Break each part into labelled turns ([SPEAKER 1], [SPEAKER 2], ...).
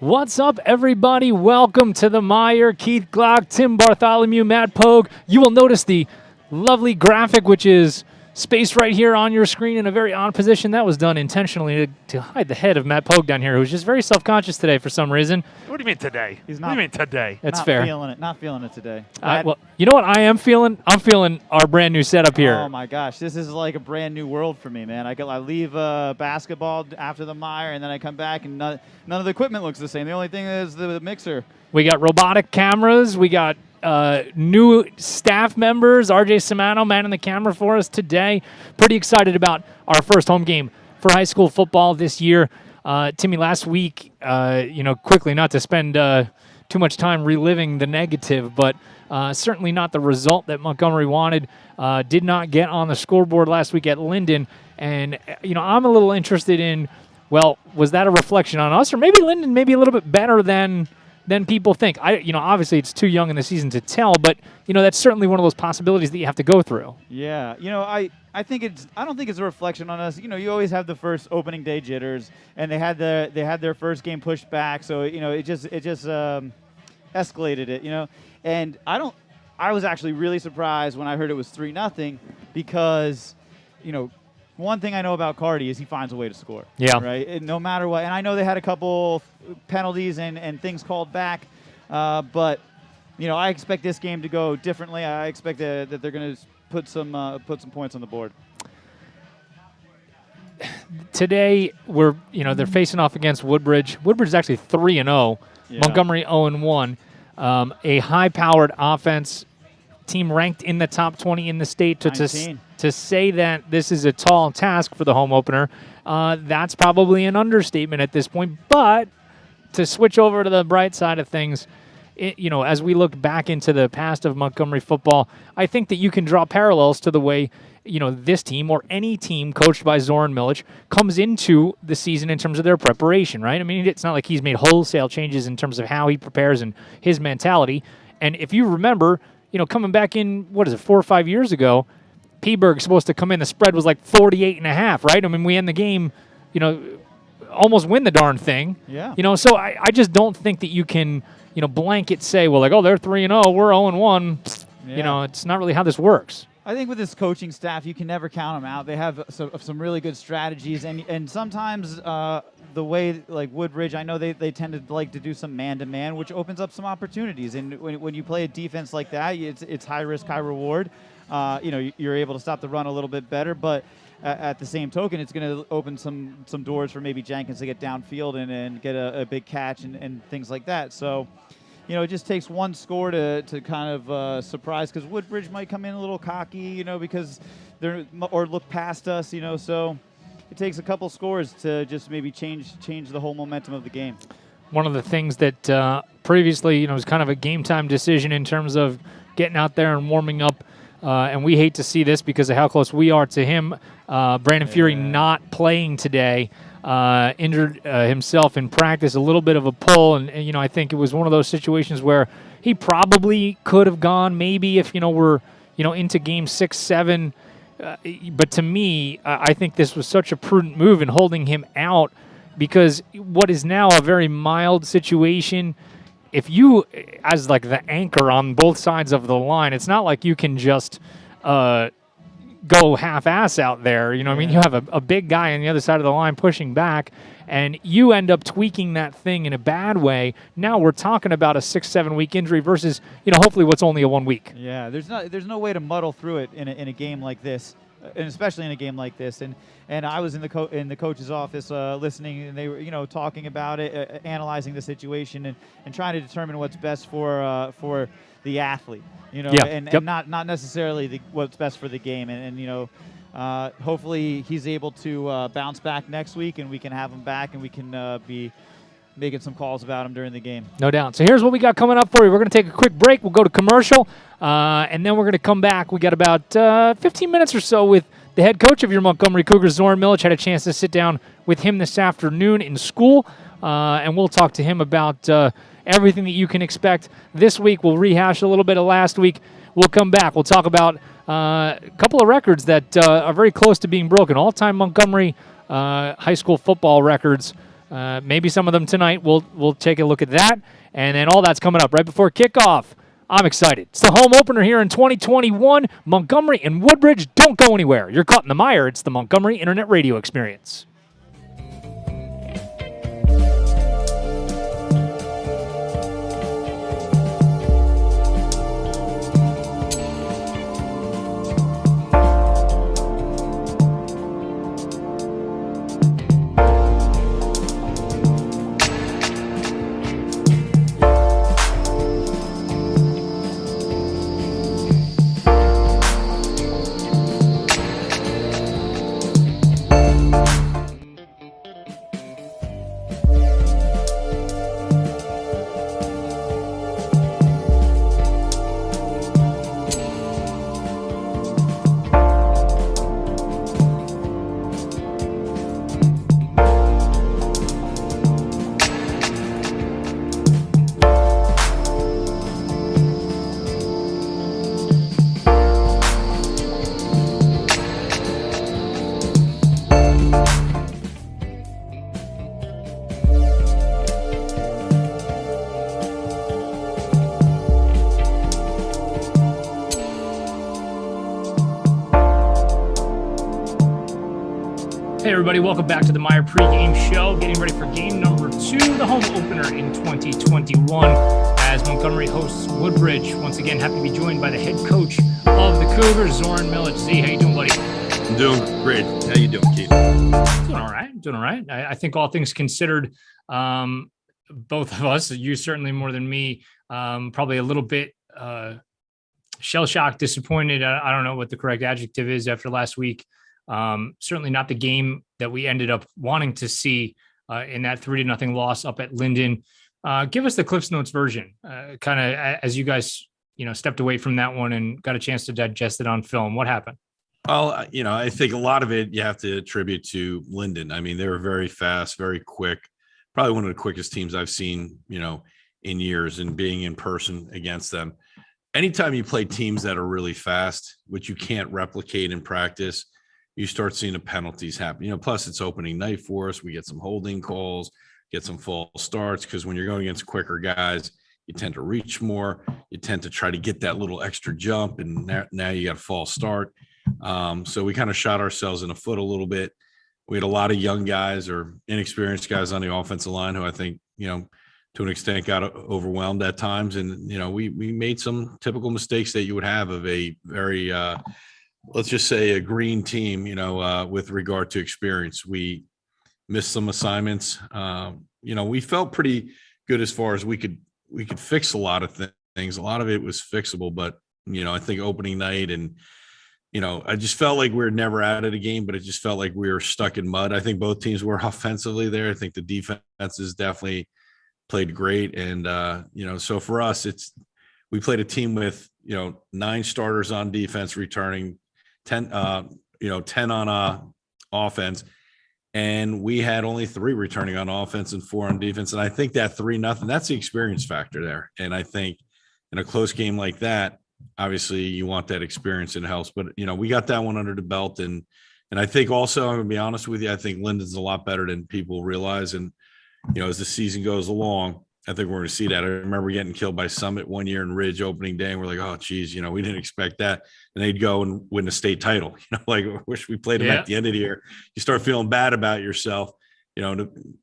[SPEAKER 1] What's up, everybody? Welcome to the MIRE. Keith Glock, Tim Bartholomew, Matt Pogue. You will notice the lovely graphic, which is spaced right here on your screen in a very odd position. That was done intentionally to hide the head of Matt Pogue down here, who's just very self-conscious today for some reason.
[SPEAKER 2] What do you mean today?
[SPEAKER 3] He's not.
[SPEAKER 2] What do you mean today?
[SPEAKER 1] That's
[SPEAKER 3] not
[SPEAKER 1] fair.
[SPEAKER 3] Not feeling it today.
[SPEAKER 1] Well, you know what I am feeling? I'm feeling our brand new setup here.
[SPEAKER 3] Oh my gosh, this is like a brand new world for me, man. I leave basketball after the MIRE, and then I come back, and none of the equipment looks the same. The only thing is the mixer.
[SPEAKER 1] We got robotic cameras. We got new staff members. RJ Simano manning the camera for us today. Pretty excited about our first home game for high school football this year. Timmy, last week, quickly, not to spend too much time reliving the negative, but certainly not the result that Montgomery wanted. Did not get on the scoreboard last week at Linden. And, I'm a little interested in, well, was that a reflection on us? Or maybe Linden maybe a little bit better than people think. Obviously it's too young in the season to tell, but that's certainly one of those possibilities that you have to go through.
[SPEAKER 3] Yeah, I don't think it's a reflection on us. You always have the first opening day jitters, and they had their first game pushed back, so it just escalated it. And I was actually really surprised when I heard it was 3-0 because one thing I know about Cardi is he finds a way to score.
[SPEAKER 1] Yeah.
[SPEAKER 3] Right. And no matter what. And I know they had a couple penalties and things called back, but I expect this game to go differently. I expect that they're going to put some points on the board.
[SPEAKER 1] Today they're facing off against Woodbridge. Woodbridge is actually 3-0. Yeah. Montgomery 0-1. A high-powered offense. Team ranked in the top 20 in the state. To say that this is a tall task for the home opener, that's probably an understatement at this point. But to switch over to the bright side of things, as we look back into the past of Montgomery football, I think that you can draw parallels to the way this team or any team coached by Zoran Milic comes into the season in terms of their preparation, right? I mean, it's not like he's made wholesale changes in terms of how he prepares and his mentality. And if you remember, coming back in, 4 or 5 years ago, P-Berg's supposed to come in. The spread was like 48.5, right? I mean, we end the game, almost win the darn thing.
[SPEAKER 3] Yeah.
[SPEAKER 1] So I just don't think that you can, blanket say, well, like, oh, they're 3-0, we're 0-1. Yeah. It's not really how this works.
[SPEAKER 3] I think with this coaching staff, you can never count them out. They have some really good strategies, and sometimes the way, like Woodbridge, I know they tend to like to do some man-to-man, which opens up some opportunities. And when you play a defense like that, it's high risk, high reward. You're able to stop the run a little bit better, but at the same token, it's going to open some doors for maybe Jenkins to get downfield and get a big catch and things like that. So, it just takes one score to kind of surprise, because Woodbridge might come in a little cocky, because or look past us, so it takes a couple scores to just maybe change the whole momentum of the game.
[SPEAKER 1] One of the things that previously, was kind of a game time decision in terms of getting out there and warming up. And we hate to see this because of how close we are to him. Brandon Fury not playing today, injured himself in practice, a little bit of a pull. And I think it was one of those situations where he probably could have gone maybe if, we're, into game 6, 7. But to me, I think this was such a prudent move in holding him out, because what is now a very mild situation, if you, as like the anchor on both sides of the line, it's not like you can just go half-ass out there. I mean, you have a big guy on the other side of the line pushing back, and you end up tweaking that thing in a bad way. Now we're talking about a 6-7 week injury versus, hopefully what's only a 1 week.
[SPEAKER 3] Yeah, there's no way to muddle through it in a game like this, and especially in a game like this. And I was in the coach's office listening, and they were talking about it, analyzing the situation, and trying to determine what's best for the athlete, and not necessarily what's best for the game. And hopefully he's able to bounce back next week, and we can have him back, and we can be making some calls about him during the game.
[SPEAKER 1] No doubt. So here's what we got coming up for you. We're going to take a quick break. We'll go to commercial, and then we're going to come back. We got about 15 minutes or so with the head coach of your Montgomery Cougars, Zoran Milic. Had a chance to sit down with him this afternoon in school, and we'll talk to him about everything that you can expect this week. We'll rehash a little bit of last week. We'll come back. We'll talk about a couple of records that are very close to being broken. All-time Montgomery high school football records Maybe some of them tonight. We'll take a look at that, and then all that's coming up right before kickoff. I'm excited. It's the home opener here in 2021. Montgomery and Woodbridge. Don't go anywhere. You're caught in the mire. It's the Montgomery Internet Radio Experience. Hey everybody, welcome back to the MIRE pregame show. Getting ready for game number 2, the home opener in 2021 as Montgomery hosts Woodbridge. Once again, happy to be joined by the head coach of the Cougars, Zoran Milic. Z, how you doing, buddy?
[SPEAKER 2] I'm doing great. How you doing, Keith?
[SPEAKER 1] Doing all right. I think all things considered, both of us, you certainly more than me, probably a little bit shell-shocked, disappointed. I don't know what the correct adjective is after last week. Certainly not the game that we ended up wanting to see in that 3-0 loss up at Linden. Give us the Cliff's Notes version, kind of as you guys, stepped away from that one and got a chance to digest it on film. What happened?
[SPEAKER 2] Well, I think a lot of it you have to attribute to Linden. I mean, they were very fast, very quick, probably one of the quickest teams I've seen, in years, and being in person against them. Anytime you play teams that are really fast, which you can't replicate in practice, you start seeing the penalties happen. Plus it's opening night for us. We get some holding calls, get some false starts, because when you're going against quicker guys, you tend to reach more. You tend to try to get that little extra jump, and now you got a false start. So we kind of shot ourselves in the foot a little bit. We had a lot of young guys or inexperienced guys on the offensive line who I think, to an extent got overwhelmed at times. And, we made some typical mistakes that you would have of a very, let's just say a green team, with regard to experience. We missed some assignments. We felt pretty good as far as we could fix a lot of things. A lot of it was fixable, but, I think opening night and, I just felt like we were never out of the game, but it just felt like we were stuck in mud. I think both teams were offensively there. I think the defenses definitely played great. And, so for us, we played a team with, 9 starters on defense returning, 10 on offense, and we had only 3 returning on offense and 4 on defense. And I think that 3-0, that's the experience factor there. And I think in a close game like that, obviously you want that experience and it helps. But we got that one under the belt, and I think also, I'm gonna be honest with you, I think Linden's a lot better than people realize. And as the season goes along, I think we're going to see that. I remember getting killed by Summit one year in Ridge opening day, and we're like, oh, geez, we didn't expect that. And they'd go and win the state title. I wish we played them at the end of the year. You start feeling bad about yourself,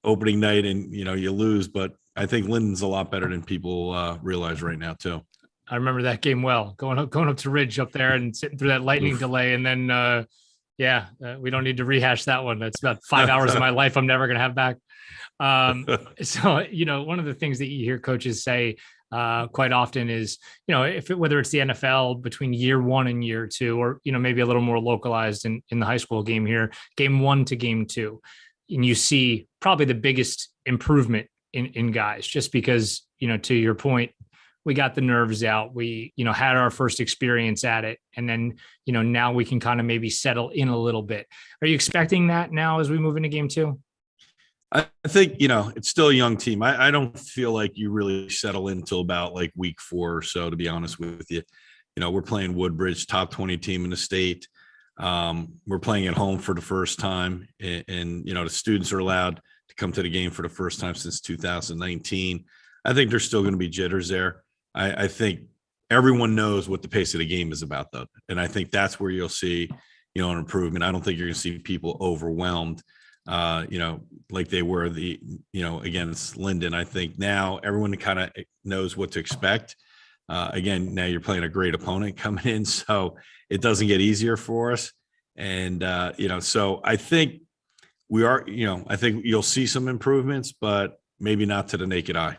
[SPEAKER 2] opening night, and, you lose. But I think Linden's a lot better than people realize right now, too.
[SPEAKER 1] I remember that game well, going up to Ridge up there and sitting through that lightning delay. And then, we don't need to rehash that one. That's about 5 hours of my life I'm never going to have back. So, one of the things that you hear coaches say quite often is, whether it's the NFL between year 1 and year 2, or, maybe a little more localized in the high school game here, game 1 to game 2, and you see probably the biggest improvement in guys, just because, to your point, we got the nerves out. We, had our first experience at it. And then, now we can kind of maybe settle in a little bit. Are you expecting that now as we move into game 2?
[SPEAKER 2] I think, it's still a young team. I don't feel like you really settle in until about like week 4 or so, to be honest with you. We're playing Woodbridge, top 20 team in the state. We're playing at home for the first time, and the students are allowed to come to the game for the first time since 2019. I think there's still going to be jitters there. I think everyone knows what the pace of the game is about, though. And I think that's where you'll see, an improvement. I don't think you're going to see people overwhelmed, like they were against Linden. I think now everyone kind of knows what to expect. Again, now you're playing a great opponent coming in, so it doesn't get easier for us. And, so I think I think you'll see some improvements, but maybe not to the naked eye.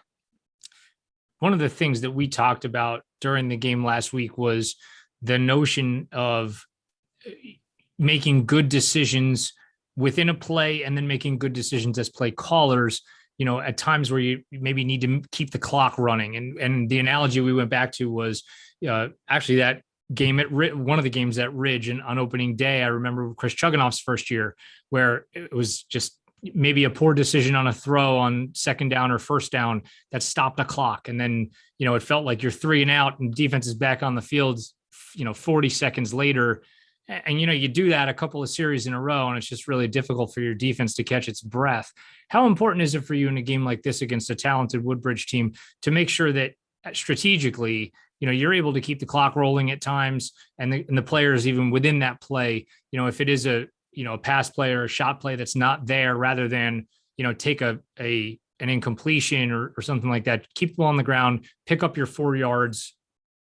[SPEAKER 1] One of the things that we talked about during the game last week was the notion of making good decisions within a play and then making good decisions as play callers, at times where you maybe need to keep the clock running. And the analogy we went back to was actually that game at one of the games at Ridge and on opening day. I remember Chris Chuganoff's first year, where it was just maybe a poor decision on a throw on second down or first down that stopped the clock. And then, it felt like you're 3 and out and defense is back on the field, 40 seconds later. And, you do that a couple of series in a row, and it's just really difficult for your defense to catch its breath. How important is it for you in a game like this against a talented Woodbridge team to make sure that strategically, you're able to keep the clock rolling at times, and the players, even within that play, if it is a pass play or a shot play that's not there, rather than, take an incompletion or something like that, keep the ball on the ground, pick up your 4 yards.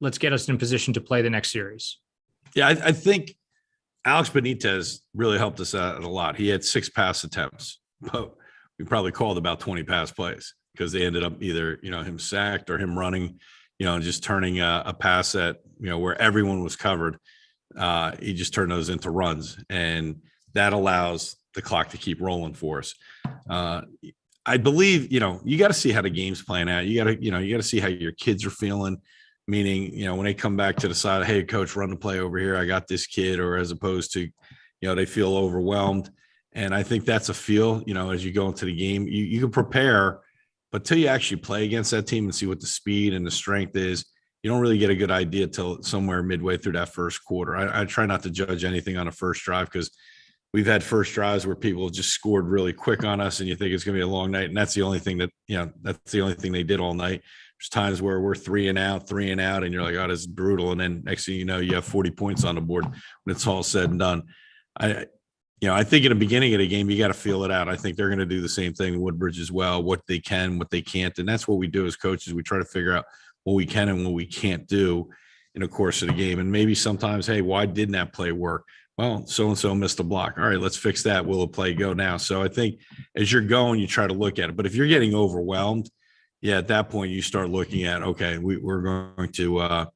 [SPEAKER 1] Let's get us in position to play the next series.
[SPEAKER 2] Yeah, I think Alex Benitez really helped us out a lot. He had 6 pass attempts, but we probably called about 20 pass plays because they ended up either, him sacked or him running, just turning a pass at, where everyone was covered. He just turned those into runs, and that allows the clock to keep rolling for us. I believe, you got to see how the game's playing out. You got to see how your kids are feeling. Meaning, when they come back to the side, hey, coach, run the play over here. I got this kid, or as opposed to, they feel overwhelmed. And I think that's a feel, as you go into the game, you can prepare, but till you actually play against that team and see what the speed and the strength is, you don't really get a good idea till somewhere midway through that first quarter. I try not to judge anything on a first drive, because we've had first drives where people just scored really quick on us and you think it's going to be a long night. And that's the only thing they did all night. There's times where we're 3 and out, and you're like, oh, this is brutal. And then next thing you know, you have 40 points on the board when it's all said and done. I think in the beginning of the game, you got to feel it out. I think they're going to do the same thing in Woodbridge as well, what they can, what they can't. And that's what we do as coaches. We try to figure out what we can and what we can't do in the course of the game. And maybe sometimes, hey, why didn't that play work? Well, so-and-so missed a block. All right, let's fix that. Will the play go now? So I think as you're going, you try to look at it. But if you're getting overwhelmed, yeah, at that point you start looking at, okay, we're going to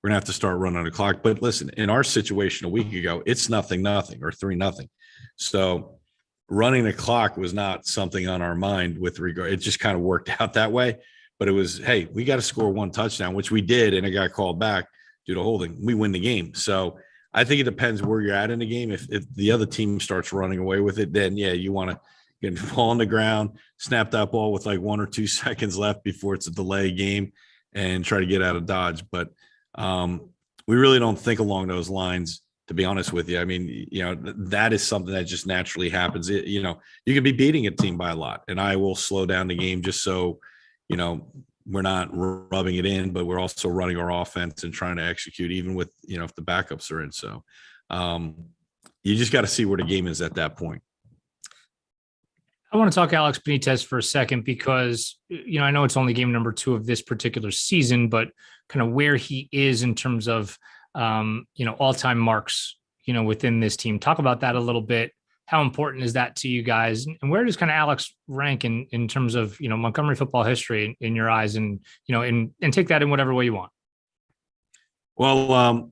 [SPEAKER 2] have to start running the clock. But listen, in our situation a week ago, it's 0-0 or 3-0. So running the clock was not something on our mind with regard. It just kind of worked out that way. But it was, hey, we got to score 1 touchdown, which we did, and it got called back due to holding. We win the game. So I think it depends where you're at in the game. If the other team starts running away with it, then yeah, you want to get the ball on the ground, snap that ball with like 1 or 2 seconds left before it's a delay game, and try to get out of Dodge. But we really don't think along those lines, to be honest with you. I mean, that is something that just naturally happens. You can be beating a team by a lot, and I will slow down the game just so, we're not rubbing it in, but we're also running our offense and trying to execute, even with, if the backups are in. So you just got to see where the game is at that point.
[SPEAKER 1] I want to talk Alex Benitez for a second, because, I know it's only game number 2 of this particular season, but kind of where he is in terms of, all-time marks, within this team. Talk about that a little bit. How important is that to you guys? And where does kind of Alex rank in terms of, Montgomery football history in your eyes, and, and take that in whatever way you want?
[SPEAKER 2] Well,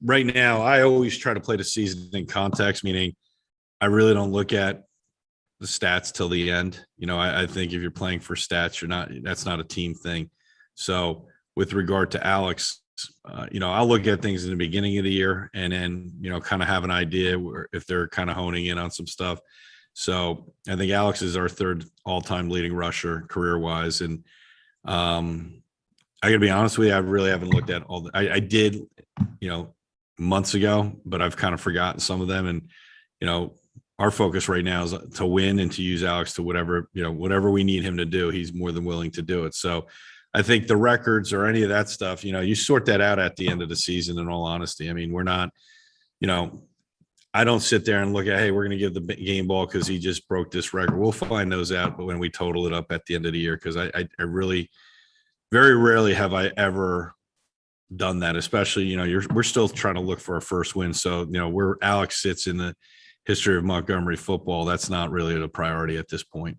[SPEAKER 2] right now I always try to play the season in context, meaning I really don't look at the stats till the end. I think if you're playing for stats, that's not a team thing. So with regard to Alex, I'll look at things in the beginning of the year and then, kind of have an idea if they're kind of honing in on some stuff. So I think Alex is our 3rd all-time leading rusher career wise. And I gotta be honest with you, I really haven't looked at all I did, months ago, but I've kind of forgotten some of them. And, our focus right now is to win and to use Alex to whatever we need him to do. He's more than willing to do it. So I think the records or any of that stuff, you sort that out at the end of the season. In all honesty, I mean, we're not, I don't sit there and look at, hey, we're going to give the game ball because he just broke this record. We'll find those out, but when we total it up at the end of the year, because I really, very rarely have I ever done that. Especially, we're still trying to look for a first win. So, where Alex sits in the history of Montgomery football, that's not really the priority at this point.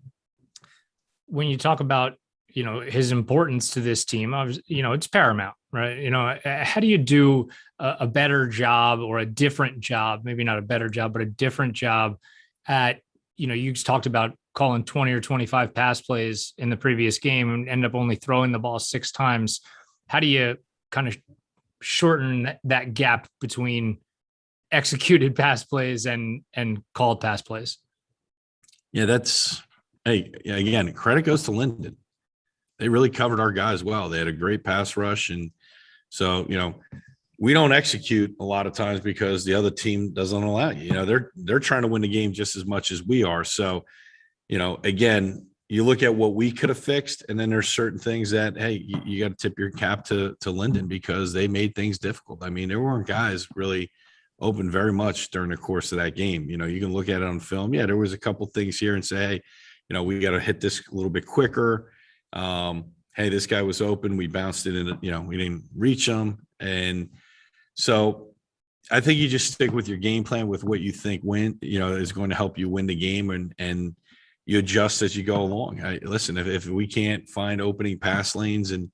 [SPEAKER 1] When you talk about, his importance to this team, it's paramount, right? How do you do a better job or a different job, maybe not a better job, but a different job at, you talked about calling 20 or 25 pass plays in the previous game and end up only throwing the ball 6 times. How do you kind of shorten that gap between executed pass plays and called pass plays?
[SPEAKER 2] Yeah, hey, again, credit goes to Linden. They really covered our guys well. They had a great pass rush. And so, we don't execute a lot of times because the other team doesn't allow you. They're trying to win the game just as much as we are. So, again, you look at what we could have fixed, and then there's certain things that, hey, you got to tip your cap to Linden because they made things difficult. I mean, there weren't guys really open very much during the course of that game. You can look at it on film. Yeah, there was a couple things here and say, hey, we got to hit this a little bit quicker. Hey, this guy was open. We bounced it in, we didn't reach him. And so I think you just stick with your game plan with what you think is going to help you win the game, and you adjust as you go along. Listen, if we can't find opening pass lanes, and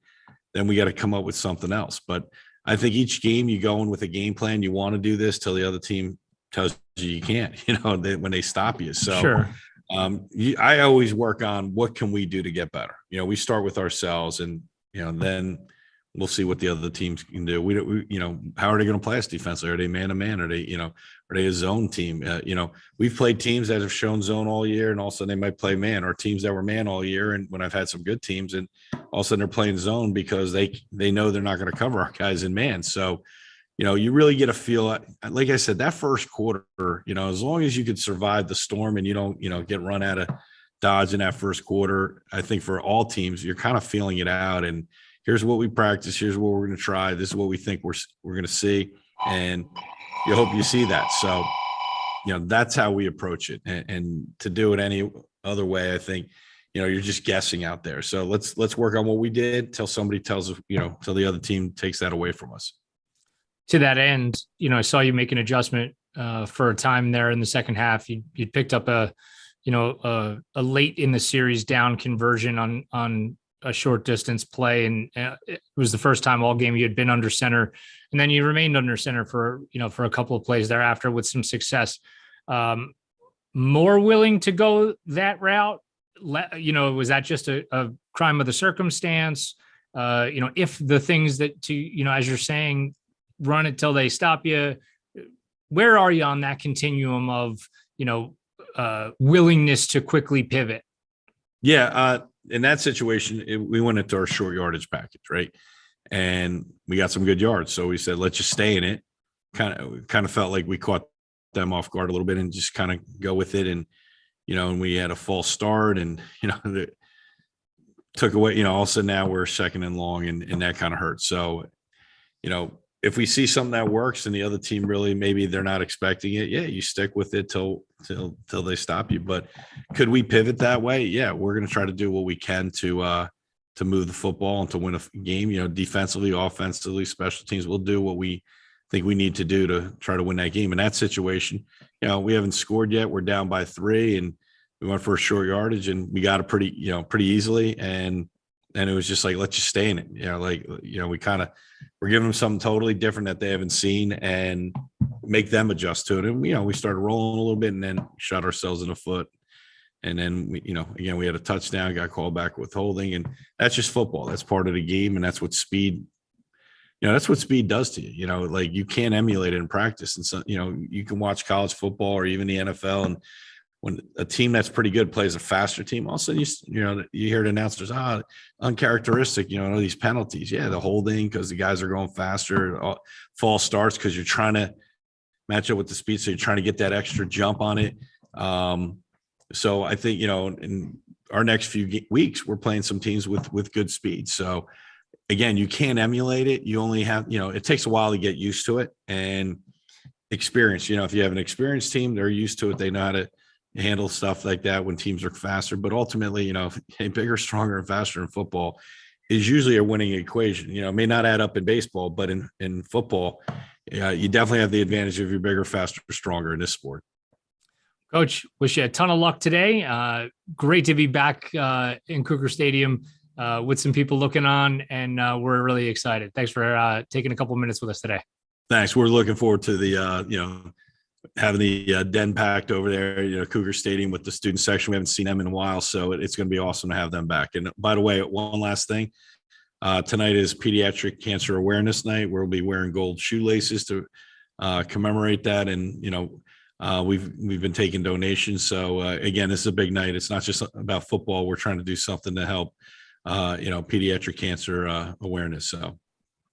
[SPEAKER 2] then we got to come up with something else. But I think each game you go in with a game plan, you want to do this till the other team tells you can't, when they stop you. So
[SPEAKER 1] sure.
[SPEAKER 2] I always work on what can we do to get better. We start with ourselves, and then we'll see what the other teams can do. We how are they going to play us defensively? Are they man to man? Are they are they a zone team? We've played teams that have shown zone all year, and all of a sudden they might play man, or teams that were man all year. And when I've had some good teams, and all of a sudden they're playing zone because they know they're not going to cover our guys in man. So you really get a feel. Like I said, that first quarter, as long as you could survive the storm and you don't, get run out of Dodge in that first quarter, I think for all teams, you're kind of feeling it out. And here's what we practice. Here's what we're going to try. This is what we think we're going to see. And you hope you see that. So, that's how we approach it. And to do it any other way, I think, you're just guessing out there. So let's work on what we did till somebody tells us, till the other team takes that away from us.
[SPEAKER 1] To that end, I saw you make an adjustment for a time there in the second half. You picked up a late in the series down conversion on a short distance play, and it was the first time all game you had been under center, and then you remained under center for a couple of plays thereafter with some success. More willing to go that route? Was that just a crime of the circumstance? If the things that as you're saying, run it till they stop you. Where are you on that continuum of, willingness to quickly pivot? Yeah.
[SPEAKER 2] In that situation, we went into our short yardage package, right? And we got some good yards. So we said, let's just stay in it. Kind of felt like we caught them off guard a little bit and just kind of go with it. And, and we had a false start, and, took away, all of a sudden now we're second and long, and that kind of hurts. So, if we see something that works and the other team really, maybe they're not expecting it, yeah, you stick with it till they stop you. But could we pivot that way? Yeah, we're going to try to do what we can to move the football and to win a game. Defensively, offensively, special teams. We'll do what we think we need to do to try to win that game. In that situation, we haven't scored yet. We're down by 3, and we went for a short yardage, and we got it pretty easily. And it was just like, let's just stay in it. We're giving them something totally different that they haven't seen, and make them adjust to it. And, we started rolling a little bit, and then shot ourselves in the foot. And then we had a touchdown, got called back with holding, and that's just football. That's part of the game. And that's what speed, that's what speed does to you. Like, you can't emulate it in practice. And so, you can watch college football or even the NFL, and when a team that's pretty good plays a faster team, all of a sudden you hear the announcers, uncharacteristic, these penalties. Yeah, the holding because the guys are going faster, false starts because you're trying to match up with the speed, so you're trying to get that extra jump on it. So I think, in our next few weeks, we're playing some teams with good speed. So again, you can't emulate it. You only have, it takes a while to get used to it and experience. If you have an experienced team, they're used to it. They know how to handle stuff like that when teams are faster. But ultimately, bigger, stronger, and faster in football is usually a winning equation. It may not add up in baseball, but in football, you definitely have the advantage if you're bigger, faster, stronger in this sport.
[SPEAKER 1] Coach, wish you a ton of luck today. Great to be back in Cougar Stadium with some people looking on, and we're really excited. Thanks for taking a couple minutes with us today.
[SPEAKER 2] Thanks. We're looking forward to the, having the den packed over there, Cougar Stadium with the student section. We haven't seen them in a while, so it's going to be awesome to have them back. And by the way, one last thing, tonight is Pediatric Cancer Awareness Night. We'll be wearing gold shoelaces to commemorate that. And, we've been taking donations. So again, this is a big night. It's not just about football. We're trying to do something to help, pediatric cancer awareness. So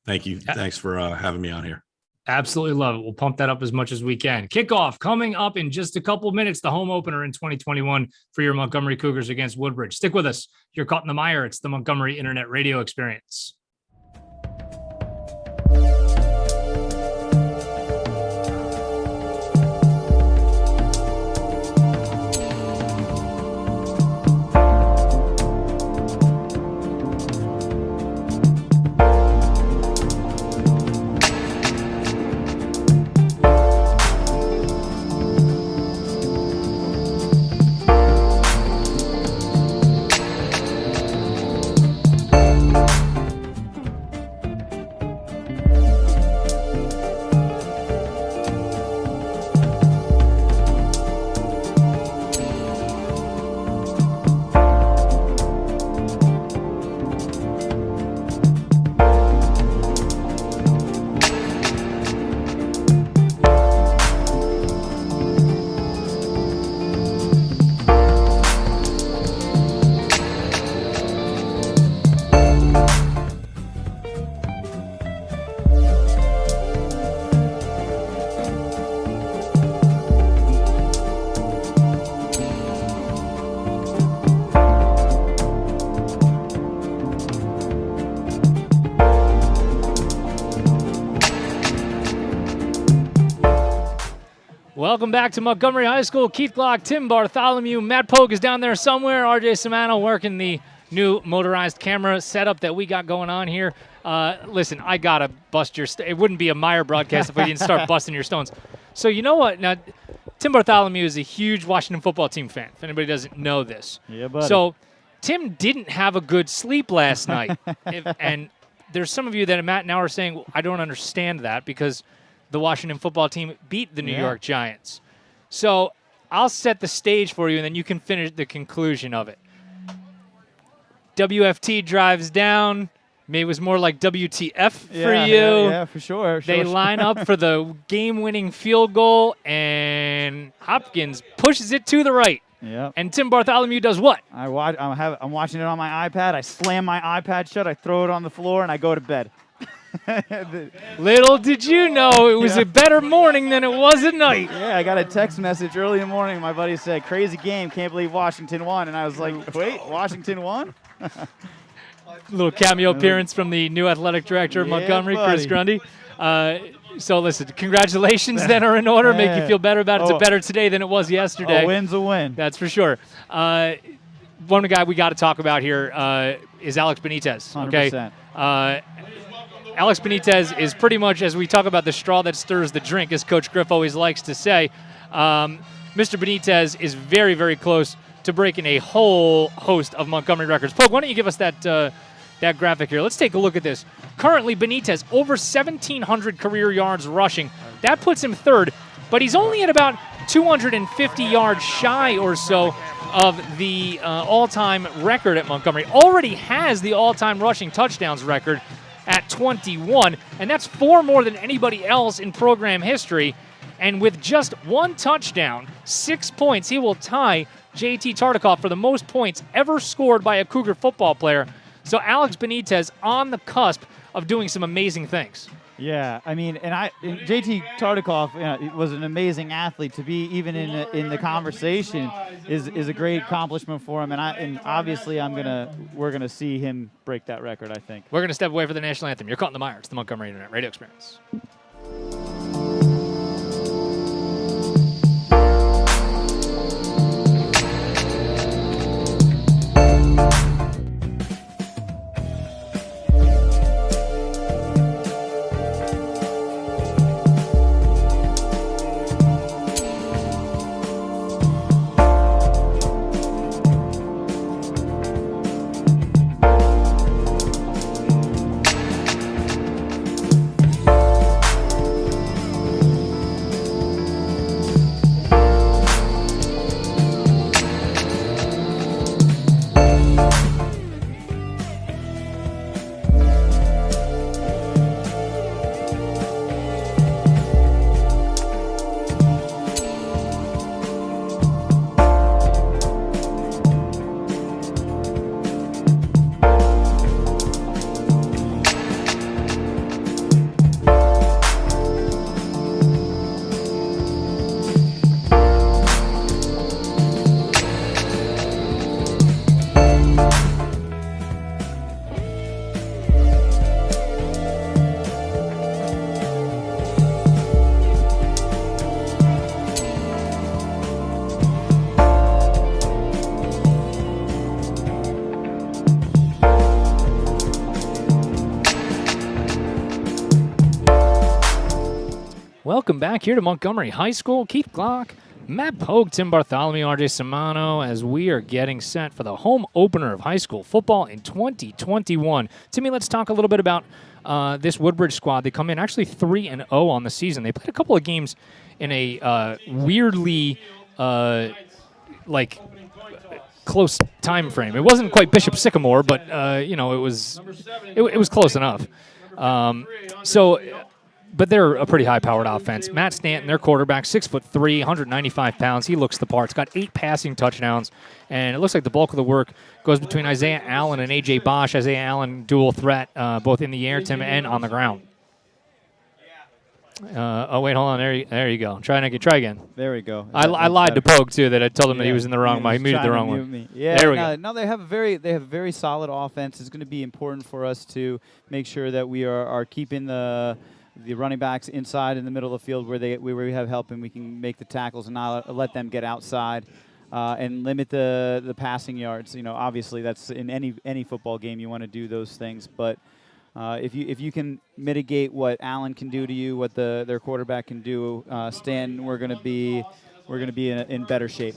[SPEAKER 2] thank you. Thanks for having me on here.
[SPEAKER 1] Absolutely love it. We'll pump that up as much as we can. Kickoff coming up in just a couple minutes, the home opener in 2021 for your Montgomery Cougars against Woodbridge. Stick with us. You're caught in the mire. It's the Montgomery Internet Radio Experience. Welcome back to Montgomery High School. Keith Glock, Tim Bartholomew, Matt Pogue is down there somewhere. RJ Samano working the new motorized camera setup that we got going on here. Listen, I got to bust your it wouldn't be a MIRE broadcast if we didn't start busting your stones. So you know what? Now, Tim Bartholomew is a huge Washington football team fan, if anybody doesn't know this.
[SPEAKER 3] Yeah, buddy.
[SPEAKER 1] So Tim didn't have a good sleep last night. And there's some of you that Matt now are saying, well, I don't understand that because the Washington football team beat the New York Giants. So I'll set the stage for you, and then you can finish the conclusion of it. WFT drives down. Maybe it was more like WTF for you.
[SPEAKER 3] Yeah, for sure.
[SPEAKER 1] They line up for the game-winning field goal, and Hopkins pushes it to the right.
[SPEAKER 3] Yeah.
[SPEAKER 1] And Tim Bartholomew does what?
[SPEAKER 3] I'm watching it on my iPad. I slam my iPad shut. I throw it on the floor, and I go to bed.
[SPEAKER 1] Little did you know it was a better morning than it was at night.
[SPEAKER 3] Yeah, I got a text message early in the morning. My buddy said, crazy game, can't believe Washington won. And I was like, wait, Washington won?
[SPEAKER 1] Little cameo appearance from the new athletic director of Montgomery,
[SPEAKER 3] buddy.
[SPEAKER 1] Chris Grundy. So listen, congratulations then are in order. Make you feel better about it. It's better today than it was yesterday.
[SPEAKER 3] A win's a win.
[SPEAKER 1] That's for sure. One guy we got to talk about here is Alex Benitez.
[SPEAKER 3] 100%.
[SPEAKER 1] Okay. Alex Benitez is pretty much, as we talk about the straw that stirs the drink, as Coach Griff always likes to say, Mr. Benitez is very, very close to breaking a whole host of Montgomery records. Pogue, why don't you give us that graphic here? Let's take a look at this. Currently, Benitez, over 1,700 career yards rushing. That puts him third, but he's only at about 250 yards shy or so of the all-time record at Montgomery. Already has the all-time rushing touchdowns record at 21, and that's 4 more than anybody else in program history. And with just 1 touchdown, 6 points, he will tie J.T. Tartikoff for the most points ever scored by a Cougar football player. So Alex Benitez on the cusp of doing some amazing things.
[SPEAKER 3] Yeah, I mean, and JT Tartikoff was an amazing athlete. To be even in the conversation is a great accomplishment for him. And obviously we're gonna see him break that record, I think.
[SPEAKER 1] We're going to step away for the national anthem. You're caught in the MIRE. It's the Montgomery Internet Radio Experience. Welcome back here to Montgomery High School. Keith Glock, Matt Pogue, Tim Bartholomew, RJ Simano, as we are getting set for the home opener of high school football in 2021. Timmy, let's talk a little bit about this Woodbridge squad. They come in actually 3-0 on the season. They played a couple of games in a weirdly close time frame. It wasn't quite Bishop Sycamore, but it was close enough. But they're a pretty high-powered offense. Matt Stanton, their quarterback, 6'3", 195 pounds. He looks the part. He's got 8 passing touchdowns, and it looks like the bulk of the work goes between Isaiah Allen and A.J. Bosch. Isaiah Allen, dual threat, both in the air, Tim, and on the ground. Wait, hold on. There you go. Try again.
[SPEAKER 3] There we go.
[SPEAKER 1] I lied to Pogue too. That I told him that he was in the wrong. He muted the wrong one.
[SPEAKER 3] Me. Yeah.
[SPEAKER 1] There we go.
[SPEAKER 3] No, they have a very solid offense. It's going to be important for us to make sure that we are keeping the running backs inside in the middle of the field where we have help and we can make the tackles and not let them get outside and limit the passing yards. Obviously that's in any football game you want to do those things, but if you can mitigate what Allen can do to you, what their quarterback can do, Stan, we're going to be in better shape.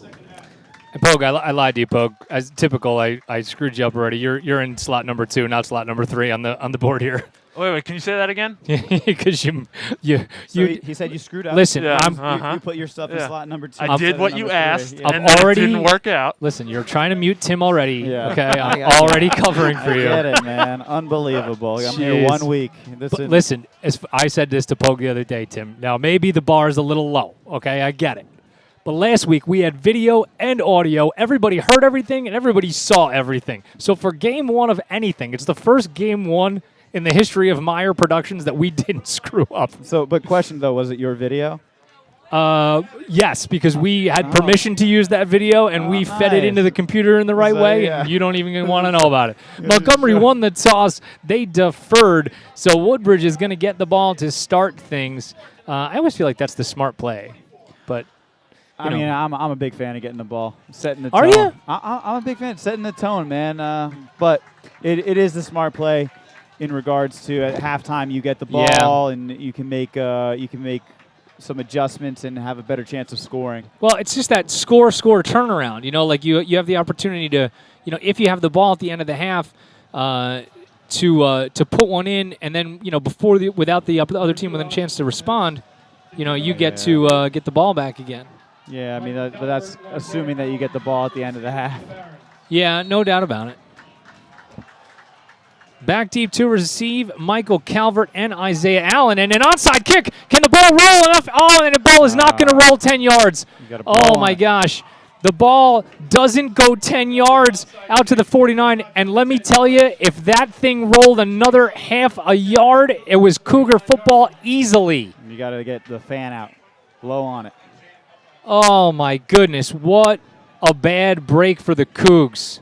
[SPEAKER 1] And Pogue, I lied to you, Pogue. As typical, I screwed you up already. You're in slot number 2, not slot number 3 on the board here.
[SPEAKER 4] Wait, can you say that again?
[SPEAKER 1] Because
[SPEAKER 3] he said you screwed up.
[SPEAKER 1] Listen,
[SPEAKER 3] you put your stuff in slot number 2.
[SPEAKER 4] I did what you asked,
[SPEAKER 3] Yeah.
[SPEAKER 4] and it didn't work out.
[SPEAKER 1] Listen, you're trying to mute Tim already.
[SPEAKER 3] Yeah.
[SPEAKER 1] Okay, I'm already covering for you.
[SPEAKER 3] I get it, man. Unbelievable. I'm here 1 week.
[SPEAKER 1] Listen, I said this to Pogue the other day, Tim. Now, maybe the bar is a little low. Okay, I get it. But last week, we had video and audio. Everybody heard everything, and everybody saw everything. So for game 1 of anything, it's the first game 1 in the history of MIRE Productions that we didn't screw up.
[SPEAKER 3] So, but question, though, was it your video?
[SPEAKER 1] Yes, because we had permission to use that video, and we fed it into the computer in the right way, and you don't even want to know about it. Montgomery won the toss. They deferred, so Woodbridge is going to get the ball to start things. I always feel like that's the smart play, but...
[SPEAKER 3] I'm a big fan of getting the ball, setting the tone.
[SPEAKER 1] Are you?
[SPEAKER 3] I'm a big fan of setting the tone, man. But it is the smart play in regards to at halftime you get the ball and you can make some adjustments and have a better chance of scoring.
[SPEAKER 1] Well, it's just that score turnaround. You have the opportunity to, if you have the ball at the end of the half, to put one in, and then without the other team with a chance to respond, you get to get the ball back again.
[SPEAKER 3] Yeah, but that's assuming that you get the ball at the end of the half.
[SPEAKER 1] Yeah, no doubt about it. Back deep to receive, Michael Calvert and Isaiah Allen. And an onside kick. Can the ball roll enough? Oh, and the ball is not going to roll 10 yards. Oh, my gosh. The ball doesn't go 10 yards out to the 49, and let me tell you, if that thing rolled another half a yard, it was Cougar football easily.
[SPEAKER 3] You got to get the fan out, blow on it.
[SPEAKER 1] Oh my goodness, what a bad break for the Cougs.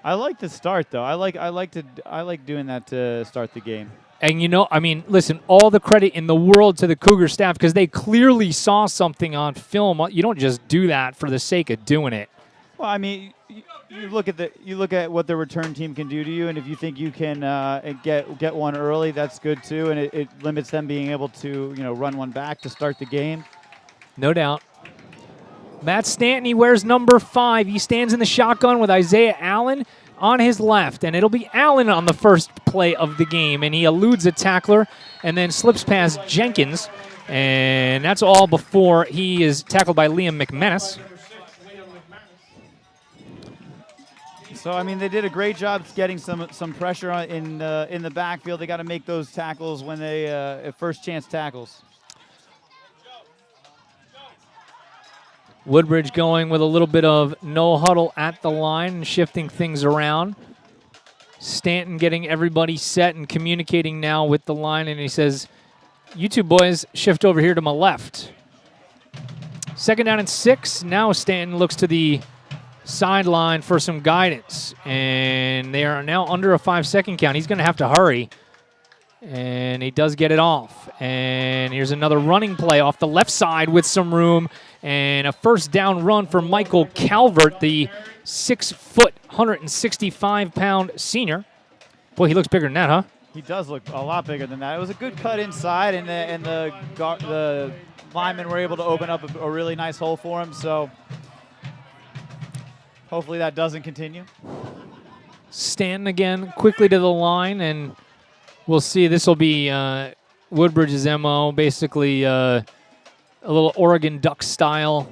[SPEAKER 3] I like the start though. I like doing that to start the game.
[SPEAKER 1] And I mean, listen, all the credit in the world to the Cougar staff because they clearly saw something on film. You don't just do that for the sake of doing it.
[SPEAKER 3] Well, I mean, you look at what the return team can do to you, and if you think you can get one early, that's good too, and it limits them being able to run one back to start the game.
[SPEAKER 1] No doubt. Matt Stanton, he wears number 5. He stands in the shotgun with Isaiah Allen on his left, and it'll be Allen on the first play of the game, and he eludes a tackler and then slips past Jenkins, and that's all before he is tackled by Liam McManus.
[SPEAKER 3] So I mean, they did a great job getting some pressure in the backfield. They got to make those tackles when they first chance tackles.
[SPEAKER 1] Woodbridge going with a little bit of no huddle at the line and shifting things around. Stanton getting everybody set and communicating now with the line, and he says, you two boys shift over here to my left. 2nd down and 6. Now Stanton looks to the sideline for some guidance, and they are now under a 5-second count. He's going to have to hurry, and he does get it off. And here's another running play off the left side with some room, and a first down run for Michael Calvert, the 6-foot, 165-pound senior. Boy, he looks bigger than that, huh?
[SPEAKER 3] He does look a lot bigger than that. It was a good cut inside, and the linemen were able to open up a really nice hole for him. So hopefully that doesn't continue.
[SPEAKER 1] Stanton again quickly to the line, and we'll see. This will be Woodbridge's MO, basically a little Oregon Duck style.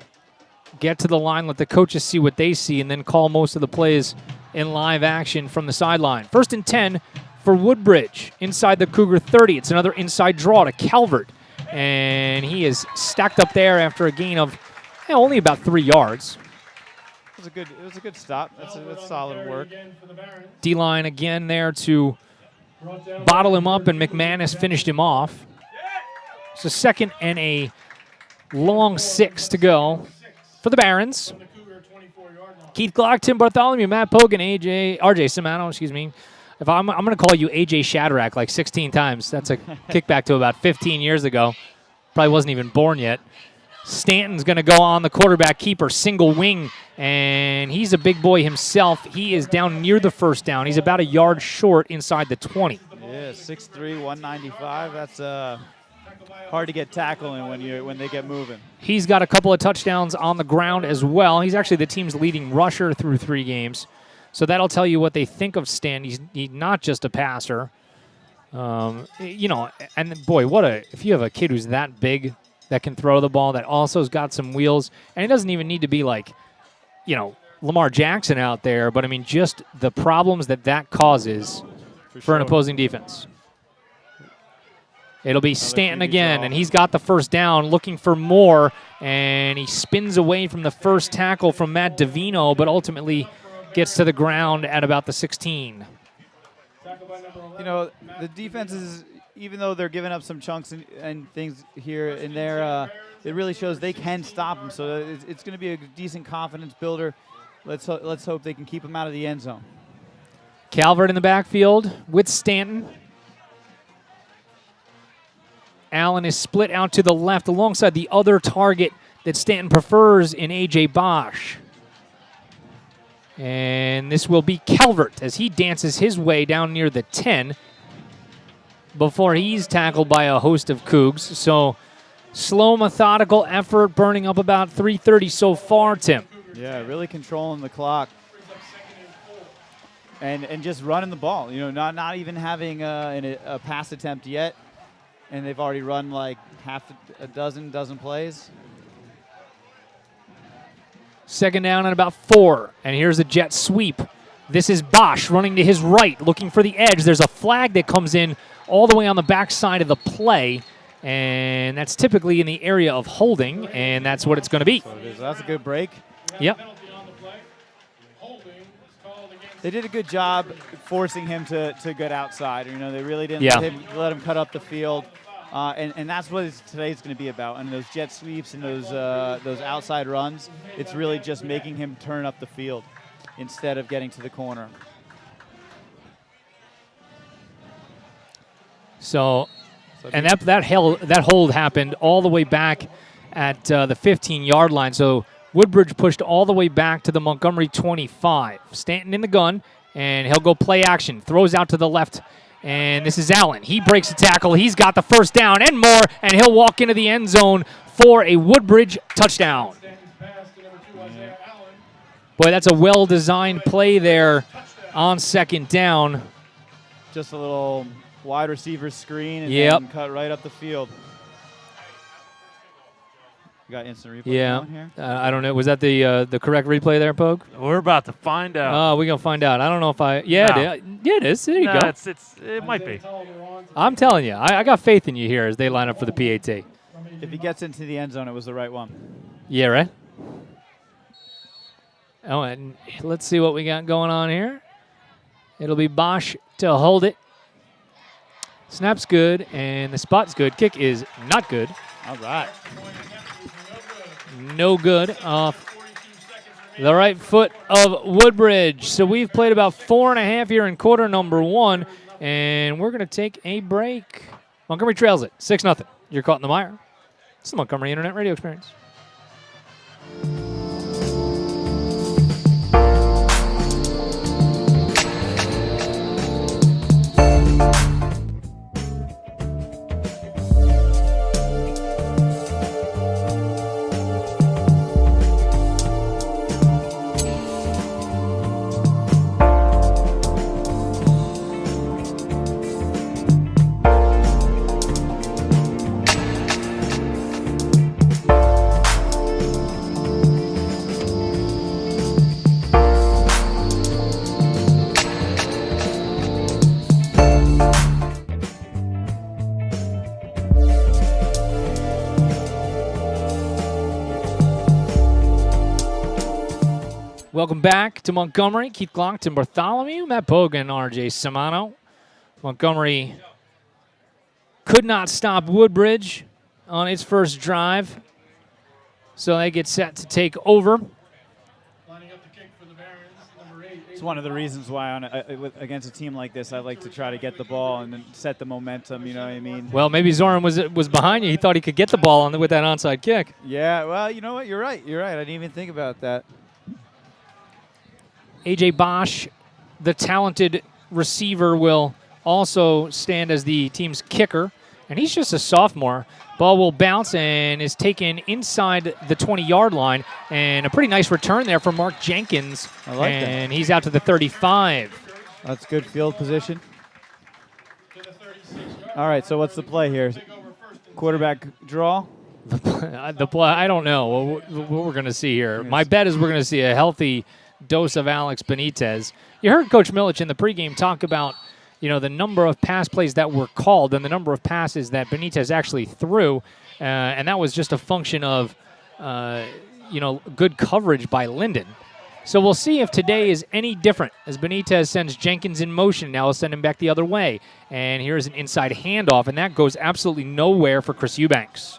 [SPEAKER 1] Get to the line, let the coaches see what they see, and then call most of the plays in live action from the sideline. 1st and 10 for Woodbridge inside the Cougar 30. It's another inside draw to Calvert, and he is stacked up there after a gain of only about 3 yards.
[SPEAKER 3] It was a good stop. That's solid work.
[SPEAKER 1] D-line again there to bottle him up, and McManus finished him off. So 2nd and a long 6 to go for the Barons. Keith Glock, Tim Bartholomew, Matt Pogan, RJ Simano, excuse me. If I'm going to call you AJ Shadrack like 16 times. That's a kickback to about 15 years ago. Probably wasn't even born yet. Stanton's going to go on the quarterback keeper, single wing, and he's a big boy himself. He is down near the first down. He's about a yard short inside the 20.
[SPEAKER 3] Yeah, 6'3", 195. That's hard to get tackling when they get moving.
[SPEAKER 1] He's got a couple of touchdowns on the ground as well. He's actually the team's leading rusher through 3 games. So that'll tell you what they think of Stanton. He's not just a passer. And boy, if you have a kid who's that big that can throw the ball, that also has got some wheels, and it doesn't even need to be like, Lamar Jackson out there, but I mean, just the problems that causes for an opposing defense. It'll be Stanton again, and he's got the first down, looking for more, and he spins away from the first tackle from Matt Davino, but ultimately gets to the ground at about the 16.
[SPEAKER 3] The defense is, even though they're giving up some chunks and things here and there, it really shows they can stop them. So it's going to be a decent confidence builder. Let's hope they can keep him out of the end zone.
[SPEAKER 1] Calvert in the backfield with Stanton. Allen is split out to the left alongside the other target that Stanton prefers in A.J. Bosch. And this will be Calvert as he dances his way down near the 10 before he's tackled by a host of Cougs. So slow, methodical effort, burning up about 3:30 so far, Tim.
[SPEAKER 3] Yeah, really controlling the clock. And just running the ball, not even having a pass attempt yet. And they've already run like half a dozen plays.
[SPEAKER 1] 2nd down and about 4. And here's a jet sweep. This is Bosch running to his right, looking for the edge. There's a flag that comes in all the way on the backside of the play. And that's typically in the area of holding, and that's what it's going to be.
[SPEAKER 3] So that's a good break.
[SPEAKER 1] Yep.
[SPEAKER 3] They did a good job forcing him to get outside. You know, they really didn't
[SPEAKER 1] Yeah.
[SPEAKER 3] let him cut up the field. And that's what today's going to be about. And those jet sweeps and those outside runs, it's really just making him turn up the field instead of getting to the corner.
[SPEAKER 1] So and that hold happened all the way back at the 15-yard line. So Woodbridge pushed all the way back to the Montgomery 25. Stanton in the gun, and he'll go play action. Throws out to the left, and this is Allen. He breaks the tackle. He's got the first down and more, and he'll walk into the end zone for a Woodbridge touchdown. Boy, that's a well-designed play there on second down.
[SPEAKER 3] Just a little wide receiver screen and
[SPEAKER 1] Yep.
[SPEAKER 3] then cut right up the field. You got instant replay going here?
[SPEAKER 1] I don't know. Was that the correct replay there, Pogue?
[SPEAKER 4] We're about to find out.
[SPEAKER 1] Oh, we're going to find out. I don't know if I – yeah,
[SPEAKER 4] No.
[SPEAKER 1] it is. There you
[SPEAKER 4] No,
[SPEAKER 1] go.
[SPEAKER 4] it might be.
[SPEAKER 1] I'm telling you. I got faith in you here as they line up for the PAT.
[SPEAKER 3] If he gets into the end zone, it was the right one.
[SPEAKER 1] Yeah, right? Oh, and let's see what we got going on here. It'll be Bosch to hold it. Snap's good, and the spot's good. Kick is not good.
[SPEAKER 3] All right.
[SPEAKER 1] No good off the right foot of Woodbridge. So we've played about 4.5 here in quarter number 1, and we're going to take a break. Montgomery trails it 6-0. You're caught in the mire. It's the Montgomery Internet Radio Experience. Welcome back to Montgomery. Keith Glock, Tim Bartholomew, Matt Pogue, and R.J. Samano. Montgomery could not stop Woodbridge on its first drive, so they get set to take over.
[SPEAKER 3] It's one of the reasons why against a team like this, I like to try to get the ball and then set the momentum, you know what I mean?
[SPEAKER 1] Well, maybe Zoran was behind you. He thought he could get the ball with that onside kick.
[SPEAKER 3] Yeah, well, you know what? You're right. I didn't even think about that.
[SPEAKER 1] A.J. Bosch, the talented receiver, will also stand as the team's kicker, and he's just a sophomore. Ball will bounce and is taken inside the 20-yard line, and a pretty nice return there from Mark Jenkins.
[SPEAKER 3] I like that.
[SPEAKER 1] And he's out to the 35.
[SPEAKER 3] That's good field position. All right, so what's the play here? Quarterback draw?
[SPEAKER 1] The play, I don't know what we're going to see here. My bet is we're going to see a healthy dose of Alex Benitez. You heard Coach Milich in the pregame talk about, the number of pass plays that were called and the number of passes that Benitez actually threw, and that was just a function of, good coverage by Linden. So we'll see if today is any different as Benitez sends Jenkins in motion. Now he'll send him back the other way. And here's an inside handoff, and that goes absolutely nowhere for Chris Eubanks.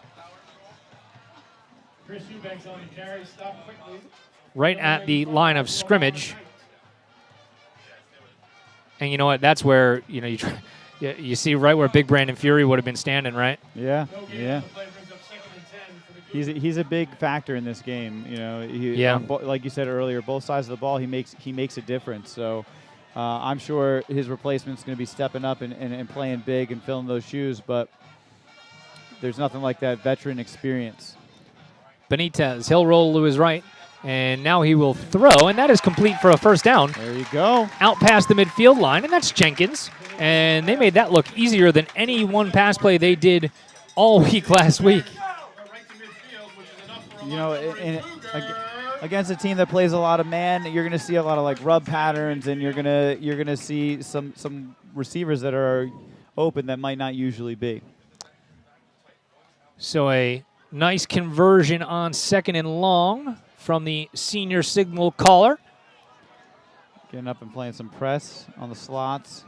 [SPEAKER 5] Chris Eubanks on the carry, stop quickly.
[SPEAKER 1] Right at the line of scrimmage. And you know what? That's where, you see right where Big Brandon Fury would have been standing, right?
[SPEAKER 3] Yeah. He's a big factor in this game. Like you said earlier, both sides of the ball, he makes a difference. So I'm sure his replacement's going to be stepping up and playing big and filling those shoes. But there's nothing like that veteran experience.
[SPEAKER 1] Benitez, he'll roll to his right. And now he will throw, and that is complete for a first down.
[SPEAKER 3] There you go.
[SPEAKER 1] Out past the midfield line, and that's Jenkins. And they made that look easier than any one pass play they did all week last week.
[SPEAKER 3] Against a team that plays a lot of man, you're going to see a lot of rub patterns, and you're going to see some receivers that are open that might not usually be.
[SPEAKER 1] So a nice conversion on 2nd and long from the senior signal caller.
[SPEAKER 3] Getting up and playing some press on the slots.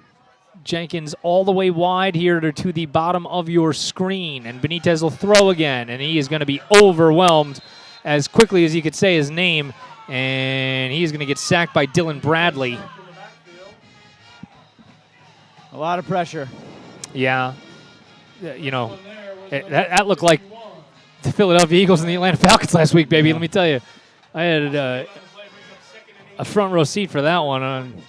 [SPEAKER 1] Jenkins all the way wide here to the bottom of your screen. And Benitez will throw again, and he is going to be overwhelmed as quickly as he could say his name. And he is going to get sacked by Dylan Bradley.
[SPEAKER 3] A lot of pressure.
[SPEAKER 1] Yeah. You know, that looked like the Philadelphia Eagles and the Atlanta Falcons last week, baby. Let me tell you. I had a front row seat for that one. I'm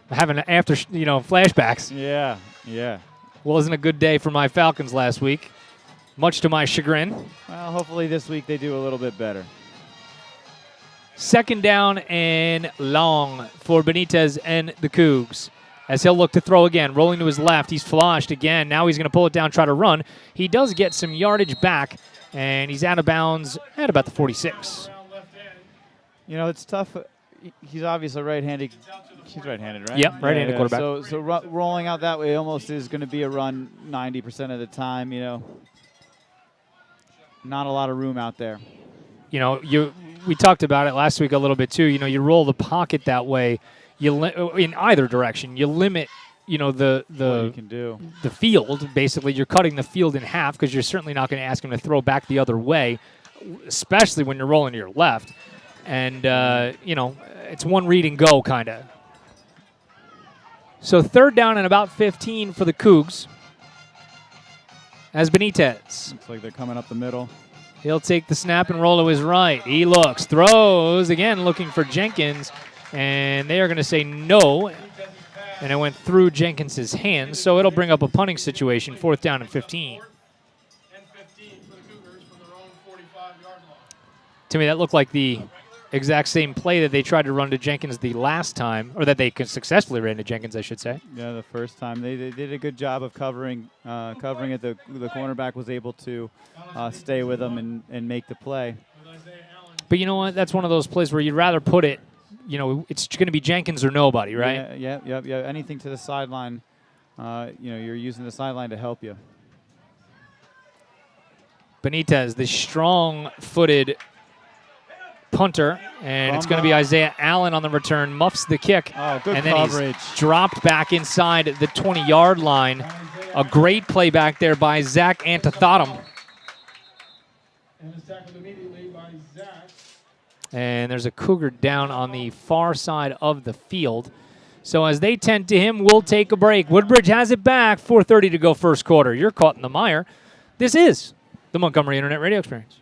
[SPEAKER 1] having after, flashbacks.
[SPEAKER 3] Yeah, yeah.
[SPEAKER 1] Wasn't a good day for my Falcons last week, much to my chagrin.
[SPEAKER 3] Well, hopefully this week they do a little bit better.
[SPEAKER 1] 2nd down and long for Benitez and the Cougs. As he'll look to throw again, rolling to his left. He's flushed again. Now he's going to pull it down, try to run. He does get some yardage back, and he's out of bounds at about the 46.
[SPEAKER 3] You know, it's tough. He's obviously right-handed. He's right-handed, right?
[SPEAKER 1] Yep, right-handed quarterback.
[SPEAKER 3] So rolling out that way almost is going to be a run 90% of the time, Not a lot of room out there.
[SPEAKER 1] We talked about it last week a little bit too. You roll the pocket that way. In either direction, you limit, the
[SPEAKER 3] What you can do.
[SPEAKER 1] the field. Basically, you're cutting the field in half because you're certainly not going to ask him to throw back the other way, especially when you're rolling to your left. And it's one read and go kind of. So 3rd down and about 15 for the Cougs. As Benitez.
[SPEAKER 3] Looks like they're coming up the middle.
[SPEAKER 1] He'll take the snap and roll to his right. He looks, throws, again looking for Jenkins, and they are going to say no, and it went through Jenkins' hands, so it'll bring up a punting situation, 4th down and 15. To me, that looked like the exact same play that they tried to run to Jenkins the last time, or that they successfully ran to Jenkins, I should say.
[SPEAKER 3] Yeah, the first time. They did a good job of covering it. The cornerback was able to stay with them and make the play.
[SPEAKER 1] But you know what? That's one of those plays where you'd rather put it, it's going to be Jenkins or nobody, right?
[SPEAKER 3] Yeah. Anything to the sideline, you're using the sideline to help you.
[SPEAKER 1] Benitez, the strong-footed punter, and it's going to be Isaiah Allen on the return, muffs the kick,
[SPEAKER 3] Oh, good
[SPEAKER 1] and then
[SPEAKER 3] coverage.
[SPEAKER 1] he's dropped back inside the 20-yard line. A great play back there by Zach Antithotum.
[SPEAKER 5] And it's tackled immediately by Zach.
[SPEAKER 1] And there's a Cougar down on the far side of the field. So as they tend to him, we'll take a break. Woodbridge has it back, 4:30 to go first quarter. You're caught in the mire. This is the Montgomery Internet Radio Experience.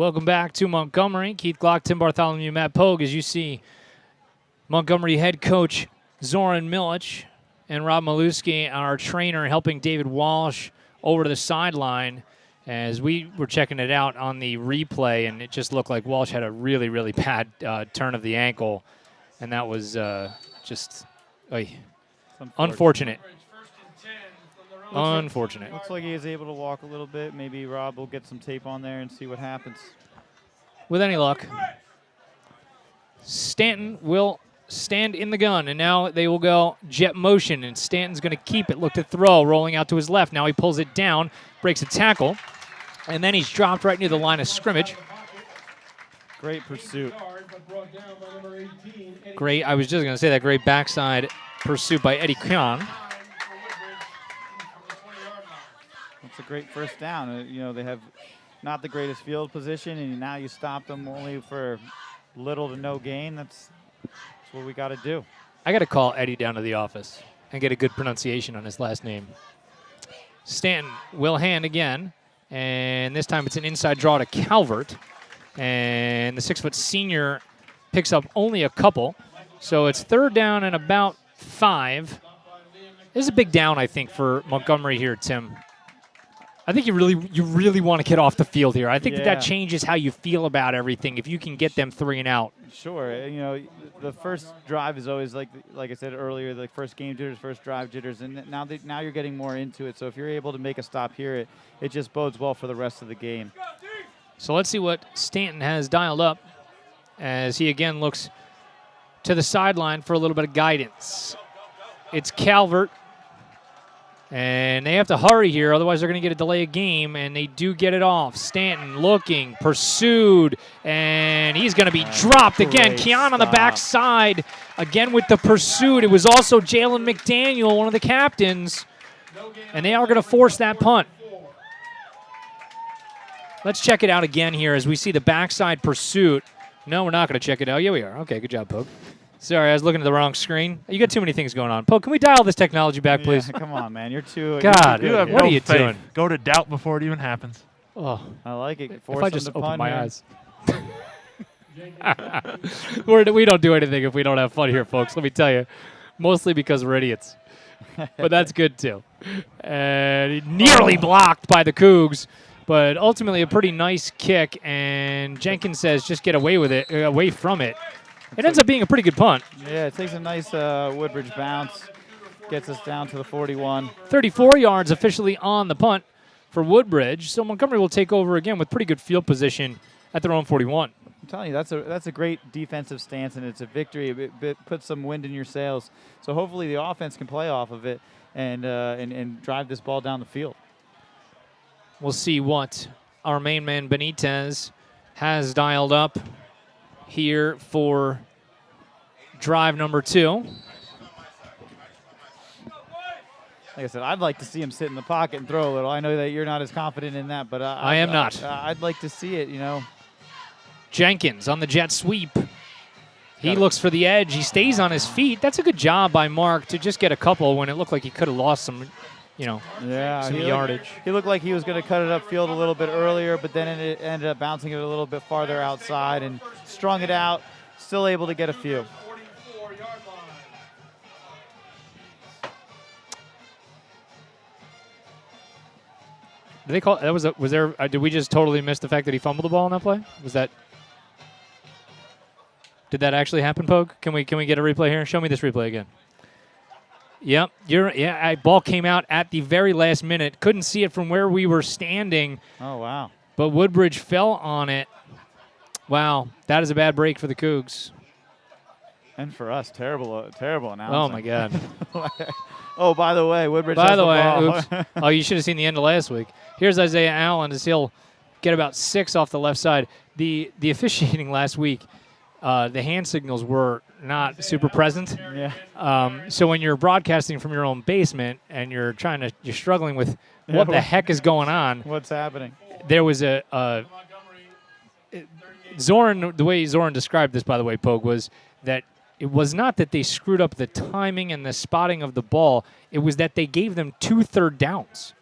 [SPEAKER 1] Welcome back to Montgomery. Keith Glock, Tim Bartholomew, Matt Pogue. As you see, Montgomery head coach Zoran Milic and Rob Maluski, our trainer, helping David Walsh over to the sideline as we were checking it out on the replay, and it just looked like Walsh had a really, really bad turn of the ankle, and that was just unfortunate. Unfortunate.
[SPEAKER 3] Looks like he is able to walk a little bit. Maybe Rob will get some tape on there and see what happens.
[SPEAKER 1] With any luck, Stanton will stand in the gun, and now they will go jet motion, and Stanton's going to keep it. Look to throw, rolling out to his left. Now he pulls it down, breaks a tackle, and then he's dropped right near the line of scrimmage.
[SPEAKER 3] Great pursuit.
[SPEAKER 1] Great, I was just going to say that, great backside pursuit by Eddie Khan.
[SPEAKER 3] It's a great first down. You know, they have not the greatest field position, and now you stop them only for little to no gain. That's what we got to do.
[SPEAKER 1] I got to call Eddie down to the office and get a good pronunciation on his last name. Stanton will hand again, and this time it's an inside draw to Calvert, and the 6-foot senior picks up only a couple, so it's third down and about 5. This is a big down, I think, for Montgomery here, Tim. I think you really want to get off the field here. I think that changes how you feel about everything if you can get them 3 and out.
[SPEAKER 3] Sure. You know, the first drive is always like I said earlier, like first game jitters, first drive jitters, and now you're getting more into it. So if you're able to make a stop here, it just bodes well for the rest of the game.
[SPEAKER 1] So let's see what Stanton has dialed up as he again looks to the sideline for a little bit of guidance. It's Calvert. And they have to hurry here, otherwise they're going to get a delay of game, and they do get it off. Stanton looking, pursued, and he's going to be dropped again. Keon on the backside, again with the pursuit. It was also Jalen McDaniel, one of the captains, and they are going to force that punt. Let's check it out again here as we see the backside pursuit. No, we're not going to check it out. Yeah, we are. Okay, good job, Poke. Sorry, I was looking at the wrong screen. You got too many things going on. Poke, can we dial this technology back, please?
[SPEAKER 3] Yeah, come on, man. You're too.
[SPEAKER 1] God,
[SPEAKER 3] you're
[SPEAKER 1] what are you doing?
[SPEAKER 4] Go to doubt before it even happens.
[SPEAKER 1] Oh,
[SPEAKER 3] I like it.
[SPEAKER 1] if I just open my eyes. We don't do anything if we don't have fun here, folks. Let me tell you. Mostly because we're idiots. But that's good, too. And nearly blocked by the Cougs. But ultimately a pretty nice kick. And Jenkins says just get away with it, away from it. It ends up being a pretty good punt.
[SPEAKER 3] Yeah, it takes a nice Woodbridge bounce. Gets us down to the 41.
[SPEAKER 1] 34 yards officially on the punt for Woodbridge. So Montgomery will take over again with pretty good field position at their own 41.
[SPEAKER 3] I'm telling you, that's a great defensive stance, and it's a victory. It puts some wind in your sails. So hopefully the offense can play off of it and drive this ball down the field.
[SPEAKER 1] We'll see what our main man Benitez has dialed up here for drive number 2.
[SPEAKER 3] Like I said, I'd like to see him sit in the pocket and throw a little. I know that you're not as confident in that, but
[SPEAKER 1] I am not.
[SPEAKER 3] I'd like to see it, you know.
[SPEAKER 1] Jenkins on the jet sweep. He looks for the edge. He stays on his feet. That's a good job by Mark to just get a couple when it looked like he could have lost some, some yardage.
[SPEAKER 3] He looked like he was going to cut it upfield a little bit earlier, but then it ended up bouncing it a little bit farther outside and strung it out. Still able to get a few.
[SPEAKER 1] Did they call that? Was there? Did we just totally miss the fact that he fumbled the ball on that play? Was that? Did that actually happen, Pogue? Can we get a replay here? Show me this replay again. Yep, ball came out at the very last minute. Couldn't see it from where we were standing.
[SPEAKER 3] Oh wow!
[SPEAKER 1] But Woodbridge fell on it. Wow, that is a bad break for the Cougs.
[SPEAKER 3] And for us, terrible announcing.
[SPEAKER 1] Oh my God.
[SPEAKER 3] Oh, by the way, Woodbridge.
[SPEAKER 1] By
[SPEAKER 3] has
[SPEAKER 1] the way,
[SPEAKER 3] ball.
[SPEAKER 1] oops. Oh, you should have seen the end of last week. Here's Isaiah Allen as he'll get about 6 off the left side. The officiating last week, the hand signals were not super present.
[SPEAKER 3] Yeah.
[SPEAKER 1] So when you're broadcasting from your own basement and you're struggling with what the heck is going on.
[SPEAKER 3] What's happening?
[SPEAKER 1] There was Zoran, the way Zoran described this, by the way, Pogue, was that it was not that they screwed up the timing and the spotting of the ball. It was that they gave them 2 third downs,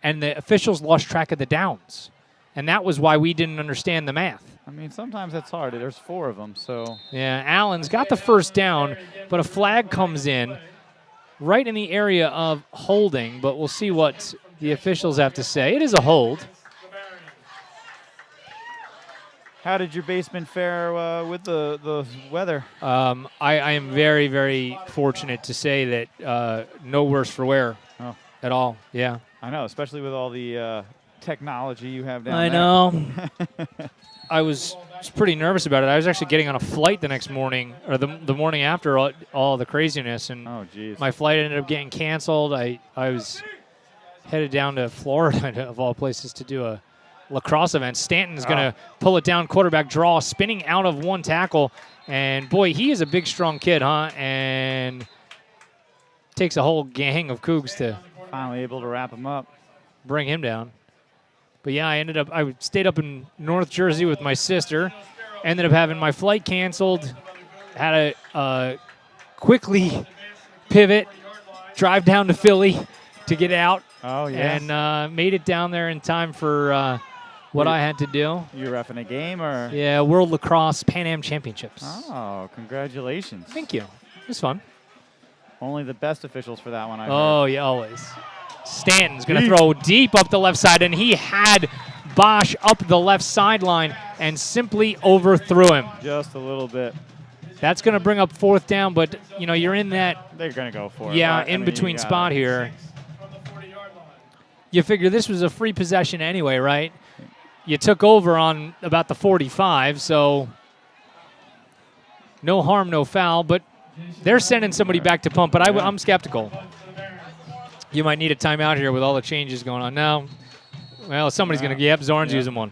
[SPEAKER 1] and the officials lost track of the downs. and that was why we didn't understand the math.
[SPEAKER 3] I mean, sometimes that's hard. There's 4 of them, so.
[SPEAKER 1] Yeah, Allen's got the first down, but a flag comes in right in the area of holding, but we'll see what the officials have to say. It is a hold.
[SPEAKER 3] How did your basement fare with the weather?
[SPEAKER 1] I am very, very fortunate to say that no worse for wear at all. Yeah.
[SPEAKER 3] I know, especially with all the technology you have down
[SPEAKER 1] I
[SPEAKER 3] there.
[SPEAKER 1] know. I was pretty nervous about it. I was actually getting on a flight the next morning, or the morning after all the craziness, and
[SPEAKER 3] Oh, geez.
[SPEAKER 1] my flight ended up getting canceled. I was headed down to Florida, of all places, to do a lacrosse event. Stanton's going to pull it down, quarterback draw, spinning out of one tackle, and boy, he is a big, strong kid, huh? And takes a whole gang of Cougs to
[SPEAKER 3] Finally able to wrap him up.
[SPEAKER 1] bring him down. But yeah, I stayed up in North Jersey with my sister, ended up having my flight canceled, had to quickly pivot, drive down to Philly to get out,
[SPEAKER 3] Oh, yes.
[SPEAKER 1] and made it down there in time for what I had to do.
[SPEAKER 3] You reffing a game or?
[SPEAKER 1] Yeah, World Lacrosse Pan Am Championships.
[SPEAKER 3] Oh, congratulations.
[SPEAKER 1] Thank you. It was fun.
[SPEAKER 3] Only the best officials for that one, I heard.
[SPEAKER 1] Oh, yeah, always. Stanton's going to throw deep up the left side, and he had Bosch up the left sideline and simply overthrew him.
[SPEAKER 3] Just a little bit.
[SPEAKER 1] That's going to bring up 4th down, but, you know, you're in that,
[SPEAKER 3] They're going to go for it.
[SPEAKER 1] yeah,
[SPEAKER 3] right? I mean,
[SPEAKER 1] in-between
[SPEAKER 3] you got
[SPEAKER 1] spot
[SPEAKER 3] it.
[SPEAKER 1] here.
[SPEAKER 5] From the 40-yard line.
[SPEAKER 1] You figure this was a free possession anyway, right? You took over on about the 45, so no harm, no foul, but they're sending somebody back to punt, but I'm skeptical. You might need a timeout here with all the changes going on now. Well, somebody's going to, yep, Zorn's using one.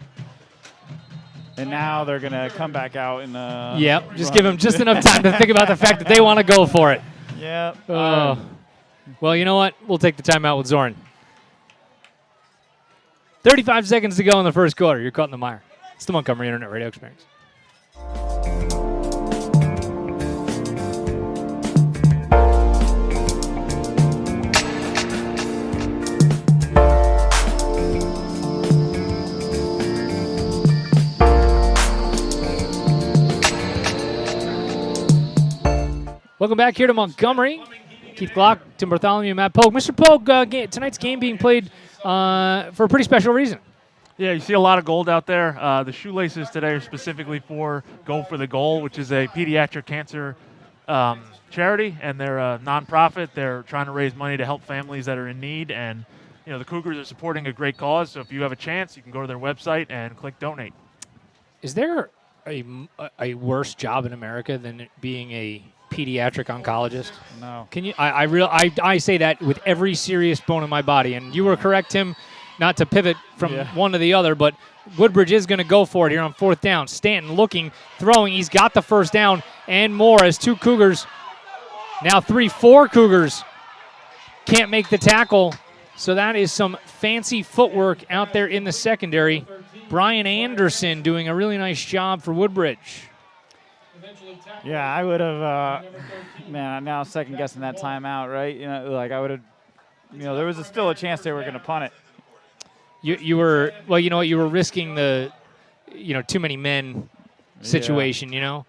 [SPEAKER 3] And now they're going to come back out and
[SPEAKER 1] Yep, just give them just enough time to think about the fact that they want to go for it.
[SPEAKER 3] Yep.
[SPEAKER 1] Well, you know what? We'll take the timeout with Zorn. 35 seconds to go in the first quarter. You're caught in the mire. It's the Montgomery Internet Radio Experience. Welcome back here to Montgomery. Keith Glock, Tim Bartholomew, Matt Pogue. Mr. Pogue, tonight's game being played for a pretty special reason.
[SPEAKER 4] Yeah, you see a lot of gold out there. The shoelaces today are specifically for Go for the Goal, which is a pediatric cancer charity, and they're a nonprofit. They're trying to raise money to help families that are in need, and you know the Cougars are supporting a great cause. So if you have a chance, you can go to their website and click donate.
[SPEAKER 1] Is there a worse job in America than it being a pediatric oncologist?
[SPEAKER 3] No.
[SPEAKER 1] Can you? I say that with every serious bone in my body, and you were correct, Tim, not to pivot from one to the other, but Woodbridge is going to go for it here on 4th down. Stanton looking, throwing. He's got the first down and more as 2 Cougars, now 3-4 Cougars, can't make the tackle. So that is some fancy footwork out there in the secondary. Brian Anderson doing a really nice job for Woodbridge.
[SPEAKER 3] Yeah, I would have, man, I'm now second guessing that timeout, right? You know, like I would have, you know, there was still a chance they were going to punt it.
[SPEAKER 1] You were, well, you know what, you were risking the, you know, too many men situation, you know.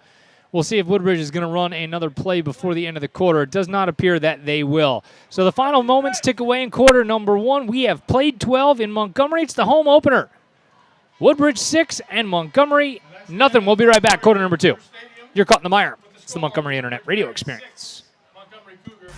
[SPEAKER 1] We'll see if Woodbridge is going to run another play before the end of the quarter. It does not appear that they will. So the final moments tick away in quarter number 1. We have played 12 in Montgomery. It's the home opener. Woodbridge 6 and Montgomery nothing. We'll be right back. Quarter number 2. You're caught in the mire. It's the Montgomery Internet Radio Experience.
[SPEAKER 5] Montgomery Cougar.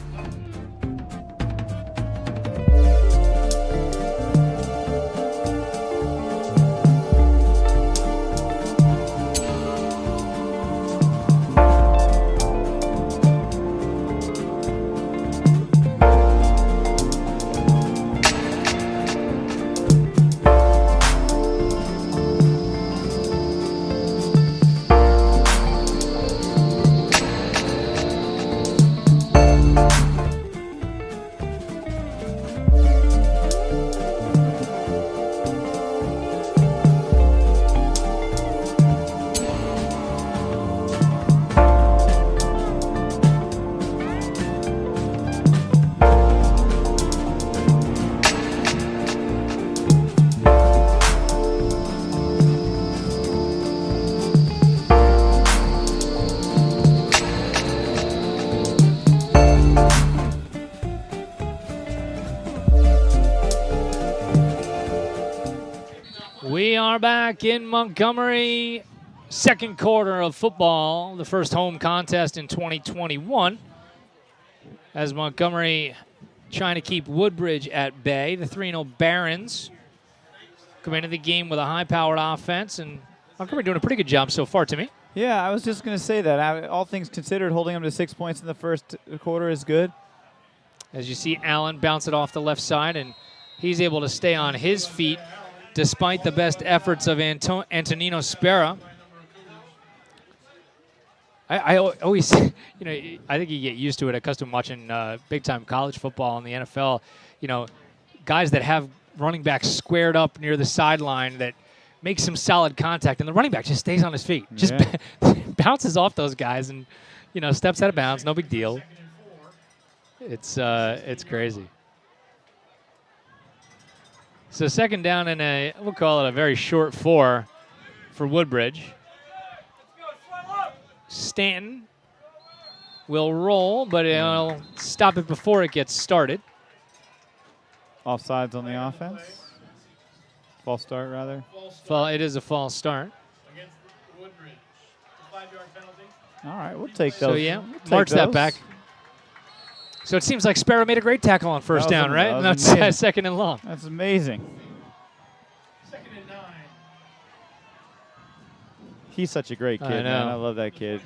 [SPEAKER 1] are back in Montgomery. Second quarter of football, the first home contest in 2021. As Montgomery trying to keep Woodbridge at bay. The 3-0 Barons come into the game with a high-powered offense, and Montgomery doing a pretty good job so far to me.
[SPEAKER 3] Yeah, I was just going to say that. All things considered, holding them to 6 points in the first quarter is good.
[SPEAKER 1] As you see Allen bounce it off the left side, and he's able to stay on his feet despite the best efforts of Antonino Spera. I always, I think you get used to it, accustomed watching big-time college football in the NFL. Guys that have running backs squared up near the sideline that make some solid contact, and the running back just stays on his feet, just bounces off those guys, and steps out of bounds, no big deal. It's crazy. So second down and we'll call it a very short 4 for Woodbridge. Stanton will roll, but he'll stop it before it gets started.
[SPEAKER 3] Offsides on the offense. False start, rather.
[SPEAKER 1] It is a false start.
[SPEAKER 5] Against Woodbridge. 5-yard penalty.
[SPEAKER 3] All right, we'll take those.
[SPEAKER 1] So, yeah,
[SPEAKER 3] We'll take
[SPEAKER 1] march that
[SPEAKER 3] those.
[SPEAKER 1] back. So it seems like Sparrow made a great tackle on first down, right? And that's second and long.
[SPEAKER 3] That's amazing.
[SPEAKER 5] 2nd and 9.
[SPEAKER 3] He's such a great kid,
[SPEAKER 1] I know.
[SPEAKER 3] man. I love that kid.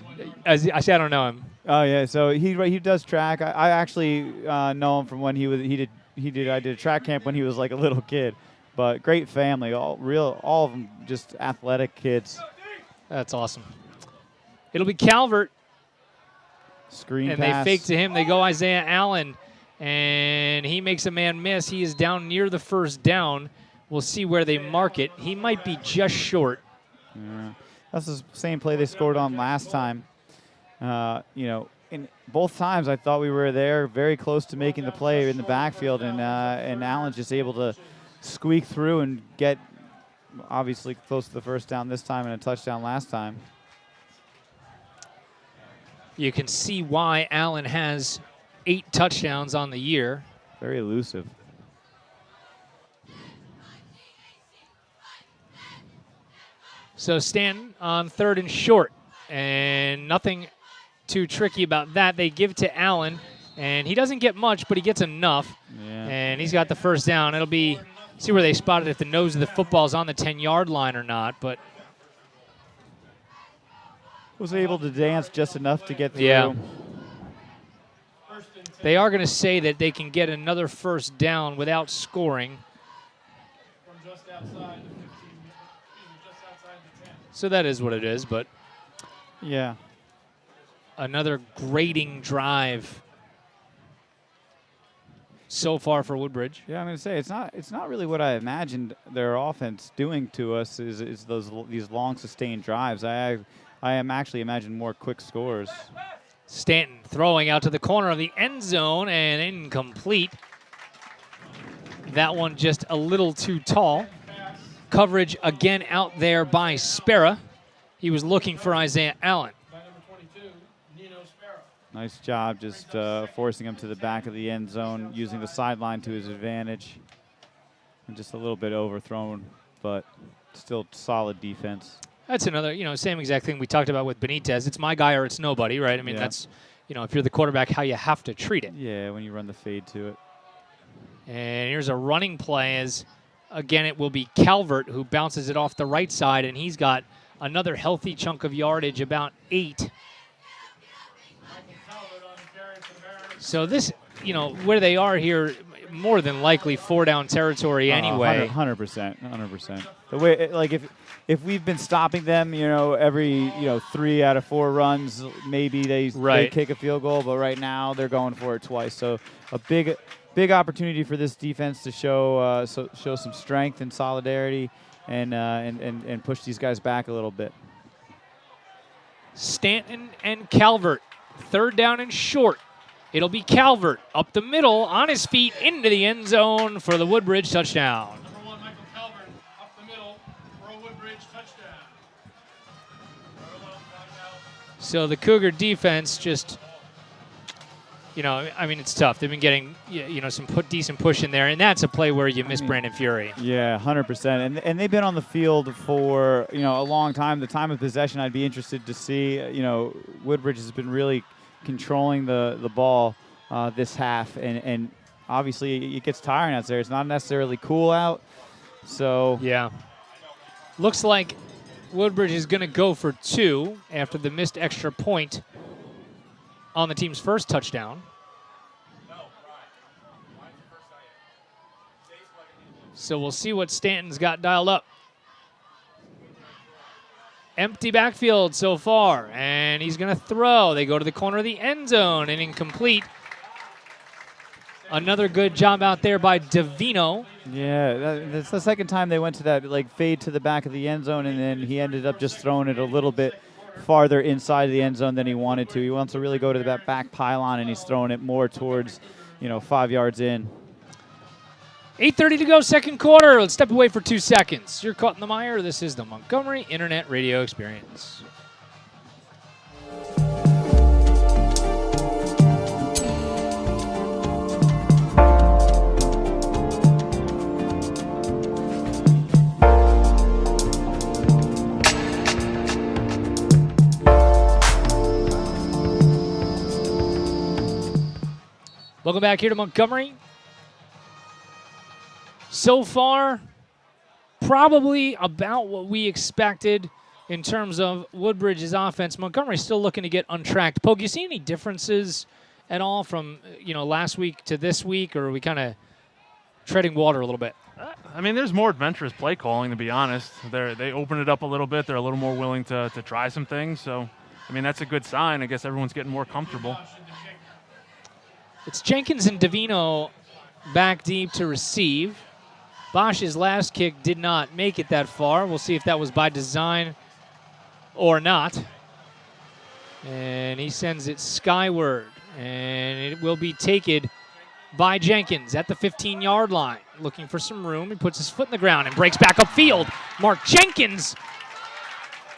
[SPEAKER 1] I don't know him.
[SPEAKER 3] Oh yeah, so he does track. I actually know him from when I did a track camp when he was like a little kid. But great family, all of them just athletic kids.
[SPEAKER 1] That's awesome. It'll be Calvert.
[SPEAKER 3] Screen
[SPEAKER 1] and
[SPEAKER 3] pass.
[SPEAKER 1] they fake to him. They go Isaiah Allen, and he makes a man miss. He is down near the first down. We'll see where they mark it. He might be just short.
[SPEAKER 3] Yeah. That's the same play they scored on last time. In both times I thought we were there very close to making the play in the backfield, and Allen's just able to squeak through and get obviously close to the first down this time and a touchdown last time.
[SPEAKER 1] You can see why Allen has 8 touchdowns on the year.
[SPEAKER 3] Very elusive.
[SPEAKER 1] So Stanton on 3rd and short, and nothing too tricky about that. They give to Allen, and he doesn't get much, but he gets enough, and he's got the first down. It'll be, see where they spot it, if the nose of the football is on the 10-yard line or not, but
[SPEAKER 3] was able to dance just enough to get through.
[SPEAKER 1] Yeah. They are going to say that they can get another first down without scoring.
[SPEAKER 5] From just outside the 15, just outside the 10.
[SPEAKER 1] So that is what it is, but
[SPEAKER 3] yeah,
[SPEAKER 1] another grading drive so far for Woodbridge.
[SPEAKER 3] Yeah, I'm going to say it's not really what I imagined their offense doing to us is these long sustained drives. I am actually imagining more quick scores.
[SPEAKER 1] Stanton throwing out to the corner of the end zone and incomplete. That one just a little too tall. Coverage again out there by Spera. He was looking for Isaiah Allen.
[SPEAKER 5] By number 22, Nino Sparrow.
[SPEAKER 3] Nice job just forcing him to the back of the end zone, using the sideline to his advantage. And just a little bit overthrown, but still solid defense.
[SPEAKER 1] That's another, same exact thing we talked about with Benitez. It's my guy or it's nobody, right? I mean, that's, if you're the quarterback, how you have to treat it.
[SPEAKER 3] Yeah, when you run the fade to it.
[SPEAKER 1] And here's a running play as, again, it will be Calvert who bounces it off the right side, and he's got another healthy chunk of yardage, about 8. So this, where they are here, more than likely 4-down territory anyway.
[SPEAKER 3] 100%. The way, like, if we've been stopping them, every 3 out of 4 runs, maybe they kick a field goal, but right now they're going for it twice. So a big opportunity for this defense to show some strength and solidarity, and push these guys back a little bit.
[SPEAKER 1] Stanton and Calvert, 3rd down and short. It'll be Calvert up the middle, on his feet, into the end zone for the Woodbridge touchdown.
[SPEAKER 5] Number 1, Michael Calvert, up the middle for a Woodbridge touchdown.
[SPEAKER 1] So the Cougar defense just I mean, it's tough. They've been getting, some decent push in there, and that's a play where you miss Brandon Fury.
[SPEAKER 3] Yeah, 100%. And they've been on the field for, a long time. The time of possession, I'd be interested to see. Woodbridge has been really controlling the ball this half, and obviously it gets tiring out there. It's not necessarily cool out. So
[SPEAKER 1] yeah. Looks like Woodbridge is going to go for 2 after the missed extra point on the team's first touchdown. So we'll see what Stanton's got dialed up. Empty backfield so far, and he's going to throw. They go to the corner of the end zone and incomplete. Another good job out there by Davino.
[SPEAKER 3] Yeah, that's the second time they went to that fade to the back of the end zone, and then he ended up just throwing it a little bit farther inside the end zone than he wanted to. He wants to really go to that back pylon, and he's throwing it more towards, 5 yards in.
[SPEAKER 1] 8:30 to go, second quarter. Let's step away for 2 seconds. You're caught in the mire. This is the Montgomery Internet Radio Experience. Welcome back here to Montgomery. So far, probably about what we expected in terms of Woodbridge's offense. Montgomery's still looking to get untracked. Pogue, you see any differences at all from last week to this week, or are we kind of treading water a little bit?
[SPEAKER 4] I mean, there's more adventurous play calling, to be honest. They open it up a little bit. They're a little more willing to try some things. So, I mean, that's a good sign. I guess everyone's getting more comfortable.
[SPEAKER 1] It's Jenkins and Davino back deep to receive. Bosch's last kick did not make it that far. We'll see if that was by design or not. And he sends it skyward. And it will be taken by Jenkins at the 15-yard line. Looking for some room. He puts his foot in the ground and breaks back upfield. Mark Jenkins.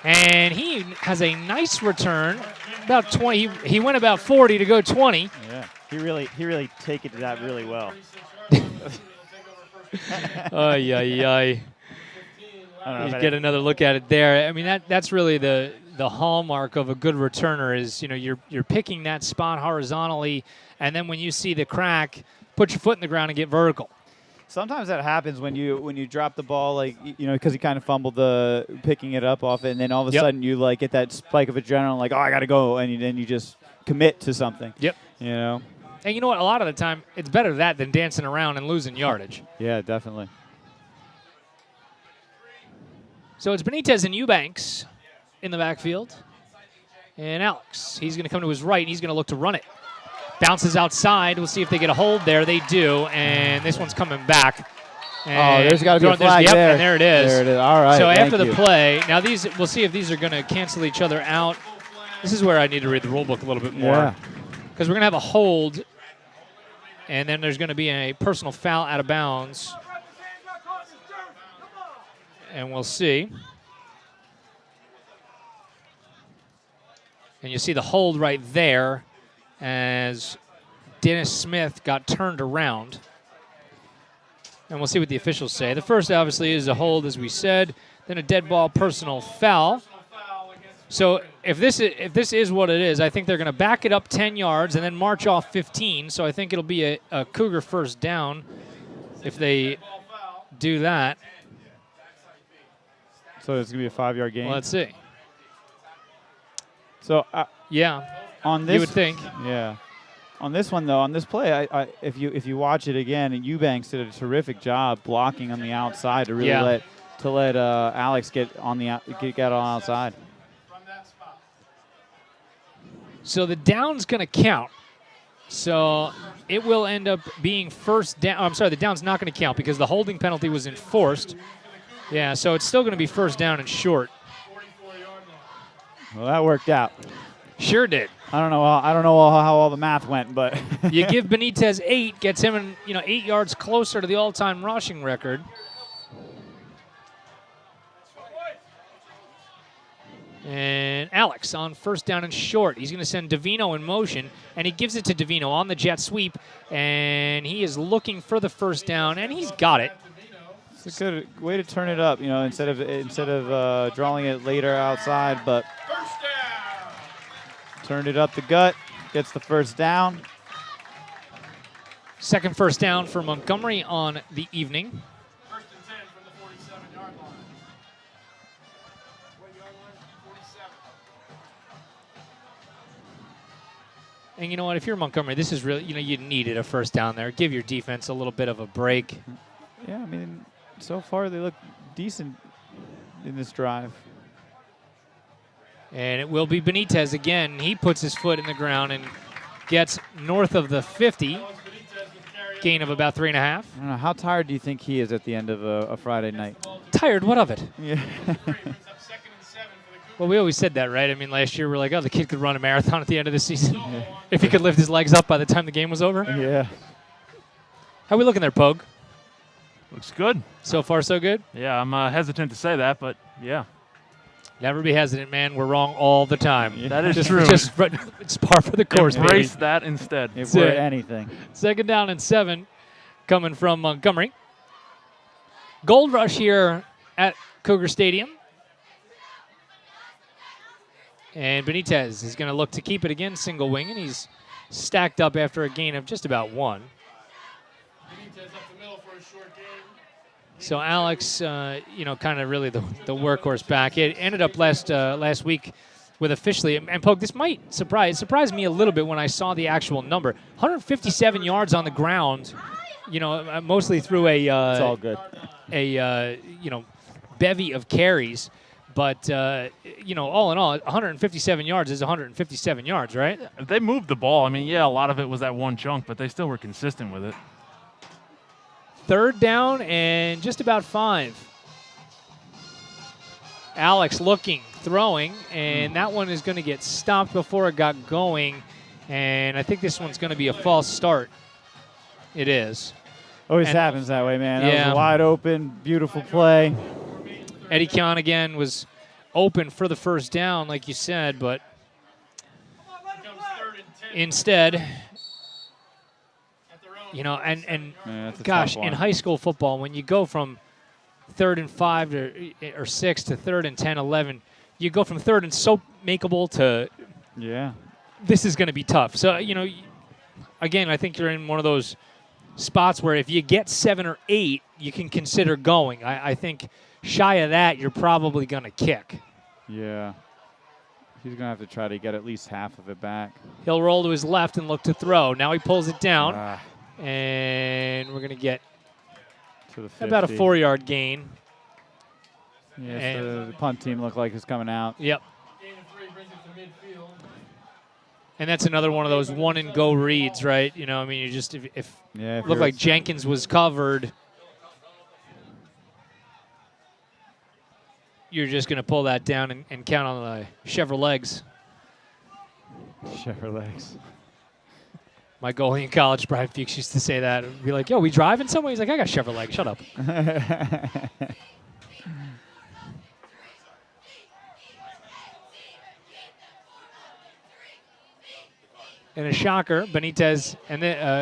[SPEAKER 1] And he has a nice return. About 20. He went about 40 to go 20.
[SPEAKER 3] Yeah, he really take it to that really well.
[SPEAKER 1] Ay, ay, ay. You get another look at it there. I mean, that's really the hallmark of a good returner is, you're picking that spot horizontally, and then when you see the crack, put your foot in the ground and get vertical.
[SPEAKER 3] Sometimes that happens when you drop the ball, because he kind of fumbled picking it up off it, and then all of a sudden you get that spike of adrenaline, oh, I got to go, and then you just commit to something.
[SPEAKER 1] Yep. And you know what? A lot of the time, it's better that than dancing around and losing yardage.
[SPEAKER 3] Yeah, definitely.
[SPEAKER 1] So it's Benitez and Eubanks in the backfield. And Alex, he's going to come to his right, and he's going to look to run it. Bounces outside. We'll see if they get a hold there. They do, and this one's coming back. And
[SPEAKER 3] there's got to be a flag there.
[SPEAKER 1] And there it is.
[SPEAKER 3] There it is. All right,
[SPEAKER 1] so after the play, now we'll see if these are going to cancel each other out. This is where I need to read the rule book a little bit more. Because we're going to have a hold, and then there's going to be a personal foul out of bounds. And we'll see. And you see the hold right there as Dennis Smith got turned around. And we'll see what the officials say. The first, obviously, is a hold, as we said. Then a dead ball personal foul. So if this is what it is, I think they're going to back it up 10 yards and then march off 15. So I think it'll be a Cougar first down if they do that.
[SPEAKER 3] So it's going to be a 5-yard gain?
[SPEAKER 1] Well, let's see.
[SPEAKER 3] So
[SPEAKER 1] yeah,
[SPEAKER 3] on this,
[SPEAKER 1] you would think.
[SPEAKER 3] Yeah. On this one, though, on this play, if you watch it again, Eubanks did a terrific job blocking on the outside to really let Alex get on outside.
[SPEAKER 1] So the down's going to count. So it will end up being first down. I'm sorry, the down's not going to count because the holding penalty was enforced. Yeah, so it's still going to be first down and short.
[SPEAKER 3] Well, that worked out.
[SPEAKER 1] Sure did.
[SPEAKER 3] I don't know how all the math went, but
[SPEAKER 1] you give Benitez 8, gets him 8 yards closer to the all-time rushing record. And Alex on first down and short. He's going to send Davino in motion, and he gives it to Davino on the jet sweep, and he is looking for the first down, and he's got it.
[SPEAKER 3] It's a good way to turn it up, you know, instead of drawing it later outside, but turned it up the gut, gets the first down.
[SPEAKER 1] Second first down for Montgomery on the evening.
[SPEAKER 5] First and 10 from the 47-yard line. What yard line? 47.
[SPEAKER 1] And you know what? If you're Montgomery, this is really, you needed a first down there. Give your defense a little bit of a break.
[SPEAKER 3] Yeah, I mean, so far they look decent in this drive.
[SPEAKER 1] And it will be Benitez again. He puts his foot in the ground and gets north of the 50. Gain of about 3.5.
[SPEAKER 3] I don't know, how tired do you think he is at the end of a Friday night?
[SPEAKER 1] Tired? What of it?
[SPEAKER 3] Yeah.
[SPEAKER 1] Well, we always said that, right? I mean, last year we're like, oh, the kid could run a marathon at the end of the season if he could lift his legs up by the time the game was over.
[SPEAKER 3] Yeah.
[SPEAKER 1] How we looking there, Pogue?
[SPEAKER 4] Looks good.
[SPEAKER 1] So far, so good?
[SPEAKER 4] Yeah, I'm hesitant to say that, but yeah.
[SPEAKER 1] Never be hesitant, man. We're wrong all the time.
[SPEAKER 3] Yeah.
[SPEAKER 4] That is
[SPEAKER 1] Just,
[SPEAKER 4] true.
[SPEAKER 1] it's par for the course,
[SPEAKER 4] Embrace
[SPEAKER 1] baby.
[SPEAKER 4] that instead.
[SPEAKER 3] If
[SPEAKER 1] That's
[SPEAKER 3] we're
[SPEAKER 1] it.
[SPEAKER 3] anything.
[SPEAKER 1] Second down and 7 coming from Montgomery. Gold rush here at Cougar Stadium. And Benitez is going to look to keep it again, single wing, and he's stacked up after a gain of just about 1.
[SPEAKER 5] Benitez up the middle for a short gain.
[SPEAKER 1] So Alex, kind of really the workhorse back. It ended up last week with officially, and Poke, this might surprise me a little bit when I saw the actual number. 157 yards on the ground, mostly through
[SPEAKER 3] It's all good.
[SPEAKER 1] a bevy of carries. But, all in all, 157 yards is 157 yards, right?
[SPEAKER 4] If they moved the ball, I mean, yeah, a lot of it was that one chunk, but they still were consistent with it.
[SPEAKER 1] Third down and just about 5. Alex looking, throwing, and that one is going to get stopped before it got going. And I think this one's going to be a false start. It is.
[SPEAKER 3] Always
[SPEAKER 1] And-
[SPEAKER 3] happens that way, man. That
[SPEAKER 1] Yeah.
[SPEAKER 3] was a wide open, beautiful play.
[SPEAKER 1] Eddie Kahn again was open for the first down, like you said, but
[SPEAKER 5] Becomes third and 10
[SPEAKER 1] instead,
[SPEAKER 5] at their own.
[SPEAKER 1] and
[SPEAKER 3] Yeah, that's a
[SPEAKER 1] gosh,
[SPEAKER 3] tough one.
[SPEAKER 1] in high school football, when you go from 3rd and 5 or 6 to 3rd and 10, 11, you go from 3rd and so makeable to
[SPEAKER 3] Yeah.
[SPEAKER 1] this is going to be tough. So, again, I think you're in one of those spots where if you get 7 or 8, you can consider going. I think shy of that, you're probably going to kick.
[SPEAKER 3] Yeah. He's going to have to try to get at least half of it back.
[SPEAKER 1] He'll roll to his left and look to throw. Now he pulls it down,
[SPEAKER 3] Ah,
[SPEAKER 1] and we're going to get
[SPEAKER 3] to the 50.
[SPEAKER 1] about a 4-yard gain.
[SPEAKER 3] Yeah,
[SPEAKER 1] and-
[SPEAKER 3] so the punt team looked like it's coming out.
[SPEAKER 1] Yep.
[SPEAKER 5] Gain of 3 brings it to midfield.
[SPEAKER 1] And that's another one of those one-and-go reads, right? You just if
[SPEAKER 3] Yeah.
[SPEAKER 1] looked like Jenkins was covered, you're just going to pull that down and count on the Chevrolets.
[SPEAKER 3] Chevrolets.
[SPEAKER 1] My goalie in college, Brian Fuchs, used to say that. He'd be like, yo, we driving somewhere? He's like, I got Chevrolet. Shut up. And a shocker, Benitez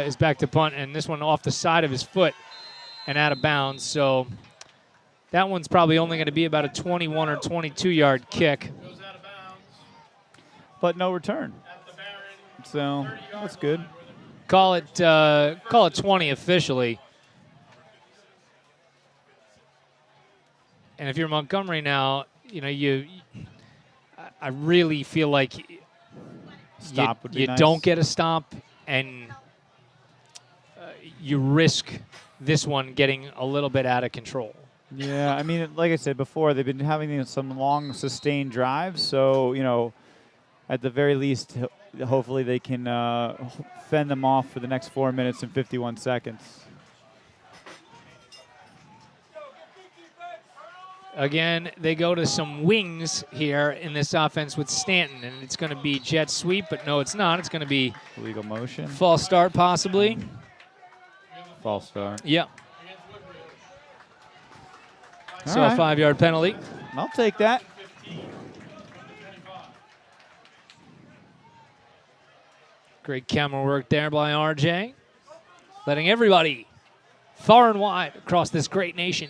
[SPEAKER 1] is back to punt, and this one off the side of his foot and out of bounds. So that one's probably only going to be about a 21 or 22-yard kick.
[SPEAKER 5] Goes out of bounds
[SPEAKER 3] But no return.
[SPEAKER 5] at the Baron.
[SPEAKER 3] So that's good.
[SPEAKER 1] Call it 20 officially. And if you're Montgomery now, I really feel like
[SPEAKER 3] Stop would be
[SPEAKER 1] you
[SPEAKER 3] nice.
[SPEAKER 1] don't get a stop, and you risk this one getting a little bit out of control.
[SPEAKER 3] Yeah, I mean, like I said before, they've been having some long, sustained drives. So, at the very least, hopefully they can fend them off for the next 4 minutes and 51 seconds.
[SPEAKER 1] Again, they go to some wings here in this offense with Stanton, and it's going to be jet sweep, but no, it's not. It's going to be
[SPEAKER 3] Legal motion.
[SPEAKER 1] false start possibly.
[SPEAKER 3] False start.
[SPEAKER 1] Yep.
[SPEAKER 5] Against Woodbridge.
[SPEAKER 1] So
[SPEAKER 3] All
[SPEAKER 1] a
[SPEAKER 3] right.
[SPEAKER 1] 5-yard penalty.
[SPEAKER 3] I'll take that.
[SPEAKER 1] Great camera work there by RJ. Letting everybody far and wide across this great nation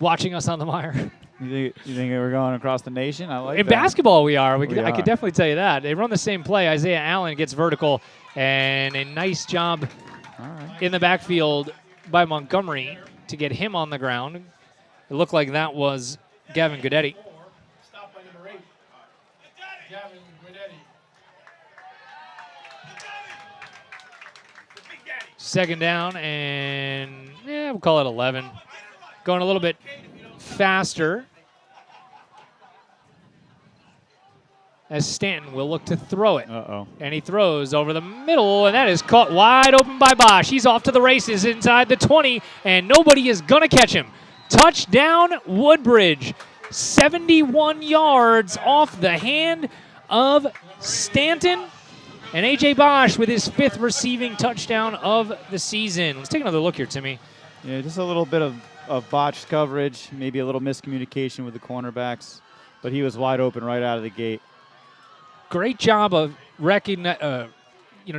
[SPEAKER 1] watching us on the MIRE.
[SPEAKER 3] You think we're going across the nation? I like
[SPEAKER 1] In
[SPEAKER 3] that.
[SPEAKER 1] basketball, we are. I
[SPEAKER 3] are.
[SPEAKER 1] could definitely tell you that. They run the same play. Isaiah Allen gets vertical, and a nice job
[SPEAKER 3] All right.
[SPEAKER 1] in the backfield by Montgomery to get him on the ground. It looked like that was Gavin Goodetti.
[SPEAKER 5] Stop by number 8. Gavin Guidetti.
[SPEAKER 1] Second down, and we'll call it 11. Going a little bit faster as Stanton will look to throw it.
[SPEAKER 3] Uh-oh.
[SPEAKER 1] And he throws over the middle, and that is caught wide open by Bosch. He's off to the races inside the 20, and nobody is going to catch him. Touchdown, Woodbridge. 71 yards off the hand of Stanton. And A.J. Bosch with his 5th receiving touchdown of the season. Let's take another look here, Timmy.
[SPEAKER 3] Yeah, just a little bit of botched coverage, maybe a little miscommunication with the cornerbacks, but he was wide open right out of the gate.
[SPEAKER 1] Great job of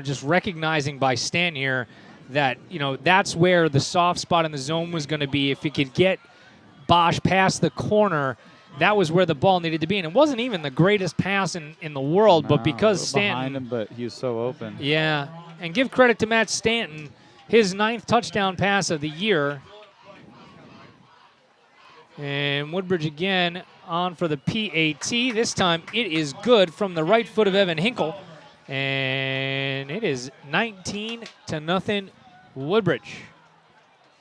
[SPEAKER 1] just recognizing by Stanton here that, that's where the soft spot in the zone was going to be. If he could get Bosch past the corner, that was where the ball needed to be. And it wasn't even the greatest pass in the world, but because Stanton...
[SPEAKER 3] behind him, but he was so open.
[SPEAKER 1] Yeah, and give credit to Matt Stanton, his 9th touchdown pass of the year. And Woodbridge again on for the PAT. This time it is good from the right foot of Evan Hinkle. And it is 19-0 Woodbridge.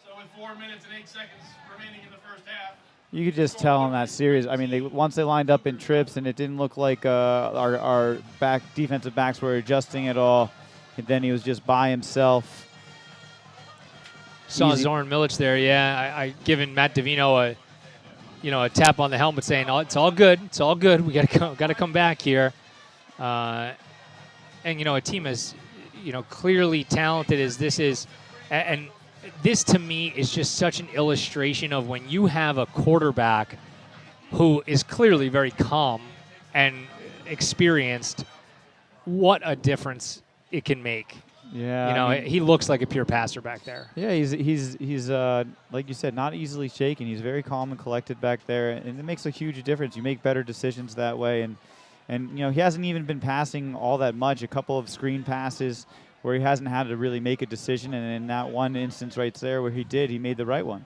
[SPEAKER 5] So with 4 minutes and 8 seconds remaining in the first half.
[SPEAKER 3] You could just tell in that series. I mean, once they lined up in trips, and it didn't look like our defensive backs were adjusting at all. And then he was just by himself.
[SPEAKER 1] Saw
[SPEAKER 3] Easy.
[SPEAKER 1] Zoran Milic there. Yeah, I given Matt Davino a tap on the helmet saying, "Oh, it's all good. It's all good. We got to come back here." And a team as clearly talented as this is, and this to me is just such an illustration of when you have a quarterback who is clearly very calm and experienced, what a difference it can make.
[SPEAKER 3] Yeah, I mean,
[SPEAKER 1] he looks like a pure passer back there.
[SPEAKER 3] yeah, he's like you said, not easily shaken. He's very calm and collected back there, and it makes a huge difference. You make better decisions that way, and he hasn't even been passing all that much. A couple of screen passes where he hasn't had to really make a decision, and in that one instance right there where he did, he made the right one.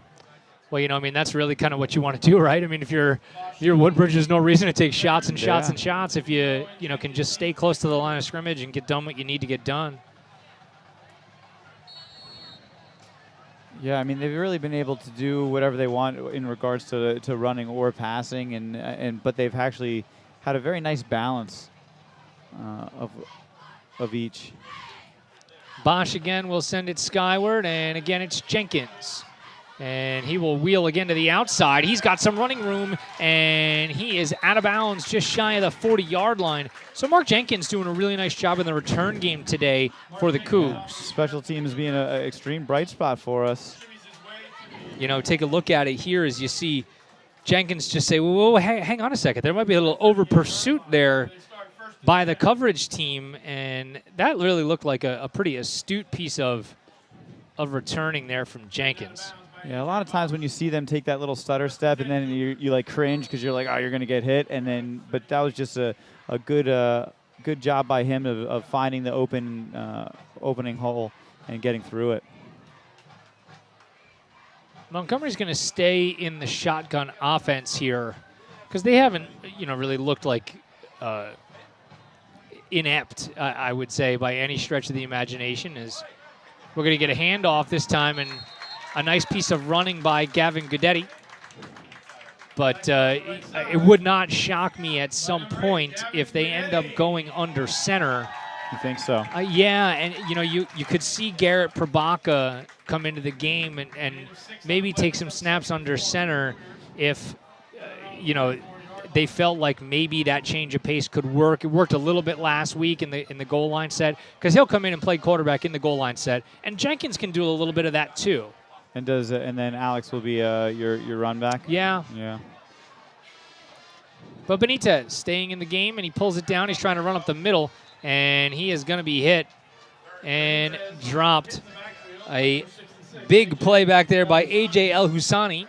[SPEAKER 1] Well, that's really kind of what you want to do, right? I mean, if you're Woodbridge, there's no reason to take shots and shots and shots if you can just stay close to the line of scrimmage and get done what you need to get done.
[SPEAKER 3] Yeah, I mean, they've really been able to do whatever they want in regards to running or passing, but they've actually had a very nice balance of each.
[SPEAKER 1] Bosch again will send it skyward, and again it's Jenkins. And he will wheel again to the outside. He's got some running room, and he is out of bounds just shy of the 40-yard line. So Mark Jenkins doing a really nice job in the return game today for the Cougs.
[SPEAKER 3] Special teams being an extreme bright spot for us.
[SPEAKER 1] Take a look at it here as you see Jenkins just say, whoa, hang on a second. There might be a little over pursuit there by the coverage team, and that really looked like a pretty astute piece of returning there from Jenkins.
[SPEAKER 3] Yeah, a lot of times when you see them take that little stutter step, and then you like cringe because you're like, oh, you're going to get hit, but that was just a good job by him of finding the opening hole and getting through it.
[SPEAKER 1] Montgomery's going to stay in the shotgun offense here because they haven't, really looked like inept, I would say, by any stretch of the imagination. As we're going to get a handoff this time, and a nice piece of running by Gavin Goodetti. But it would not shock me at some point if they end up going under center.
[SPEAKER 3] You think so?
[SPEAKER 1] Yeah, and you could see Garrett Probaka come into the game and maybe take some snaps under center if they felt like maybe that change of pace could work. It worked a little bit last week in the goal line set because he'll come in and play quarterback in the goal line set, and Jenkins can do a little bit of that too.
[SPEAKER 3] And then Alex will be your run back.
[SPEAKER 1] Yeah.
[SPEAKER 3] Yeah.
[SPEAKER 1] But Benitez staying in the game, and he pulls it down. He's trying to run up the middle. and he is going to be hit and dropped. A big play back there by A.J. El-Husani.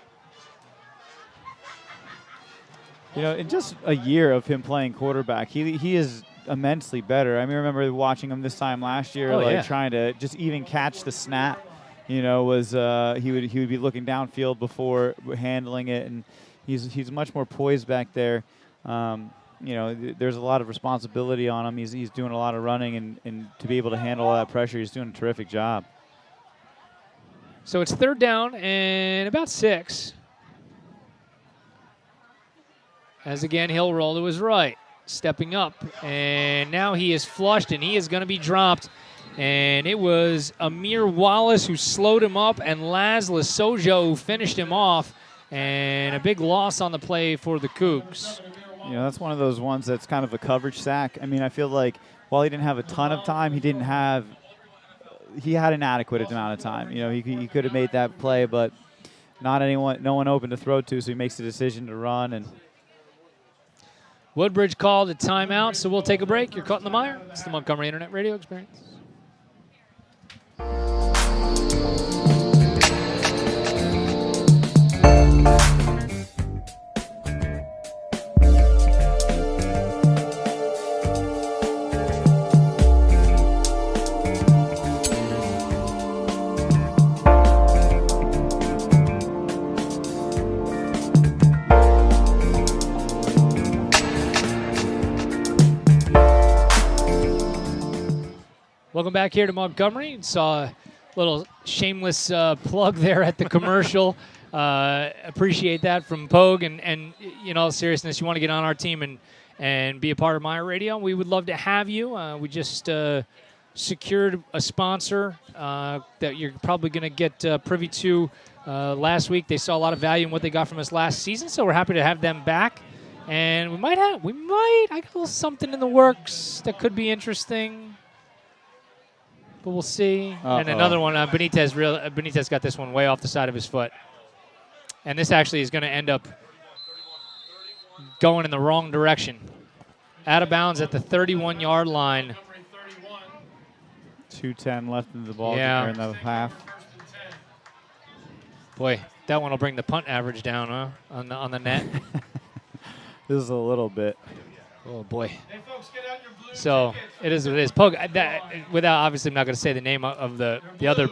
[SPEAKER 3] You know, in just a year of him playing quarterback, he is immensely better. I mean, I remember watching him this time last year, trying to just even catch the snap. You know, was he would be looking downfield before handling it, and he's much more poised back there. You know, there's a lot of responsibility on him. He's doing a lot of running, and to be able to handle all that pressure, he's doing a terrific job.
[SPEAKER 1] So it's 3rd down and about 6. As again, he'll roll to his right, stepping up, and now he is flushed, and he is going to be dropped. And it was Amir Wallace who slowed him up, and Laz Lasojo who finished him off, and a big loss on the play for the Cougs.
[SPEAKER 3] You know, that's one of those ones that's kind of a coverage sack. I mean, I feel like while he didn't have a ton of time, he had an adequate amount of time. You know, he could have made that play, but no one open to throw to, so he makes the decision to run. And
[SPEAKER 1] Woodbridge called a timeout, so we'll take a break. You're caught in the mire. It's the Montgomery Internet Radio Experience. Welcome back here to Montgomery. Saw a little shameless plug there at the commercial. Appreciate that from Pogue. And in all seriousness, you want to get on our team and be a part of MIRE Radio, we would love to have you. We just secured a sponsor that you're probably going to get privy to last week. They saw a lot of value in what they got from us last season, so we're happy to have them back. And I got a little something in the works that could be interesting. But we'll see. And another one, Benitez got this one way off the side of his foot. And this actually is going to end up going in the wrong direction. Out of bounds at the 31-yard line.
[SPEAKER 3] 2:10 left in the ball game in the half.
[SPEAKER 1] Boy, that one will bring the punt average down, huh? On the net.
[SPEAKER 3] This is a little bit.
[SPEAKER 1] Oh boy.
[SPEAKER 5] Hey folks, get out your blue
[SPEAKER 1] So
[SPEAKER 5] tickets.
[SPEAKER 1] it is what it is. Pogue, without obviously, I'm not going to say the name of the other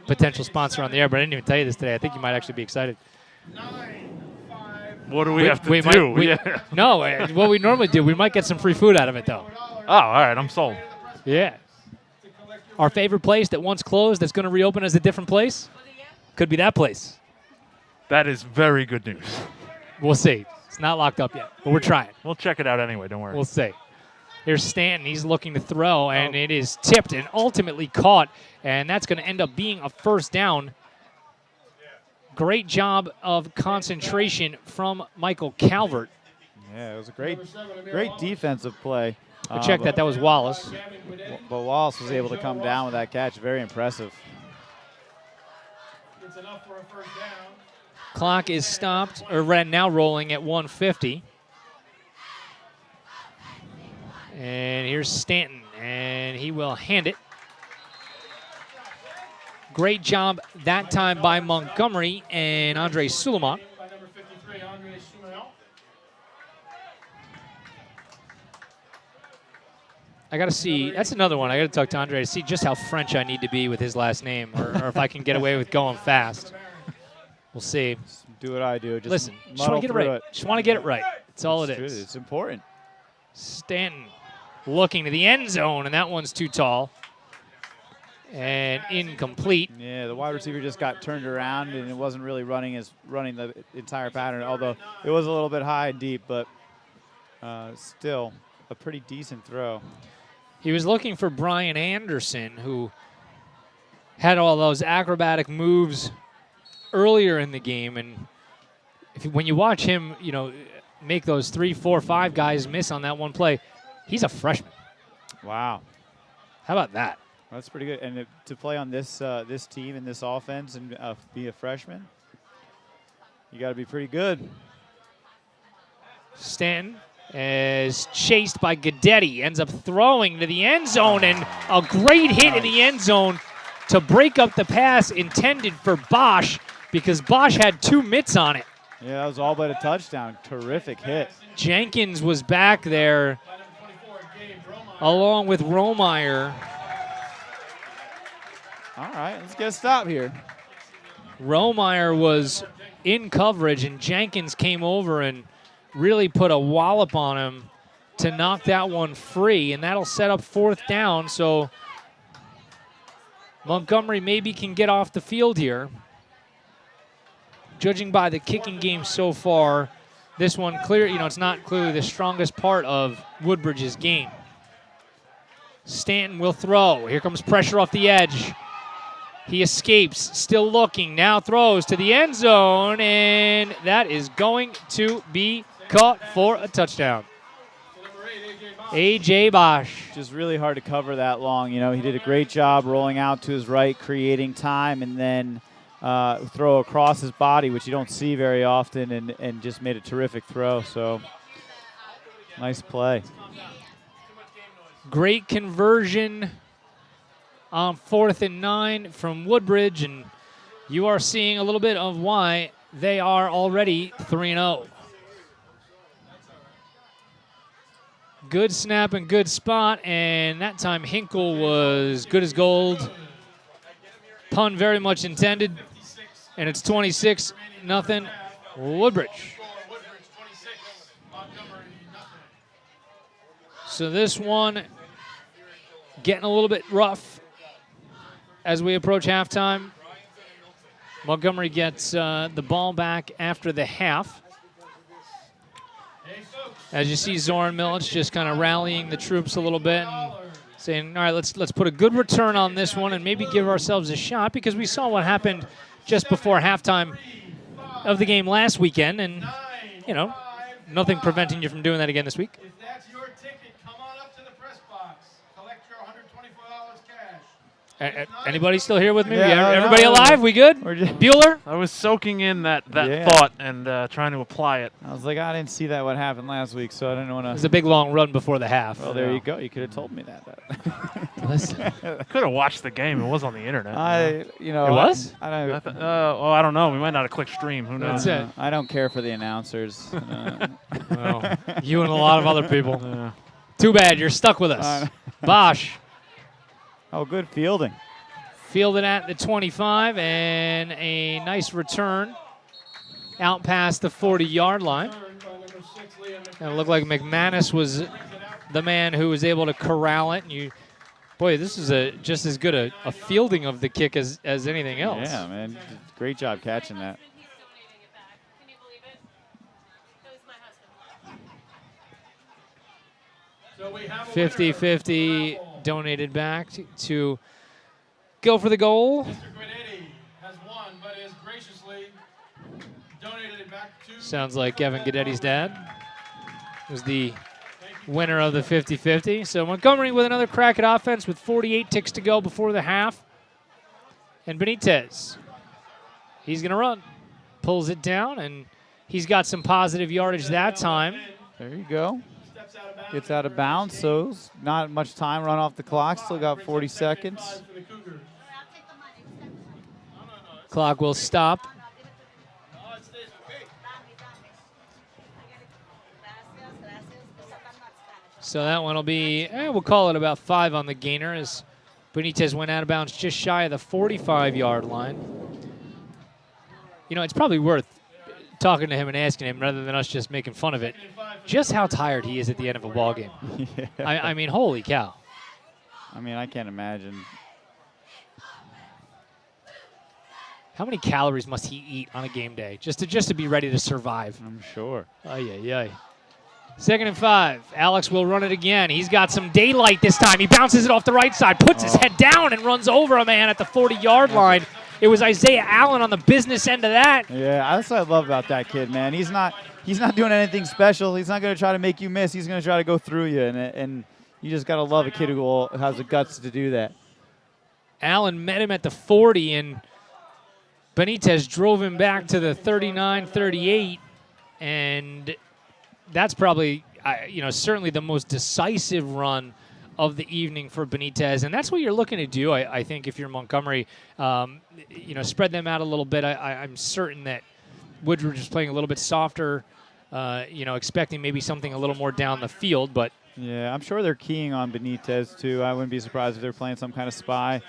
[SPEAKER 1] potential sponsor on the air, but I didn't even tell you this today. I think you might actually be excited.
[SPEAKER 5] 9, 5.
[SPEAKER 4] What do we have to do?
[SPEAKER 1] No, what we normally do, we might get some free food out of it though.
[SPEAKER 4] Oh, all right, I'm sold.
[SPEAKER 1] Yeah. Our favorite place that once closed that's going to reopen as a different place could be that place.
[SPEAKER 4] That is very good news.
[SPEAKER 1] We'll see. It's not locked up yet, but we're trying.
[SPEAKER 4] We'll check it out anyway, don't worry.
[SPEAKER 1] We'll see. Here's Stanton. He's looking to throw, and it is tipped and ultimately caught, and that's going to end up being a first down. Great job of concentration from Michael Calvert.
[SPEAKER 3] Yeah, it was a great defensive play.
[SPEAKER 1] I checked that was Wallace.
[SPEAKER 3] But Wallace was able to come down with that catch. Very impressive.
[SPEAKER 5] It's enough for a first down.
[SPEAKER 1] Clock is stopped, or now rolling at 1:50. And here's Stanton, and he will hand it. Great job that time by Montgomery and Andre Suleiman.
[SPEAKER 5] By number 53, Andre Suleiman.
[SPEAKER 1] I got to see. That's another one. I got to talk to Andre to see just how French I need to be with his last name, or if I can get away with going fast. We'll see.
[SPEAKER 3] Just do what I do. Just
[SPEAKER 1] listen, just want to get it right. Just want to get it right. That's all it is.
[SPEAKER 3] It's important.
[SPEAKER 1] Stanton looking to the end zone, and that one's too tall. And incomplete.
[SPEAKER 3] Yeah, the wide receiver just got turned around, and it wasn't really running the entire pattern, although it was a little bit high and deep, but still a pretty decent throw.
[SPEAKER 1] He was looking for Brian Anderson, who had all those acrobatic moves earlier in the game, and when you watch him, make those 3, 4, 5 guys miss on that one play, he's a freshman.
[SPEAKER 3] Wow.
[SPEAKER 1] How about that?
[SPEAKER 3] That's pretty good. And to play on this team and this offense and be a freshman, you got to be pretty good.
[SPEAKER 1] Stanton is chased by Guidetti. Ends up throwing to the end zone, and a great hit in the end zone to break up the pass intended for Bosch, because Bosch had 2 mitts on it.
[SPEAKER 3] Yeah, that was all but a touchdown. Terrific hit.
[SPEAKER 1] Jenkins was back there along with Romeyer.
[SPEAKER 3] All right, let's get a stop here.
[SPEAKER 1] Romeyer was in coverage, and Jenkins came over and really put a wallop on him to knock that one free, and that'll set up 4th down. So Montgomery maybe can get off the field here. Judging by the kicking game so far, this one it's not clearly the strongest part of Woodbridge's game. Stanton will throw. Here comes pressure off the edge. He escapes, still looking, now throws to the end zone, and that is going to be caught for a touchdown. A.J. Bosch.
[SPEAKER 3] Just really hard to cover that long. You know, he did a great job rolling out to his right, creating time, and then throw across his body, which you don't see very often, and just made a terrific throw. So, nice play.
[SPEAKER 1] Great conversion on 4th and 9 from Woodbridge, and you are seeing a little bit of why they are already 3-0. Good snap and good spot, and that time Hinkle was good as gold. Pun very much intended, and it's 26-0 Woodbridge. So this one getting a little bit rough as we approach halftime. Montgomery gets the ball back after the half. As you see, Zoran Milic just kind of rallying the troops a little bit and saying, all right, let's put a good return on this one and maybe give ourselves a shot, because we saw what happened just before halftime of the game last weekend, and, you know, nothing preventing you from doing that again this week.
[SPEAKER 5] If that's your ticket, come on up to the press box. Collect your $124 cash.
[SPEAKER 1] Anybody still here with me?
[SPEAKER 3] Yeah,
[SPEAKER 1] Everybody alive? We good? Bueller?
[SPEAKER 4] I was soaking in that
[SPEAKER 3] Yeah.
[SPEAKER 4] thought and trying to apply it.
[SPEAKER 3] I was like, I didn't see that what happened last week, so I didn't want
[SPEAKER 1] It was
[SPEAKER 3] to.
[SPEAKER 1] a big, long run before the half.
[SPEAKER 3] Well, there you go. You could have told me that.
[SPEAKER 1] Listen.
[SPEAKER 4] Could have watched the game. It was on the internet.
[SPEAKER 1] It was?
[SPEAKER 3] I don't.
[SPEAKER 4] I don't know. We might not have clicked stream. Who knows?
[SPEAKER 1] That's it.
[SPEAKER 3] I don't care for the announcers.
[SPEAKER 1] Well, you and a lot of other people.
[SPEAKER 4] Yeah.
[SPEAKER 1] Too bad. You're stuck with us. Bosch
[SPEAKER 3] Oh, good fielding.
[SPEAKER 1] fielded at the 25, and a nice return out past the 40-yard line. And it looked like McManus was the man who was able to corral it. And boy, this is just as good a fielding of the kick as anything else.
[SPEAKER 3] Yeah, man. Great job catching that.
[SPEAKER 1] 50-50 donated back to go for the goal.
[SPEAKER 5] Mr. Guidetti has won, but is graciously donated it back to.
[SPEAKER 1] Sounds like Evan Guidetti's dad was the winner of the 50-50. So Montgomery with another crack at offense with 48 ticks to go before the half. And Benitez, he's going to run. Pulls it down, and he's got some positive yardage that time.
[SPEAKER 3] There you go. Gets out of bounds, so not much time run off the clock. Still got 40 seconds.
[SPEAKER 1] Clock will stop. So that one will be, we'll call it about 5 on the gainer as Benitez went out of bounds just shy of the 45-yard line. You know, it's probably worth talking to him and asking him, rather than us just making fun of it, just how tired he is at the end of a ball game.
[SPEAKER 3] Yeah.
[SPEAKER 1] I mean, holy cow.
[SPEAKER 3] I mean, I can't imagine.
[SPEAKER 1] How many calories must he eat on a game day just to be ready to survive?
[SPEAKER 3] I'm sure.
[SPEAKER 1] Ay, ay, ay. 2nd and 5. Alex will run it again. He's got some daylight this time. He bounces it off the right side, puts his head down, and runs over a man at the 40-yard line. It was Isaiah Allen on the business end of that.
[SPEAKER 3] Yeah, that's what I love about that kid, man. He's not doing anything special. He's not going to try to make you miss. He's going to try to go through you, and you just got to love a kid who has the guts to do that.
[SPEAKER 1] Allen met him at the 40, and Benitez drove him back to the 39-38, and that's probably certainly the most decisive run of the evening for Benitez, and that's what you're looking to do. I think if you're Montgomery, spread them out a little bit. I'm certain that Woodbridge is playing a little bit softer, expecting maybe something a little more down the field, but.
[SPEAKER 3] Yeah, I'm sure they're keying on Benitez too. I wouldn't be surprised if they're playing some kind of spy.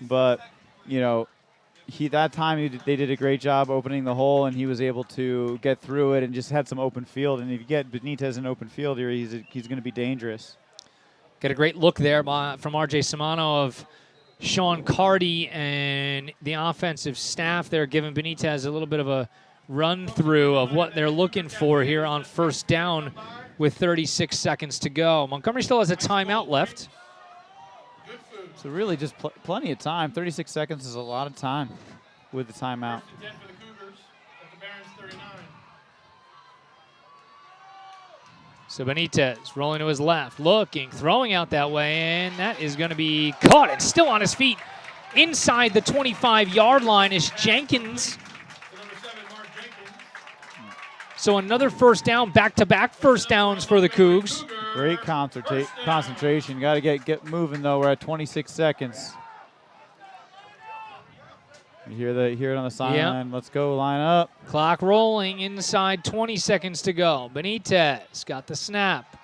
[SPEAKER 3] But, that time they did a great job opening the hole, and he was able to get through it and just had some open field. And if you get Benitez in open field here, he's going to be dangerous.
[SPEAKER 1] Get a great look there from R.J. Simano of Sean Carty and the offensive staff there, giving Benitez a little bit of a run through of what they're looking for here on first down with 36 seconds to go. Montgomery still has a timeout left.
[SPEAKER 3] So really just plenty of time. 36 seconds is a lot of time with the timeout.
[SPEAKER 5] For the Cougars at the Barons 39.
[SPEAKER 1] So Benitez rolling to his left, looking, throwing out that way, and that is going to be caught and still on his feet inside the 25-yard line is Jenkins. So another first down, back-to-back first downs for the Cougs.
[SPEAKER 3] Great concentration. Got to get moving, though. We're at 26 seconds. You hear it on the sideline.
[SPEAKER 1] Yep.
[SPEAKER 3] Let's go, line up.
[SPEAKER 1] Clock rolling inside 20 seconds to go. Benitez got the snap,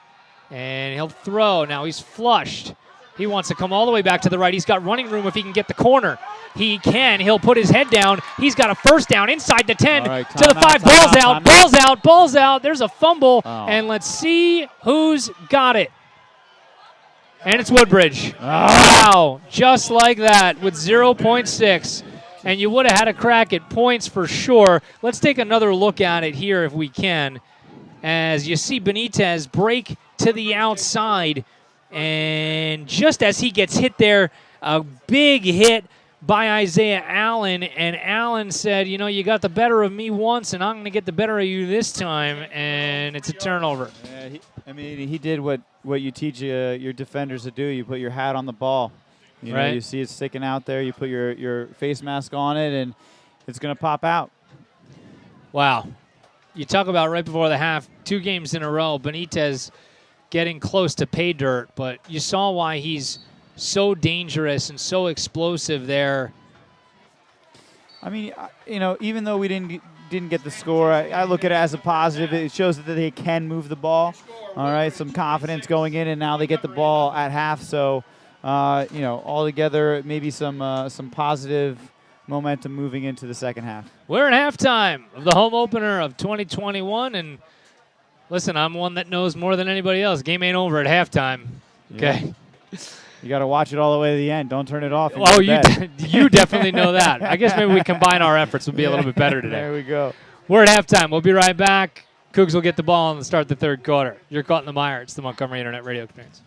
[SPEAKER 1] and he'll throw. Now he's flushed. He wants to come all the way back to the right. He's got running room if he can get the corner. He can. He'll put his head down. He's got a first down inside the 10
[SPEAKER 3] right,
[SPEAKER 1] to the 5. Ball's out. There's a fumble, and let's see who's got it. And it's Woodbridge. Wow, just like that with 0.6. And you would have had a crack at points for sure. Let's take another look at it here if we can. As you see Benitez break to the outside. And just as he gets hit there, a big hit by Isaiah Allen. And Allen said, you got the better of me once, and I'm going to get the better of you this time. And it's a turnover.
[SPEAKER 3] Yeah, he did what you teach your defenders to do. You put your hat on the ball. You see it sticking out there. You put your face mask on it, and it's going to pop out.
[SPEAKER 1] Wow. You talk about right before the half, 2 games in a row, Benitez getting close to pay dirt, but you saw why he's so dangerous and so explosive there.
[SPEAKER 3] Even though we didn't get the score, I look at it as a positive. It shows that they can move the ball. All right, some confidence going in, and now they get the ball at half. So, altogether, maybe some positive momentum moving into the second half.
[SPEAKER 1] We're at halftime of the home opener of 2021, and listen, I'm one that knows more than anybody else. Game ain't over at halftime. Okay.
[SPEAKER 3] Yeah. You got to watch it all the way to the end. Don't turn it off.
[SPEAKER 1] Oh, you definitely know that. I guess maybe we combine our efforts. We'll be a little bit better today.
[SPEAKER 3] There we go.
[SPEAKER 1] We're at halftime. We'll be right back. Cougs will get the ball and start the third quarter. You're caught in the mire. It's the Montgomery Internet Radio Experience.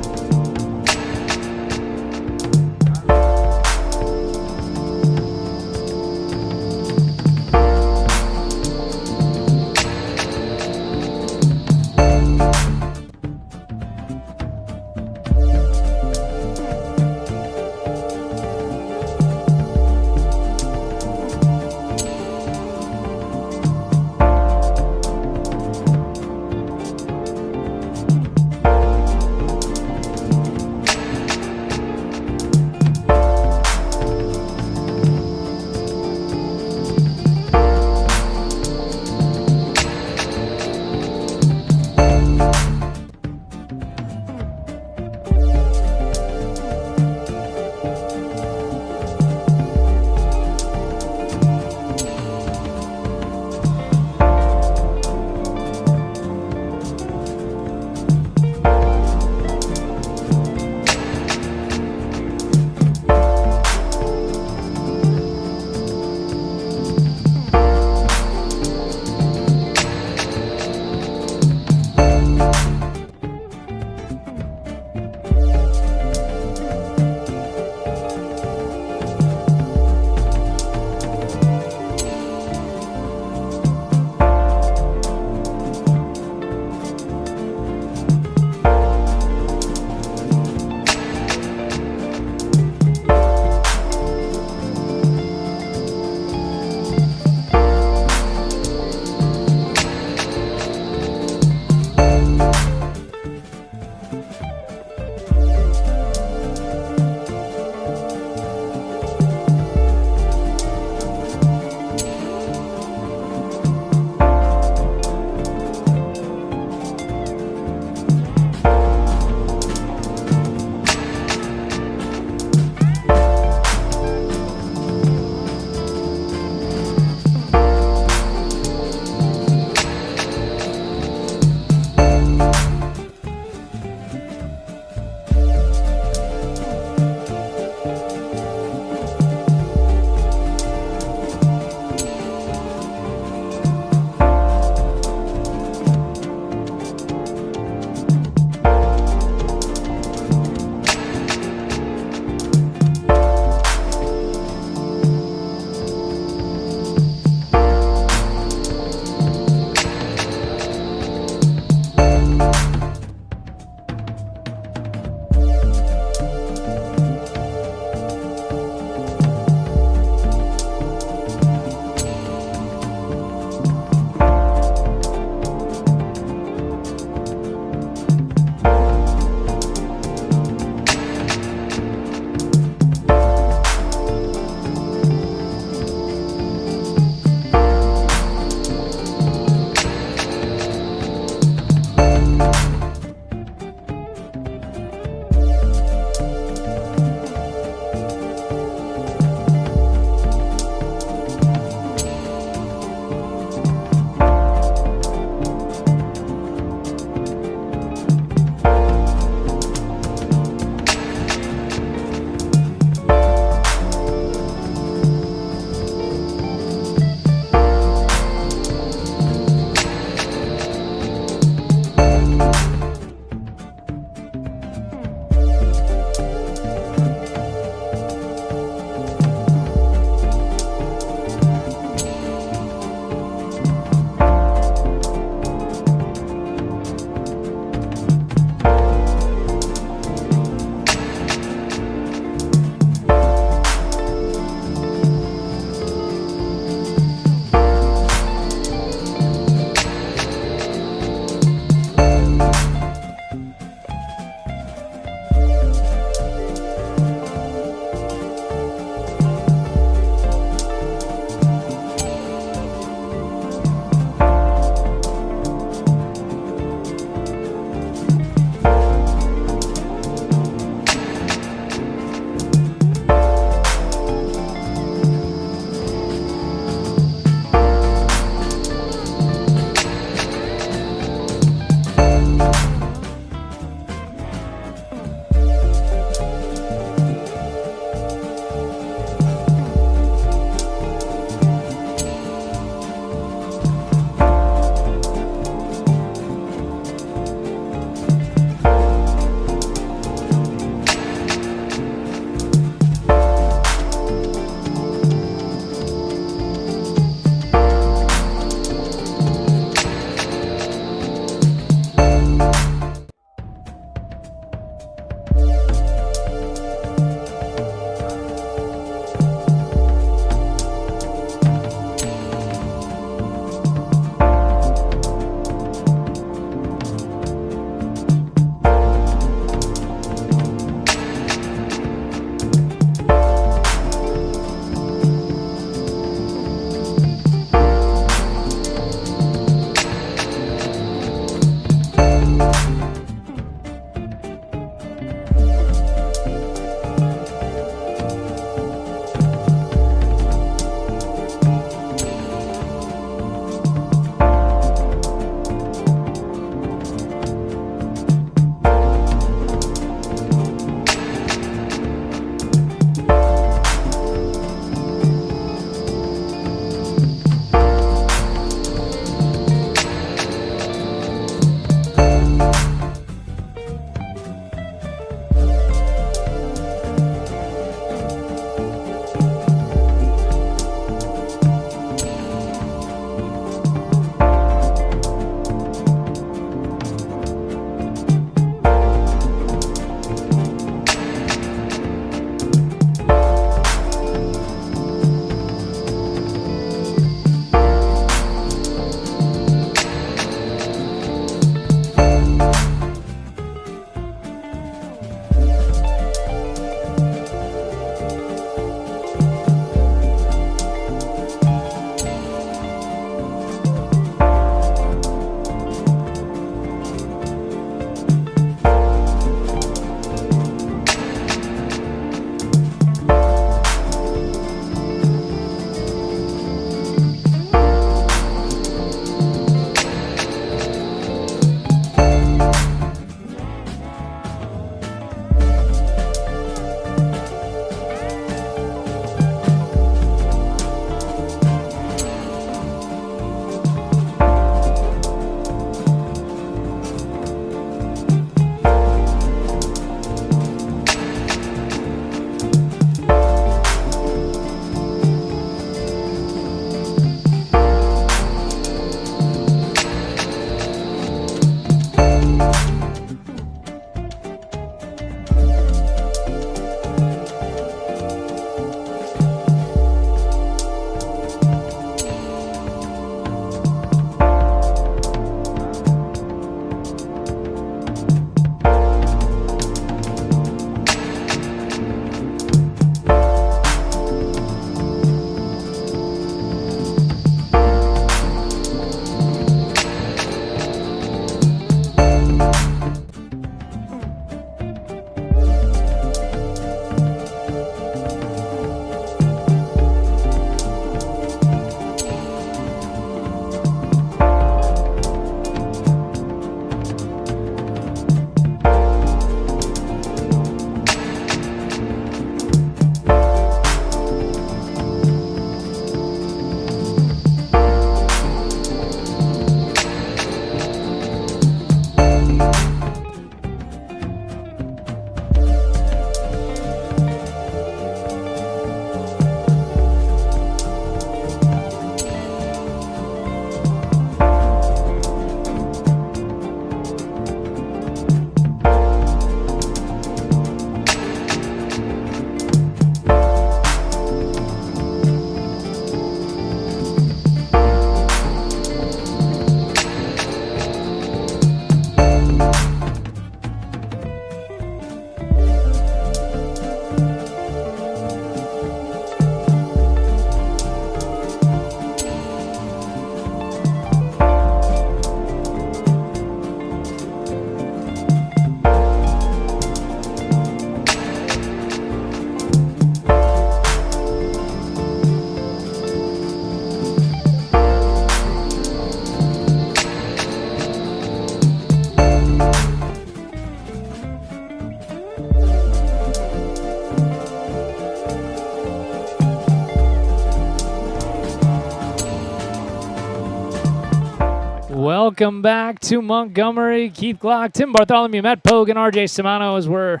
[SPEAKER 1] Welcome back to Montgomery. Keith Glock, Tim Bartholomew, Matt Pogue, and RJ Simano as we're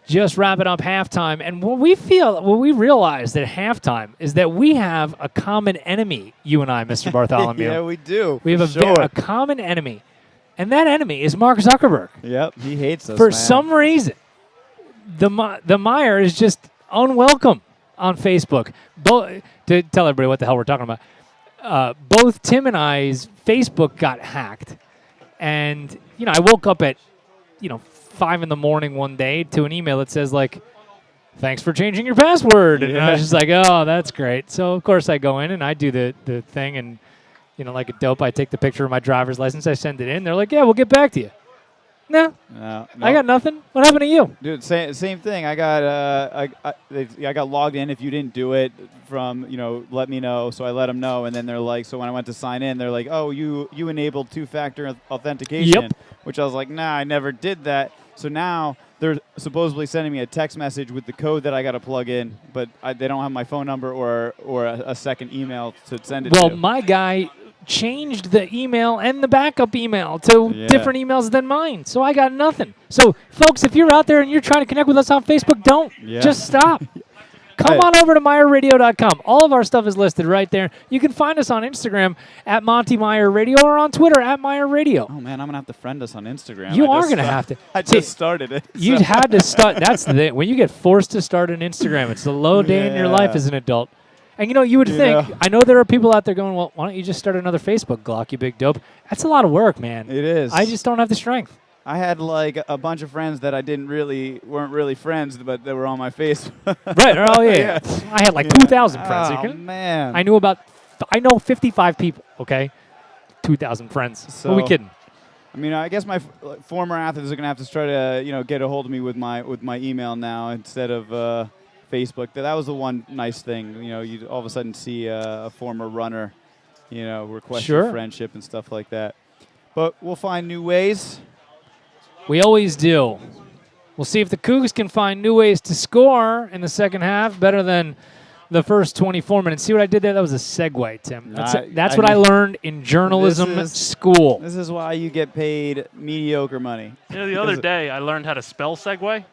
[SPEAKER 1] just wrapping up halftime. And what we realize at halftime is that we have a common enemy, you and I, Mr. Bartholomew.
[SPEAKER 3] Yeah, we do.
[SPEAKER 1] We have a common enemy. And that enemy is Mark Zuckerberg.
[SPEAKER 3] Yep, he hates us,
[SPEAKER 1] For
[SPEAKER 3] man.
[SPEAKER 1] some reason, the MIRE is just unwelcome on Facebook. To tell everybody what the hell we're talking about, both Tim and I's Facebook got hacked. And, I woke up at, 5 in the morning one day to an email that says, like, thanks for changing your password. And I was just like, oh, that's great. So, of course, I go in and I do the thing. And, like a dope, I take the picture of my driver's license. I send it in. They're like, yeah, we'll get back to you. No, I got nothing. What happened to you?
[SPEAKER 3] Dude, same thing. I got logged in. If you didn't do it, from let me know. So I let them know, and then they're like, so when I went to sign in, they're like, oh, you enabled two-factor authentication, which I was like, nah, I never did that. So now they're supposedly sending me a text message with the code that I got to plug in, but they don't have my phone number or a second email to send it to.
[SPEAKER 1] Well, my guy changed the email and the backup email to different emails than mine, so I got nothing. So, folks, if you're out there and you're trying to connect with us on Facebook, don't. Just stop. Come on over to MIREradio.com. All of our stuff is listed right there. You can find us on Instagram at Monty Mire Radio or on Twitter at Mire Radio.
[SPEAKER 3] Oh, man, I'm going to have to friend us on Instagram.
[SPEAKER 1] You are going to have to.
[SPEAKER 3] I just started it.
[SPEAKER 1] You had to start. That's the thing. When you get forced to start an Instagram, it's the low day in your life as an adult. And, you would think, I know there are people out there going, well, why don't you just start another Facebook, Glock, you big dope? That's a lot of work, man.
[SPEAKER 3] It is.
[SPEAKER 1] I just don't have the strength.
[SPEAKER 3] I had like a bunch of friends that weren't really friends, but they were on my Facebook.
[SPEAKER 1] Right. Oh, yeah. I had like 2,000 friends.
[SPEAKER 3] Oh, man.
[SPEAKER 1] I know 55 people, okay? 2,000 friends.
[SPEAKER 3] So,
[SPEAKER 1] Who are we kidding?
[SPEAKER 3] I mean, I guess my former athletes are going to have to try to, get a hold of me with my email now instead of Facebook. That was the one nice thing. You all of a sudden see a former runner, request your friendship and stuff like that. But we'll find new ways.
[SPEAKER 1] We always do. We'll see if the Cougs can find new ways to score in the second half better than the first 24 minutes. See what I did there? That was a segue, Tim. That's what I learned in journalism school.
[SPEAKER 3] This is why you get paid mediocre money.
[SPEAKER 4] The other day I learned how to spell segue.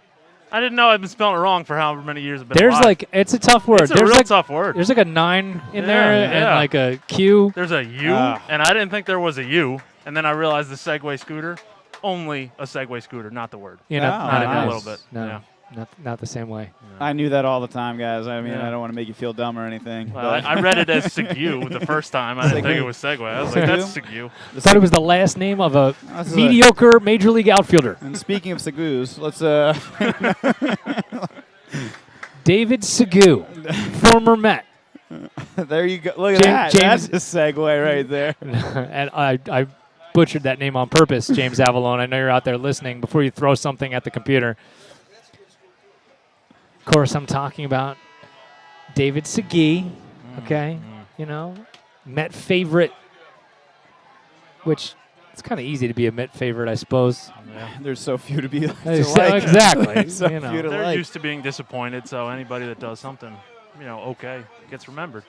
[SPEAKER 4] I didn't know I've been spelling it wrong for however many years I've been alive.
[SPEAKER 1] It's a tough word.
[SPEAKER 4] It's a real tough word.
[SPEAKER 1] There's like a 9 in there and like a Q.
[SPEAKER 4] There's a U, and I didn't think there was a U. And then I realized the Segway scooter, only a Segway scooter, not the word.
[SPEAKER 1] Not
[SPEAKER 4] even a little bit.
[SPEAKER 1] No, not the same way.
[SPEAKER 3] Yeah. I knew that all the time, guys. I mean, I don't want to make you feel dumb or anything.
[SPEAKER 4] Well, I read it as Sigu the first time. I didn't think it was Segway. I was like, that's Sigu.
[SPEAKER 1] I thought it was the last name of a mediocre Major League outfielder.
[SPEAKER 3] And speaking of Segus, let's
[SPEAKER 1] David Segu, former Met.
[SPEAKER 3] There you go. Look at that. That's a segue right there.
[SPEAKER 1] And I butchered that name on purpose, James Avalone. I know you're out there listening before you throw something at the computer. Of course, I'm talking about David Segi, okay? Met favorite, which it's kind of easy to be a Met favorite, I suppose.
[SPEAKER 3] Yeah. There's so few to be like.
[SPEAKER 1] Exactly.
[SPEAKER 3] So few to
[SPEAKER 4] They're
[SPEAKER 3] like.
[SPEAKER 4] used to being disappointed, so anybody that does something, okay, gets remembered.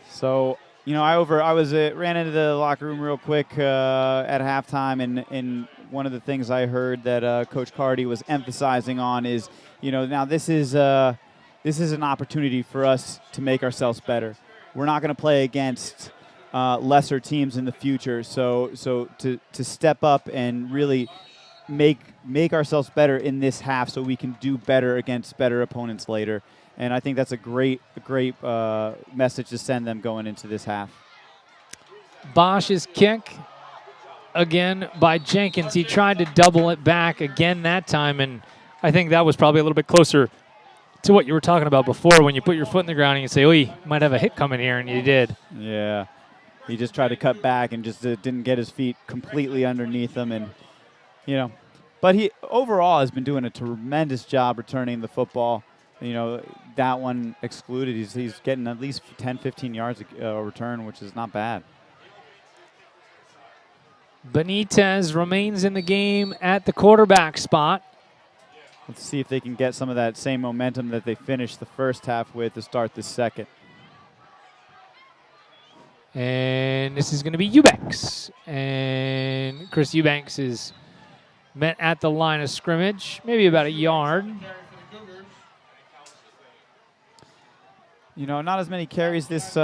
[SPEAKER 3] So, I ran into the locker room real quick at halftime, and one of the things I heard that Coach Cardi was emphasizing on is, now this is an opportunity for us to make ourselves better. We're not going to play against lesser teams in the future, so to step up and really make ourselves better in this half, so we can do better against better opponents later. And I think that's a great message to send them going into this half.
[SPEAKER 1] Bosch's kick, again, by Jenkins. He tried to double it back again that time, and I think that was probably a little bit closer to what you were talking about before when you put your foot in the ground and you say, oh, you might have a hit coming here, and you did.
[SPEAKER 3] Yeah. He just tried to cut back and just didn't get his feet completely underneath him. And, but he overall has been doing a tremendous job returning the football. That one excluded. He's getting at least 10, 15 yards a return, which is not bad.
[SPEAKER 1] Benitez remains in the game at the quarterback spot.
[SPEAKER 3] Let's see if they can get some of that same momentum that they finished the first half with to start the second.
[SPEAKER 1] And this is going to be Eubanks. And Chris Eubanks is met at the line of scrimmage, maybe about a yard.
[SPEAKER 3] You know, not as many carries this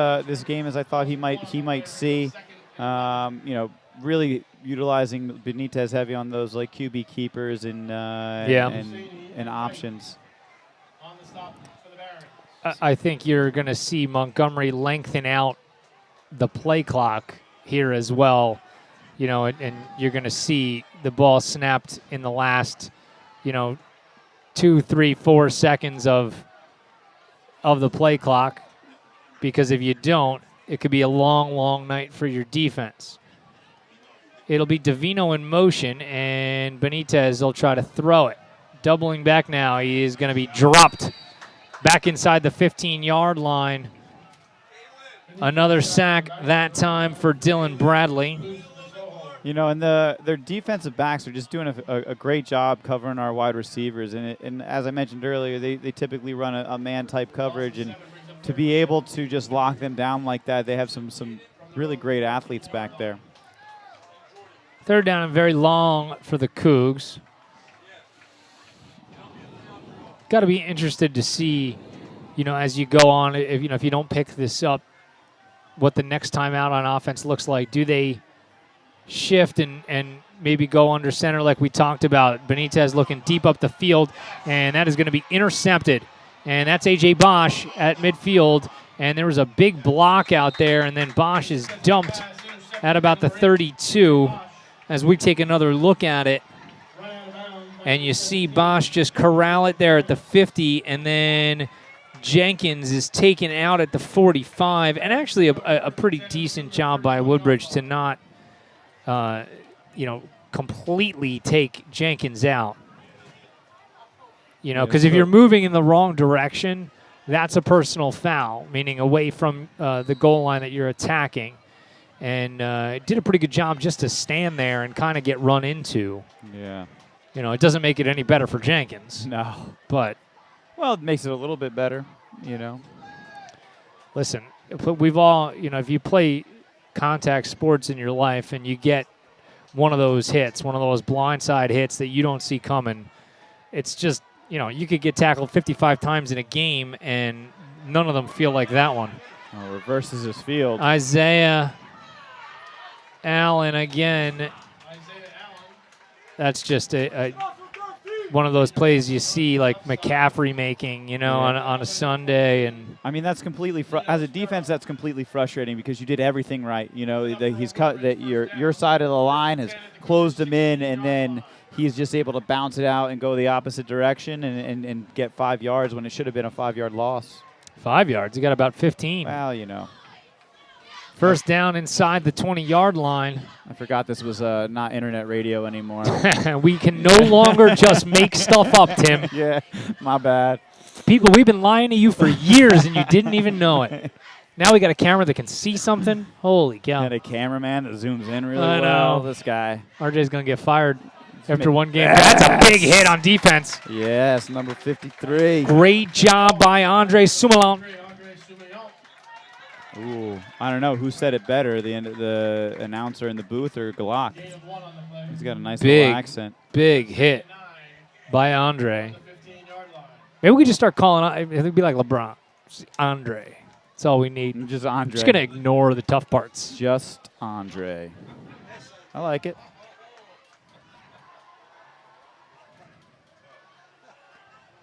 [SPEAKER 3] game as I thought he might see. You know, really utilizing Benitez heavy on those like QB keepers and options.
[SPEAKER 1] I think you're going to see Montgomery lengthen out the play clock here as well. You know, and you're going to see the ball snapped in the last, 2, 3, 4 seconds of the play clock, because if you don't, it could be a long, long night for your defense. It'll be Davino in motion, and Benitez will try to throw it. Doubling back now, he is going to be dropped back inside the 15-yard line. Another sack that time for Dylan Bradley.
[SPEAKER 3] You know, and their defensive backs are just doing a great job covering our wide receivers. And as I mentioned earlier, they typically run a man-type coverage. And to be able to just lock them down like that, they have some really great athletes back there.
[SPEAKER 1] Third down and very long for the Cougs. Got to be interested to see, as you go on, if you don't pick this up, what the next time out on offense looks like. Do they shift and maybe go under center like we talked about? Benitez looking deep up the field, and that is going to be intercepted. And that's A.J. Bosch at midfield, and there was a big block out there, and then Bosch is dumped at about the 32 as we take another look at it. And you see Bosch just corral it there at the 50, and then Jenkins is taken out at the 45, and actually a pretty decent job by Woodbridge to not, completely take Jenkins out. Because if you're moving in the wrong direction, that's a personal foul, meaning away from the goal line that you're attacking. And did a pretty good job just to stand there and kind of get run into.
[SPEAKER 3] Yeah.
[SPEAKER 1] It doesn't make it any better for Jenkins.
[SPEAKER 3] No.
[SPEAKER 1] But
[SPEAKER 3] well, it makes it a little bit better,
[SPEAKER 1] Listen, we've all, if you play contact sports in your life and you get one of those hits, one of those blindside hits that you don't see coming, it's just, you could get tackled 55 times in a game and none of them feel like that one.
[SPEAKER 3] Oh, reverses his field.
[SPEAKER 1] Isaiah Allen again. That's just one of those plays you see like McCaffrey making, on a Sunday. And
[SPEAKER 3] I mean, that's completely as a defense, that's completely frustrating because you did everything right. He's cut that your side of the line has closed him in, and then he's just able to bounce it out and go the opposite direction and get 5 yards when it should have been a 5-yard loss.
[SPEAKER 1] 5 yards. He got about 15.
[SPEAKER 3] Well,
[SPEAKER 1] First down inside the 20-yard line.
[SPEAKER 3] I forgot this was not internet radio anymore.
[SPEAKER 1] We can no longer just make stuff up, Tim.
[SPEAKER 3] Yeah, my bad.
[SPEAKER 1] People, we've been lying to you for years, and you didn't even know it. Now we got a camera that can see something. Holy cow.
[SPEAKER 3] And a cameraman that zooms in really
[SPEAKER 1] I
[SPEAKER 3] well.
[SPEAKER 1] know.
[SPEAKER 3] This guy.
[SPEAKER 1] RJ's going to get fired after one game. That's a big hit on defense.
[SPEAKER 3] Yes, number 53.
[SPEAKER 1] Great job by Andre Sumalon.
[SPEAKER 3] Ooh, I don't know who said it better, the announcer in the booth or Glock. He's got a nice little accent.
[SPEAKER 1] Big hit by Andre. Maybe we could just start calling it would be like LeBron. Andre. That's all we need.
[SPEAKER 3] Just Andre.
[SPEAKER 1] Just going to ignore the tough parts.
[SPEAKER 3] Just Andre. I like it.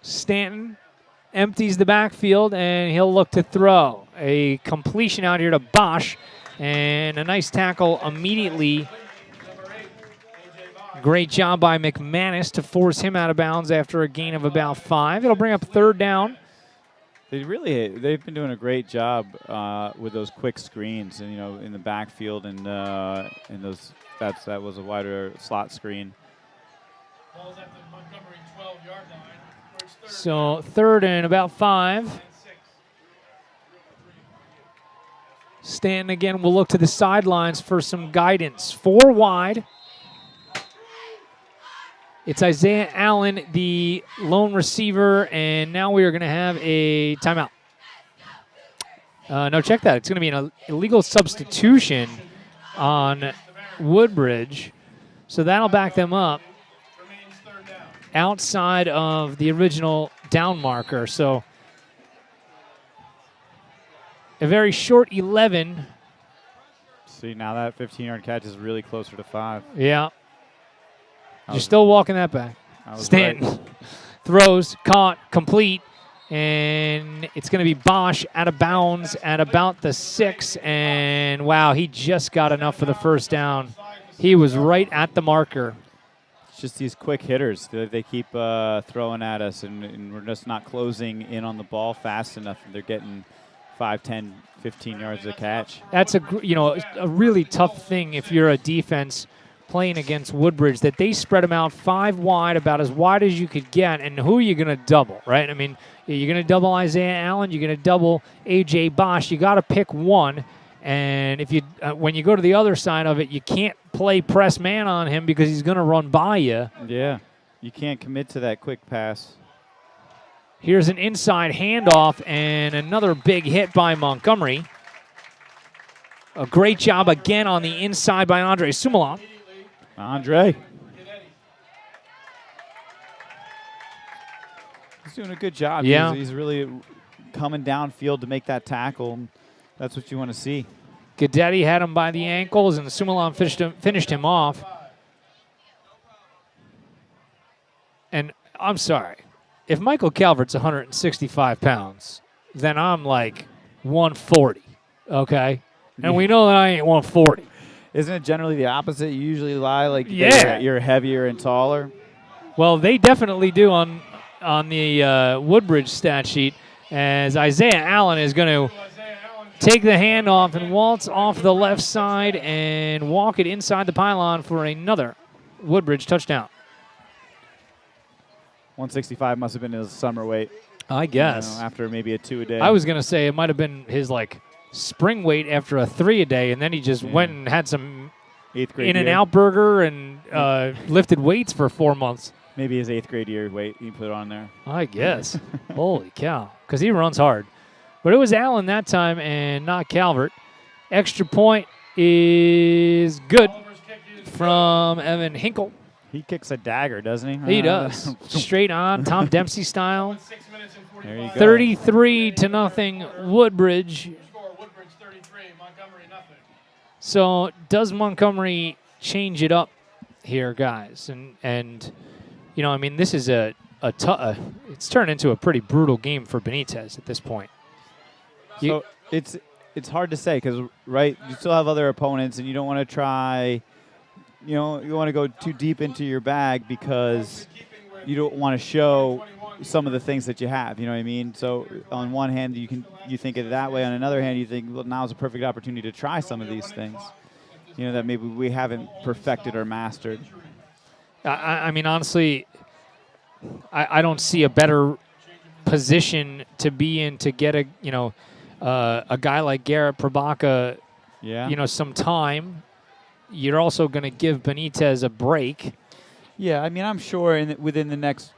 [SPEAKER 1] Stanton empties the backfield, and he'll look to throw. A completion out here to Bosch, and a nice tackle immediately. Great job by McManus to force him out of bounds after a gain of about 5. It'll bring up third down.
[SPEAKER 3] They've been doing a great job with those quick screens, and in the backfield, and those that was a wider slot screen.
[SPEAKER 5] Ball's at the Montgomery 12-yard line.
[SPEAKER 1] So third and about 5. Stanton again will look to the sidelines for some guidance. 4 wide. It's Isaiah Allen, the lone receiver, and now we are going to have a timeout. No, check that. It's going to be an illegal substitution on Woodbridge. So that'll back them up
[SPEAKER 5] Remains third down.
[SPEAKER 1] outside of the original down marker. So a very short 11.
[SPEAKER 3] See, now that 15-yard catch is really closer to 5.
[SPEAKER 1] Yeah. You're
[SPEAKER 3] was-
[SPEAKER 1] still walking that back.
[SPEAKER 3] I was
[SPEAKER 1] Stanton
[SPEAKER 3] right.
[SPEAKER 1] throws, caught, complete, and it's going to be Bosch out of bounds at about the 6. And wow, he just got enough for the first down. He was right at the marker.
[SPEAKER 3] It's just these quick hitters that they keep throwing at us, and we're just not closing in on the ball fast enough. And they're getting 5, 10, 15 yards of catch.
[SPEAKER 1] That's a really tough thing if you're a defense playing against Woodbridge, that they spread them out 5 wide, about as wide as you could get. And who are you going to double, right? I mean, you're going to double Isaiah Allen, you're going to double A.J. Bosch. You got to pick one. And if you when you go to the other side of it, you can't play press man on him because he's going to run by you.
[SPEAKER 3] Yeah, you can't commit to that quick pass.
[SPEAKER 1] Here's an inside handoff and another big hit by Montgomery. A great job again on the inside by Andre Sumalov.
[SPEAKER 3] Andre. He's doing a good job.
[SPEAKER 1] Yeah.
[SPEAKER 3] He's really coming downfield to make that tackle. That's what you want to see.
[SPEAKER 1] Guidetti had him by the ankles, and Sumalov finished him off. And I'm sorry. If Michael Calvert's 165 pounds, then I'm like 140, okay? And we know that I ain't 140.
[SPEAKER 3] Isn't it generally the opposite? You usually lie like
[SPEAKER 1] Yeah.
[SPEAKER 3] you're heavier and taller.
[SPEAKER 1] Well, they definitely do on the Woodbridge stat sheet, as Isaiah Allen is going to take the handoff and waltz off the left side and walk it inside the pylon for another Woodbridge touchdown.
[SPEAKER 3] 165 must have been his summer weight.
[SPEAKER 1] I guess.
[SPEAKER 3] You know, after maybe a 2 a day.
[SPEAKER 1] I was going to say it might have been his spring weight after a 3 a day, and then he just went and had some
[SPEAKER 3] 8th grade
[SPEAKER 1] In-N-Out burger and lifted weights for 4 months.
[SPEAKER 3] Maybe his 8th grade year weight he put on there.
[SPEAKER 1] I guess. Holy cow. Because he runs hard. But it was Allen that time and not Calvert. Extra point is good from Evan Hinkle.
[SPEAKER 3] He kicks a dagger, doesn't he?
[SPEAKER 1] He does. Straight on, Tom Dempsey style.
[SPEAKER 5] 6 minutes and 45.
[SPEAKER 3] There you go.
[SPEAKER 1] 33-0 Woodbridge.
[SPEAKER 5] Score Woodbridge 33, Montgomery nothing.
[SPEAKER 1] So does Montgomery change it up here, guys? And you know, I mean, this is it's turned into a pretty brutal game for Benitez at this point.
[SPEAKER 3] So it's hard to say because, right, you still have other opponents and you don't want to try, you want to go too deep into your bag because you don't want to show some of the things that you have, you know what I mean? So on one hand, you think of it that way. On another hand, you think, well, now's a perfect opportunity to try some of these things, that maybe we haven't perfected or mastered.
[SPEAKER 1] I mean, honestly, I don't see a better position to be in to get a guy like Garrett Probaka, some time. You're also going to give Benitez a break.
[SPEAKER 3] Yeah, I mean, I'm sure within the next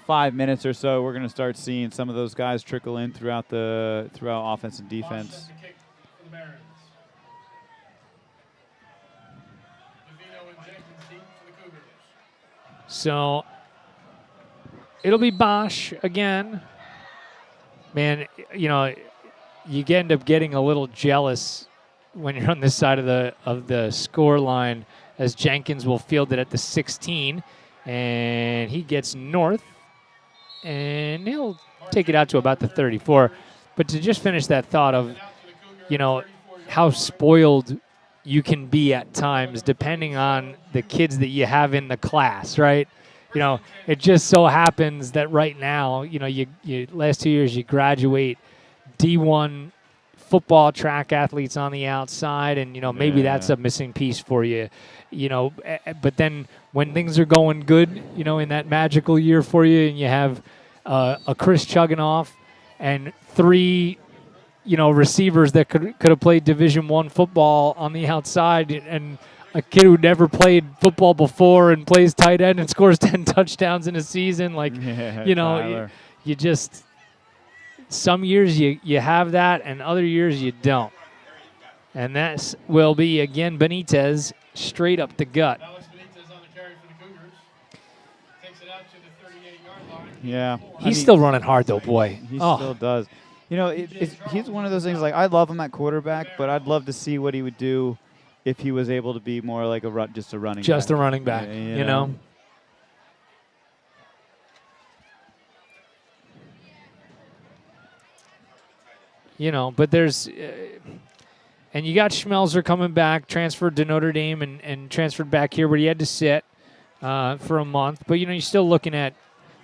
[SPEAKER 3] 5 minutes or so, we're going to start seeing some of those guys trickle in throughout offense and defense.
[SPEAKER 1] So it'll be Bosch again. Man, you end up getting a little jealous when you're on this side of the score line, as Jenkins will field it at the 16, and he gets north, and he'll take it out to about the 34. But to just finish that thought of, how spoiled you can be at times depending on the kids that you have in the class, right? It just so happens that right now, you last 2 years you graduate D1 football track athletes on the outside, and maybe that's a missing piece for you. But then when things are going good, in that magical year for you, and you have a Chris Chugginoff and 3 receivers that could have played Division I football on the outside, and a kid who never played football before and plays tight end and scores 10 touchdowns in a season,
[SPEAKER 3] Tyler.
[SPEAKER 1] you just some years you have that, and other years you don't. And that will be, again, Benitez straight up the gut.
[SPEAKER 5] Alex Benitez on the carry for the Cougars. Takes it out to the 38-yard line.
[SPEAKER 3] Yeah.
[SPEAKER 1] He's still running hard, though, boy.
[SPEAKER 3] He still does. You know, he's one of those things, like, I love him at quarterback, but I'd love to see what he would do if he was able to be more like just a running back.
[SPEAKER 1] Just a running back,
[SPEAKER 3] Yeah,
[SPEAKER 1] you know. You know, but there's and you got Schmelzer coming back, transferred to Notre Dame and transferred back here, but he had to sit for a month. But, you know, you're still looking at,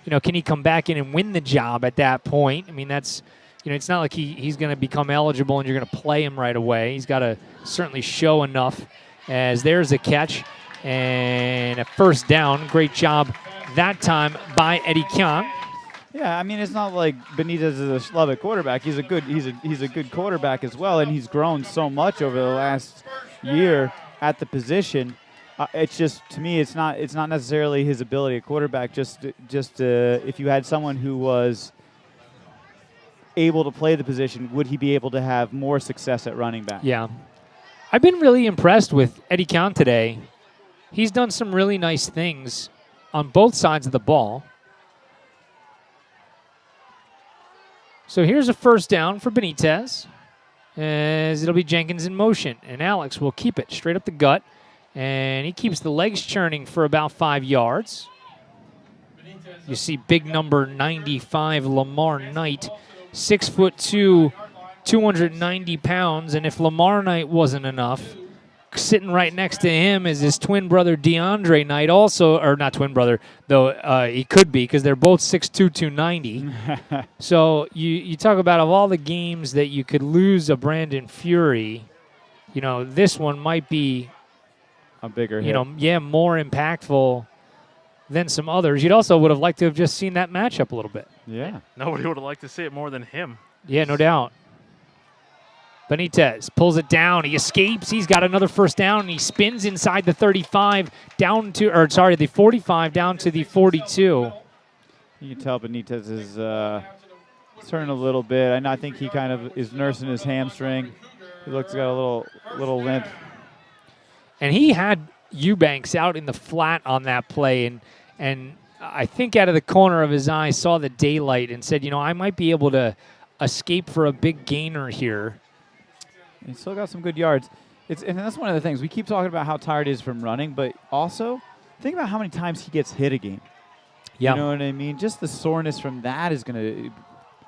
[SPEAKER 1] you know, can he come back in and win the job at that point? I mean, that's, you know, it's not like he's going to become eligible and you're going to play him right away. He's got to certainly show enough, as there's a catch and a first down. Great job that time by Eddie Kiang.
[SPEAKER 3] Yeah, I mean, it's not like Benitez is a schlub at quarterback. He's a good quarterback as well, and he's grown so much over the last year at the position. It's just, to me, it's not necessarily his ability at quarterback. Just if you had someone who was able to play the position, would he be able to have more success at running back?
[SPEAKER 1] Yeah, I've been really impressed with Eddie Kiang today. He's done some really nice things on both sides of the ball. So here's a first down for Benitez, as it'll be Jenkins in motion, and Alex will keep it straight up the gut, and he keeps the legs churning for about 5 yards. You see big number 95 Lamar Knight, 6'2", 290 pounds, and if Lamar Knight wasn't enough, sitting right next to him is his twin brother DeAndre Knight, also, or not twin brother, though he could be, because they're both 6'2", 290. So you talk about, of all the games that you could lose a Brandon Fury, you know, this one might be
[SPEAKER 3] a bigger hit.
[SPEAKER 1] You know, yeah, more impactful than some others. You'd also would have liked to have just seen that matchup a little bit.
[SPEAKER 3] Yeah.
[SPEAKER 4] Nobody would have liked to see it more than him.
[SPEAKER 1] Yeah, no doubt. Benitez pulls it down. He escapes. He's got another first down, and he spins inside the 35 down to, or sorry, the 45 down to the 42.
[SPEAKER 3] You can tell Benitez is turning a little bit. I think he kind of is nursing his hamstring. He looks got a little limp.
[SPEAKER 1] And he had Eubanks out in the flat on that play, and I think out of the corner of his eye saw the daylight and said, you know, I might be able to escape for a big gainer here.
[SPEAKER 3] He's still got some good yards. And that's one of the things. We keep talking about how tired he is from running, but also think about how many times he gets hit a game.
[SPEAKER 1] Yeah.
[SPEAKER 3] You know what I mean? Just the soreness from that is going to,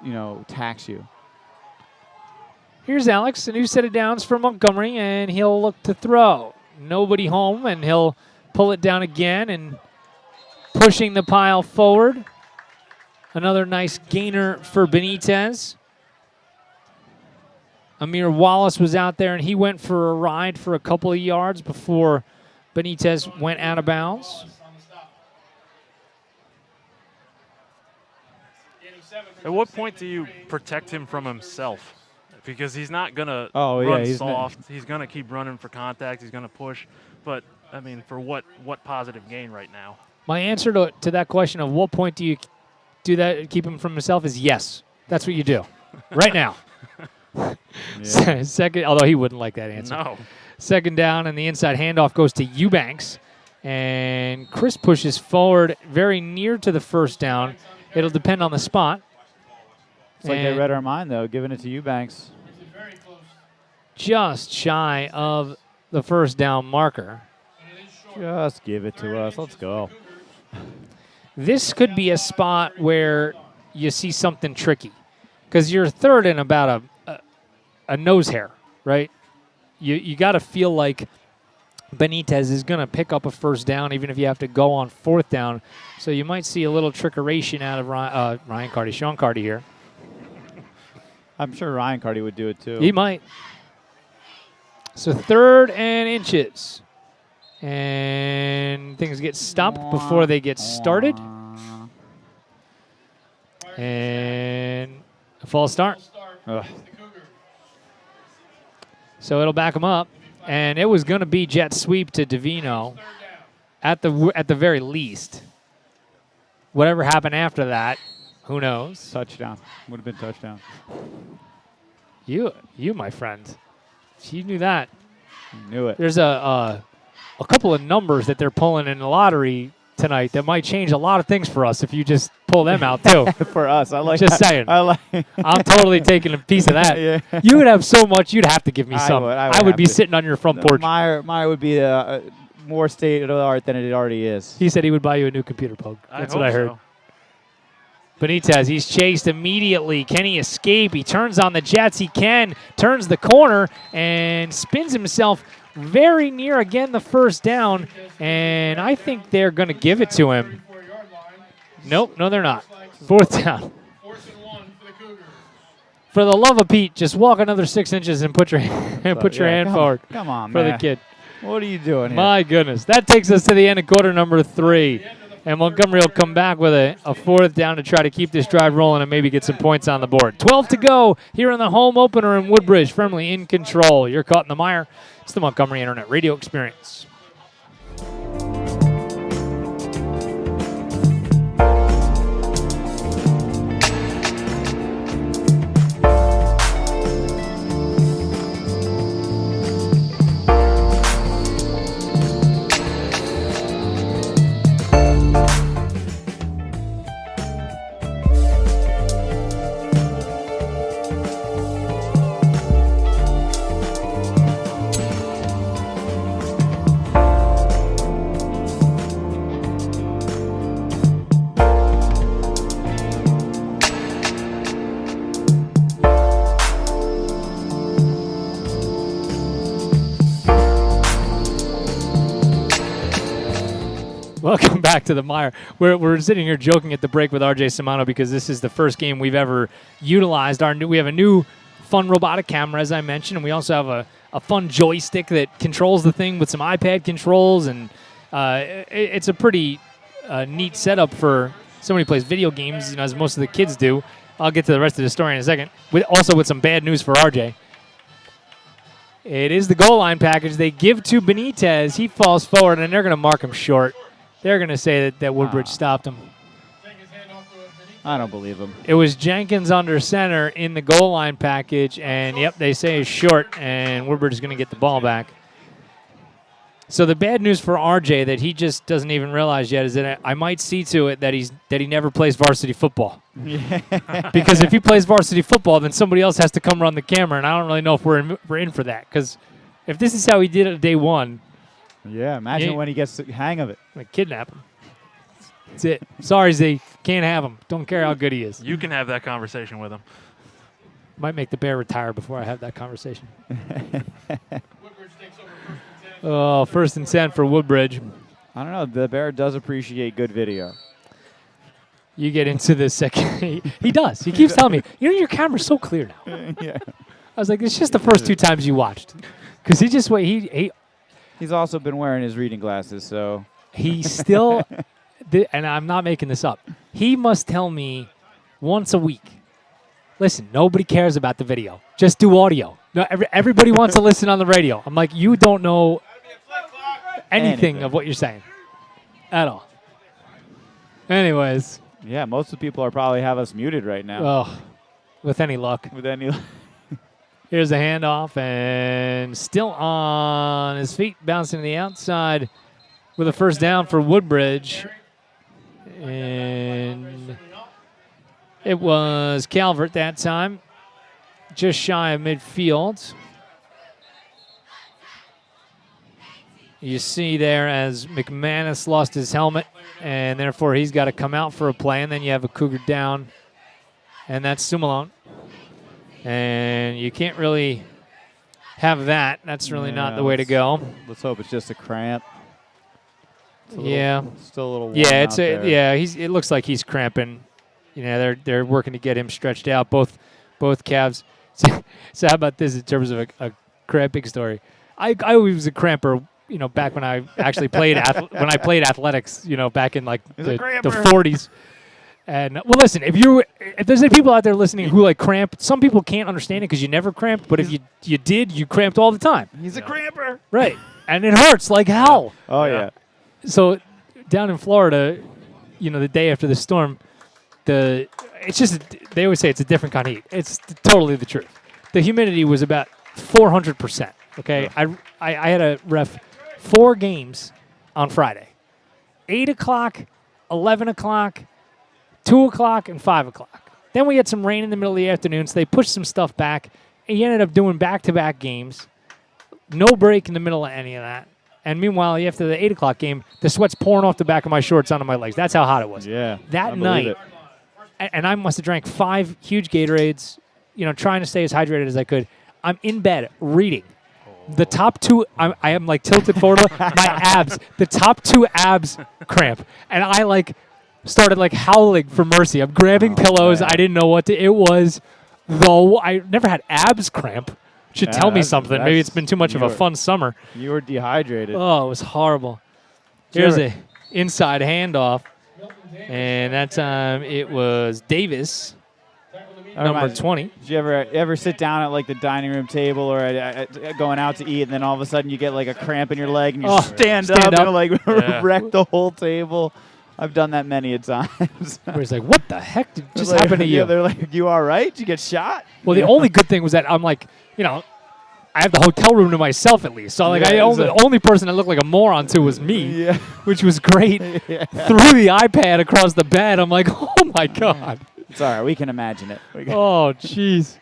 [SPEAKER 3] you know, tax you.
[SPEAKER 1] Here's Alex, a new set of downs for Montgomery, and he'll look to throw. Nobody home, and he'll pull it down again and pushing the pile forward. Another nice gainer for Benitez. Amir Wallace was out there, and he went for a ride for a couple of yards before Benitez went out of bounds.
[SPEAKER 4] At what point do you protect him from himself? Because he's not going to
[SPEAKER 3] run
[SPEAKER 4] soft. He's going to keep running for contact. He's going to push. But, I mean, for what positive gain right now? My
[SPEAKER 1] answer to that question of what point do you do that, keep him from himself, is yes. That's what you do right now.
[SPEAKER 3] Yeah.
[SPEAKER 1] Second, although he wouldn't like that answer.
[SPEAKER 4] No.
[SPEAKER 1] Second down, and the inside handoff goes to Eubanks. And Chris pushes forward very near to the first down. It'll depend on the spot.
[SPEAKER 3] It's like they read our mind, though, giving it to Eubanks.
[SPEAKER 1] Just shy of the first down marker.
[SPEAKER 3] Just give it to us. Let's go.
[SPEAKER 1] This could be a spot where you see something tricky, because you're third and about a nose hair, right? You got to feel like Benitez is going to pick up a first down, even if you have to go on fourth down. So you might see a little trickeration out of Sean Carty here.
[SPEAKER 3] I'm sure Ryan Carty would do it too.
[SPEAKER 1] He might. So 3rd and inches. And things get stopped before they get started. And a false start.
[SPEAKER 3] Ugh.
[SPEAKER 1] So it'll back him up. And it was going to be jet sweep to Davino at the very least. Whatever happened after that, Who knows?
[SPEAKER 3] Touchdown. Would have been touchdown.
[SPEAKER 1] You, my friend. You knew that.
[SPEAKER 3] Knew it.
[SPEAKER 1] There's a couple of numbers that they're pulling in the lottery tonight that might change a lot of things for us if you just pull them out too.
[SPEAKER 3] For us, I like.
[SPEAKER 1] Just
[SPEAKER 3] that.
[SPEAKER 1] saying.
[SPEAKER 3] I like.
[SPEAKER 1] I'm totally taking a piece of that.
[SPEAKER 3] Yeah.
[SPEAKER 1] You would have so much, you'd have to give me some.
[SPEAKER 3] I
[SPEAKER 1] would
[SPEAKER 3] have
[SPEAKER 1] be
[SPEAKER 3] to.
[SPEAKER 1] sitting on your front porch.
[SPEAKER 3] Mire would be more state of the art than it already is.
[SPEAKER 1] He said he would buy you a new computer, Pug. That's what I heard.
[SPEAKER 4] So.
[SPEAKER 1] Benitez, he's chased immediately. Can he escape? He turns on the Jets. He can. Turns the corner and spins himself very near, again, the first down. And I think they're going to give it to him. Nope, no, they're not. Fourth down.
[SPEAKER 5] 4th and 1 for the Cougars.
[SPEAKER 1] For the love of Pete, just walk another 6 inches and put your hand forward
[SPEAKER 3] Come on,
[SPEAKER 1] for
[SPEAKER 3] man.
[SPEAKER 1] the kid.
[SPEAKER 3] What are you doing here?
[SPEAKER 1] My goodness. That takes us to the end of quarter number 3. And Montgomery will come back with a fourth down to try to keep this drive rolling and maybe get some points on the board. 12 to go here in the home opener in Woodbridge, firmly in control. You're caught in the mire. It's the Montgomery Internet Radio Experience. Welcome back to the Mire. We're sitting here joking at the break with RJ Simano because this is the first game we've ever utilized. We have a new fun robotic camera, as I mentioned, and we also have a fun joystick that controls the thing with some iPad controls, and it's a pretty neat setup for somebody who plays video games, as most of the kids do. I'll get to the rest of the story in a second. Also with some bad news for RJ. It is the goal line package. They give to Benitez. He falls forward, and they're going to mark him short. They're going to say that Woodbridge stopped him.
[SPEAKER 3] I don't believe him.
[SPEAKER 1] It was Jenkins under center in the goal line package, and, yep, they say it's short, and Woodbridge is going to get the ball back. So the bad news for RJ that he just doesn't even realize yet is that I might see to it that he never plays varsity football. Because if he plays varsity football, then somebody else has to come run the camera, and I don't really know if we're in for that. Because if this is how he did it day one,
[SPEAKER 3] yeah, imagine when he gets the hang of it.
[SPEAKER 1] Like kidnap him. That's it. Sorry, Z. Can't have him. Don't care how good he is.
[SPEAKER 4] You can have that conversation with him.
[SPEAKER 1] Might make the Bear retire before I have that conversation. Oh, 1st and 10 for Woodbridge.
[SPEAKER 3] I don't know. The Bear does appreciate good video.
[SPEAKER 1] You get into the second. He does. He keeps telling me, your camera's so clear now.
[SPEAKER 3] Yeah.
[SPEAKER 1] I was like, it's just the first 2 times you watched. Because he just
[SPEAKER 3] He's also been wearing his reading glasses, so.
[SPEAKER 1] He still, and I'm not making this up, he must tell me once a week, listen, nobody cares about the video. Just do audio. No, everybody wants to listen on the radio. I'm like, you don't know anything of what you're saying at all. Anyways.
[SPEAKER 3] Yeah, most of the people are probably have us muted right now.
[SPEAKER 1] Oh, with any luck.
[SPEAKER 3] With any
[SPEAKER 1] Here's a handoff, and still on his feet, bouncing to the outside with a first down for Woodbridge. And it was Calvert that time, just shy of midfield. You see there as McManus lost his helmet, and therefore he's got to come out for a play, and then you have a Cougar down, and that's Sumalone. And you can't really have that. That's really not the way to go.
[SPEAKER 3] Let's hope it's just a cramp. Still a little warm
[SPEAKER 1] yeah,
[SPEAKER 3] there.
[SPEAKER 1] it looks like he's cramping. They're working to get him stretched out, both calves. So how about this in terms of a cramping story? I was a cramper, back when I actually played when I played athletics, back in like the 40s. And well, listen, if there's any people out there listening who like cramp, some people can't understand it because you never cramped, but if you did, you cramped all the time.
[SPEAKER 3] He's a cramper.
[SPEAKER 1] Right. And it hurts like hell.
[SPEAKER 3] Oh, yeah.
[SPEAKER 1] So down in Florida, the day after the storm, it's just, they always say it's a different kind of heat. It's totally the truth. The humidity was about 400%. Okay, I had a ref 4 games on Friday, 8 o'clock, 11 o'clock, 2 o'clock, and 5 o'clock. Then we had some rain in the middle of the afternoon, so they pushed some stuff back, and you ended up doing back-to-back games. No break in the middle of any of that. And meanwhile, after the 8 o'clock game, the sweat's pouring off the back of my shorts onto my legs. That's how hot it was.
[SPEAKER 3] Yeah.
[SPEAKER 1] That night, and I must have drank 5 huge Gatorades, trying to stay as hydrated as I could. I'm in bed reading. The top 2, I am like tilted forward. My abs, the top 2 abs cramp. And I started howling for mercy. I'm grabbing pillows.
[SPEAKER 3] Man.
[SPEAKER 1] I didn't know what to. It was, though, I never had abs cramp. Should tell me something. Maybe it's been too much of a fun summer.
[SPEAKER 3] You were dehydrated.
[SPEAKER 1] Oh, it was horrible. Here's a inside handoff. And that time it was Davis, number 20.
[SPEAKER 3] Did you ever sit down at the dining room table or at going out to eat, and then all of a sudden you get a cramp in your leg and you stand up and wreck the whole table? I've done that many a times.
[SPEAKER 1] Where he's like, what the heck just happened to you?
[SPEAKER 3] Yeah, they're like, you all right? Did you get shot?
[SPEAKER 1] Well, the only good thing was that I'm I have the hotel room to myself at least. So the only person I looked like a moron to was me, which was great.
[SPEAKER 3] Yeah.
[SPEAKER 1] Threw the iPad across the bed. I'm like, oh my God.
[SPEAKER 3] It's all right. We can imagine it.
[SPEAKER 1] Oh, jeez.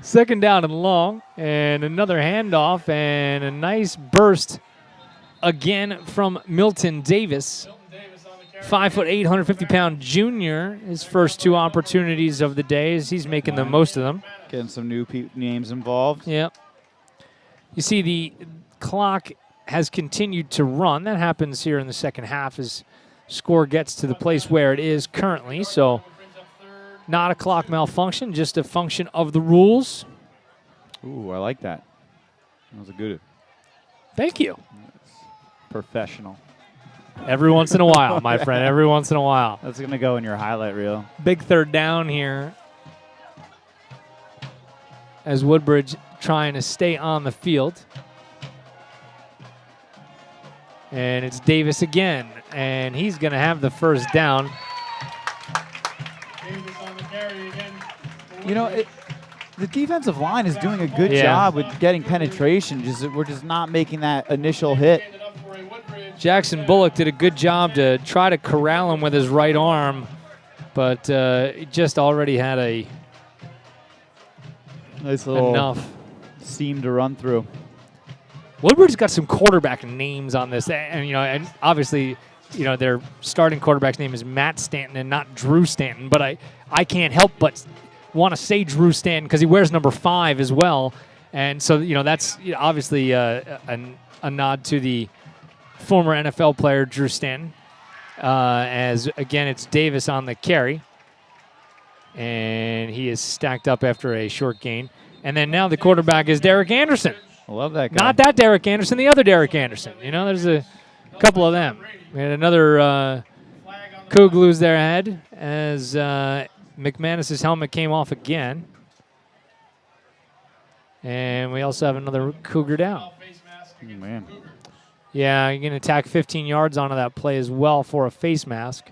[SPEAKER 1] Second down and long, and another handoff, and a nice burst again from Milton Davis. 5'8", 150-pound junior. His first 2 opportunities of the day as he's making the most of them.
[SPEAKER 3] Getting some new names involved.
[SPEAKER 1] Yep. You see the clock has continued to run. That happens here in the second half as score gets to the place where it is currently. So not a clock malfunction, just a function of the rules.
[SPEAKER 3] Ooh, I like that. That was a good.
[SPEAKER 1] Thank you.
[SPEAKER 3] Professional.
[SPEAKER 1] Every once in a while, my friend. Every once in a while.
[SPEAKER 3] That's going to go in your highlight reel.
[SPEAKER 1] Big third down here as Woodbridge trying to stay on the field. And it's Davis again, and he's going to have the first down.
[SPEAKER 5] Davis on the carry again.
[SPEAKER 3] The defensive line is doing a good job with getting penetration. We're just not making that initial hit.
[SPEAKER 1] Jackson Bullock did a good job to try to corral him with his right arm, but he just already had a
[SPEAKER 3] nice little
[SPEAKER 1] enough
[SPEAKER 3] seam to run through.
[SPEAKER 1] Woodbridge's got some quarterback names on this, and obviously, their starting quarterback's name is Matt Stanton and not Drew Stanton, but I can't help but want to say Drew Stanton because he wears number 5 as well, and so that's obviously a nod to the former NFL player Drew Stanton. As again, it's Davis on the carry, and he is stacked up after a short gain. And then now the quarterback is Derek Anderson.
[SPEAKER 3] I love that guy.
[SPEAKER 1] Not that Derek Anderson, the other Derek Anderson. There's a couple of them. We had another Coug lose their head as McManus's helmet came off again. And we also have another Cougar down.
[SPEAKER 3] Oh, man.
[SPEAKER 1] Yeah, you're going to tack 15 yards onto that play as well for a face mask.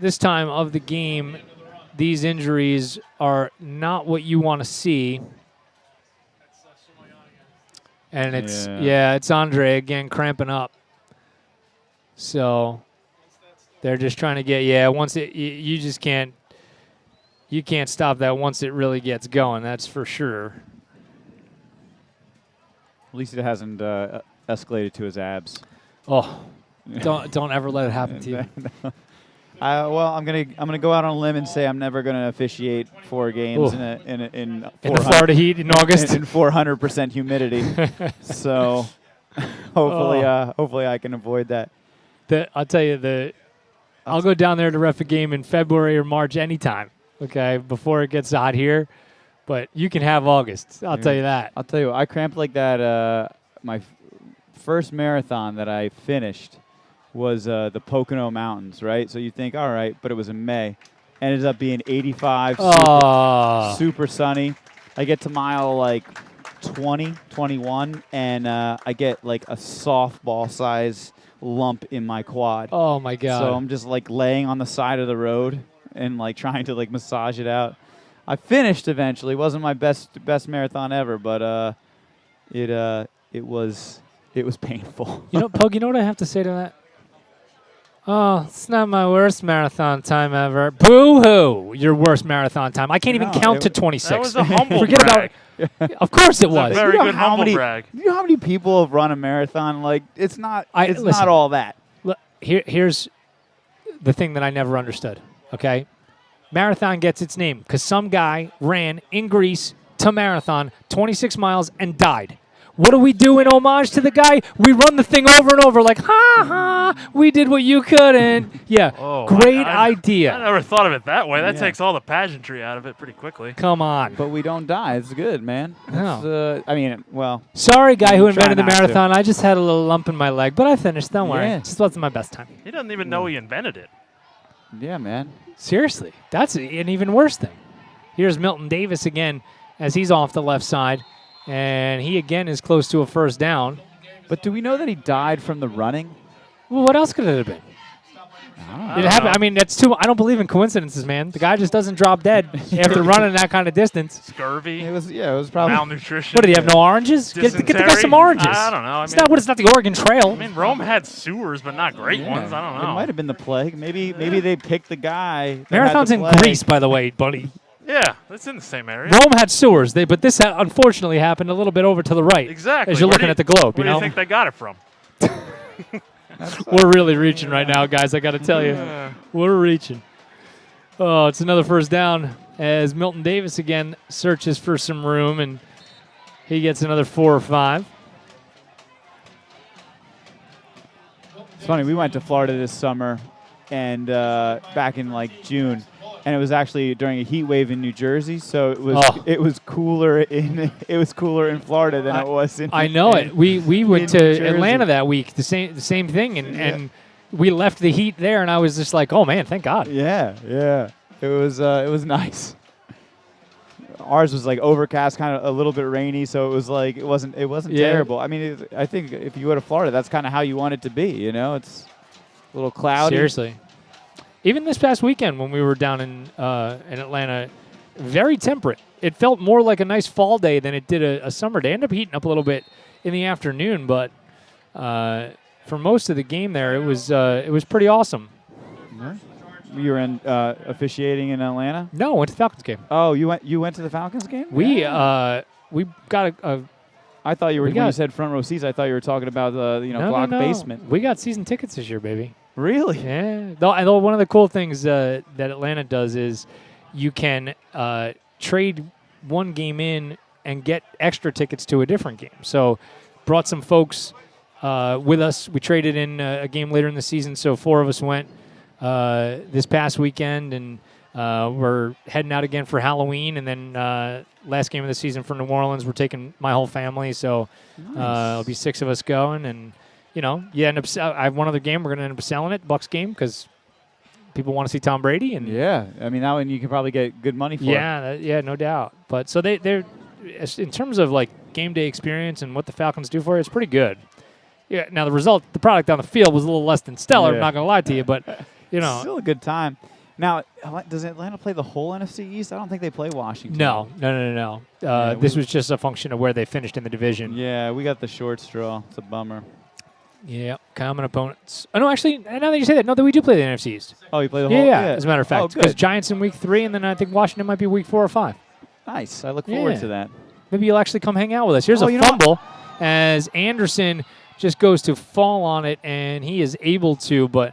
[SPEAKER 1] This time of the game, these injuries are not what you want to see. And it's, it's Andre again cramping up. So they're just trying to get, once it, you just can't, you can't stop that once it really gets going, that's for sure.
[SPEAKER 3] At least it hasn't escalated to his abs.
[SPEAKER 1] Oh, don't ever let it happen to you.
[SPEAKER 3] Well, I'm gonna go out on a limb and say I'm never gonna officiate 4 games in
[SPEAKER 1] the Florida heat in August
[SPEAKER 3] in 400% humidity. So hopefully I can avoid that.
[SPEAKER 1] I'll tell you I'll go down there to ref a game in February or March anytime. Okay, before it gets hot here, but you can have August. I'll tell you that.
[SPEAKER 3] I'll tell you, I cramped like that. My first marathon that I finished was the Pocono Mountains, right? So you think, all right, but it was in May. Ended up being 85, super sunny. I get to mile like 20, 21, and I get like a softball size lump in my quad.
[SPEAKER 1] Oh my God.
[SPEAKER 3] So I'm just like laying on the side of the road and like trying to like massage it out. I finished eventually. It wasn't my best marathon ever, but it was painful.
[SPEAKER 1] You know, Pug, you know what I have to say to that? Oh, it's not my worst marathon time ever. Boo-hoo! Your worst marathon time. I can't even
[SPEAKER 3] No,
[SPEAKER 1] count to
[SPEAKER 3] it-
[SPEAKER 1] 26.
[SPEAKER 4] That was a humble
[SPEAKER 1] Forget
[SPEAKER 4] brag.
[SPEAKER 1] about it. Of course it was.
[SPEAKER 4] Very
[SPEAKER 3] You know
[SPEAKER 4] good
[SPEAKER 3] how
[SPEAKER 4] humble
[SPEAKER 3] many-
[SPEAKER 4] brag.
[SPEAKER 3] You know how many people have run a marathon? Like it's not
[SPEAKER 1] Listen.
[SPEAKER 3] not all that.
[SPEAKER 1] Look, here's the thing that I never understood, okay? Marathon gets its name because some guy ran in Greece to marathon 26 miles and died. What do we do in homage to the guy? We run the thing over and over like, ha ha, we did what you couldn't. Yeah,
[SPEAKER 4] Oh,
[SPEAKER 1] great
[SPEAKER 4] I
[SPEAKER 1] idea.
[SPEAKER 4] never thought of it that way. That
[SPEAKER 3] Yeah.
[SPEAKER 4] takes all the pageantry out of it pretty quickly.
[SPEAKER 1] Come on.
[SPEAKER 3] But we don't die. It's good, man.
[SPEAKER 1] No.
[SPEAKER 3] I mean, well,
[SPEAKER 1] Sorry, guy who
[SPEAKER 3] Try
[SPEAKER 1] invented the
[SPEAKER 3] not to.
[SPEAKER 1] marathon. I just had a little lump in my leg, but I finished. Don't worry.
[SPEAKER 3] Yeah.
[SPEAKER 1] It just wasn't my best time.
[SPEAKER 4] He doesn't even know he invented it.
[SPEAKER 3] yeah, man.
[SPEAKER 1] Seriously, that's an even worse thing. Here's Milton Davis again as he's off the left side, and he again is close to a first down.
[SPEAKER 3] But do we know that he died from the running?
[SPEAKER 1] Well, what else could it have been? It happened. I mean, that's too. I don't believe in coincidences, man. The guy just doesn't drop dead after running that kind of distance.
[SPEAKER 4] Scurvy,
[SPEAKER 3] It was probably
[SPEAKER 4] malnutrition.
[SPEAKER 1] What did he have? No oranges? Get the guy
[SPEAKER 4] Dysentery?
[SPEAKER 1] some oranges.
[SPEAKER 4] I don't know.
[SPEAKER 1] It's not what it's not the Oregon Trail.
[SPEAKER 4] I mean, Rome had sewers, but not great
[SPEAKER 3] Yeah.
[SPEAKER 4] ones. I don't know.
[SPEAKER 3] It might have been the plague. Maybe they picked the guy. that had
[SPEAKER 1] Marathon's
[SPEAKER 3] the
[SPEAKER 1] in
[SPEAKER 3] plague.
[SPEAKER 1] Greece, by the way, buddy.
[SPEAKER 4] Yeah, it's in the same area.
[SPEAKER 1] Rome had sewers, but this unfortunately happened a little bit over to the right.
[SPEAKER 4] Exactly.
[SPEAKER 1] As you're
[SPEAKER 4] Where
[SPEAKER 1] looking
[SPEAKER 4] do
[SPEAKER 1] at the globe,
[SPEAKER 4] Where
[SPEAKER 1] you know.
[SPEAKER 4] do you think they got it from?
[SPEAKER 1] We're really reaching right now, guys. I got to tell you, we're reaching. Oh, it's another first down as Milton Davis again searches for some room, and he gets another 4 or 5.
[SPEAKER 3] It's funny. We went to Florida this summer, and back in like June, and it was actually during a heat wave in New Jersey. So it was cooler in Florida than it was in.
[SPEAKER 1] I know it. We went
[SPEAKER 3] in
[SPEAKER 1] to
[SPEAKER 3] New Jersey.
[SPEAKER 1] Atlanta that week. The same thing, and we left the heat there, and I was just like, oh man, thank God.
[SPEAKER 3] Yeah. It was nice. Ours was like overcast, kind of a little bit rainy, so it was like it wasn't
[SPEAKER 1] Yeah.
[SPEAKER 3] terrible. I mean, I think if you go to Florida, that's kind of how you want it to be. You know, it's a little cloudy.
[SPEAKER 1] Seriously. Even this past weekend when we were down in Atlanta, very temperate. It felt more like a nice fall day than it did a summer day. Ended up heating up a little bit in the afternoon, but for most of the game there, it was pretty awesome.
[SPEAKER 3] You were in officiating in Atlanta.
[SPEAKER 1] No, I went to the Falcons game.
[SPEAKER 3] Oh, you went to the Falcons game?
[SPEAKER 1] We
[SPEAKER 3] Yeah.
[SPEAKER 1] we got a
[SPEAKER 3] I thought you were
[SPEAKER 1] we
[SPEAKER 3] when you
[SPEAKER 1] got-
[SPEAKER 3] said front row seats. I thought you were talking about the
[SPEAKER 1] no,
[SPEAKER 3] Glock
[SPEAKER 1] no.
[SPEAKER 3] basement.
[SPEAKER 1] We got season tickets this year, baby.
[SPEAKER 3] Really?
[SPEAKER 1] Yeah. Though one of the cool things that Atlanta does is you can trade one game in and get extra tickets to a different game. So brought some folks with us. We traded in a game later in the season, so 4 of us went this past weekend, and we're heading out again for Halloween, and then last game of the season for New Orleans. We're taking my whole family, so it'll be 6 of us going, and you know, you end up. I have one other game. We're going to end up selling it, Bucks game, because people want to see Tom Brady, and
[SPEAKER 3] Yeah. I mean, that one you can probably get good money for.
[SPEAKER 1] yeah, no doubt. But so they're in terms of like game day experience and what the Falcons do for you, it's pretty good. Yeah. Now the product on the field was a little less than stellar. I'm
[SPEAKER 3] Yeah.
[SPEAKER 1] not going to lie to you, but you know,
[SPEAKER 3] Still a good time. Now, does Atlanta play the whole NFC East? I don't think they play Washington.
[SPEAKER 1] no.
[SPEAKER 3] Yeah,
[SPEAKER 1] This
[SPEAKER 3] we-
[SPEAKER 1] was just a function of where they finished in the division.
[SPEAKER 3] Yeah, we got the short straw. It's a bummer.
[SPEAKER 1] Yeah, common opponents. Oh no, actually, now that you say that, no, that we do play the NFC East.
[SPEAKER 3] Oh, you play the
[SPEAKER 1] Yeah,
[SPEAKER 3] whole.
[SPEAKER 1] yeah. As a matter of
[SPEAKER 3] Oh,
[SPEAKER 1] fact, because
[SPEAKER 3] good.
[SPEAKER 1] Giants in week 3, and then I think Washington might be week 4 or 5.
[SPEAKER 3] Nice. I look forward
[SPEAKER 1] Yeah.
[SPEAKER 3] to that.
[SPEAKER 1] Maybe you'll actually come hang out with us. Here's
[SPEAKER 3] Oh,
[SPEAKER 1] a
[SPEAKER 3] you know what?
[SPEAKER 1] fumble as Anderson just goes to fall on it, and he is able to, but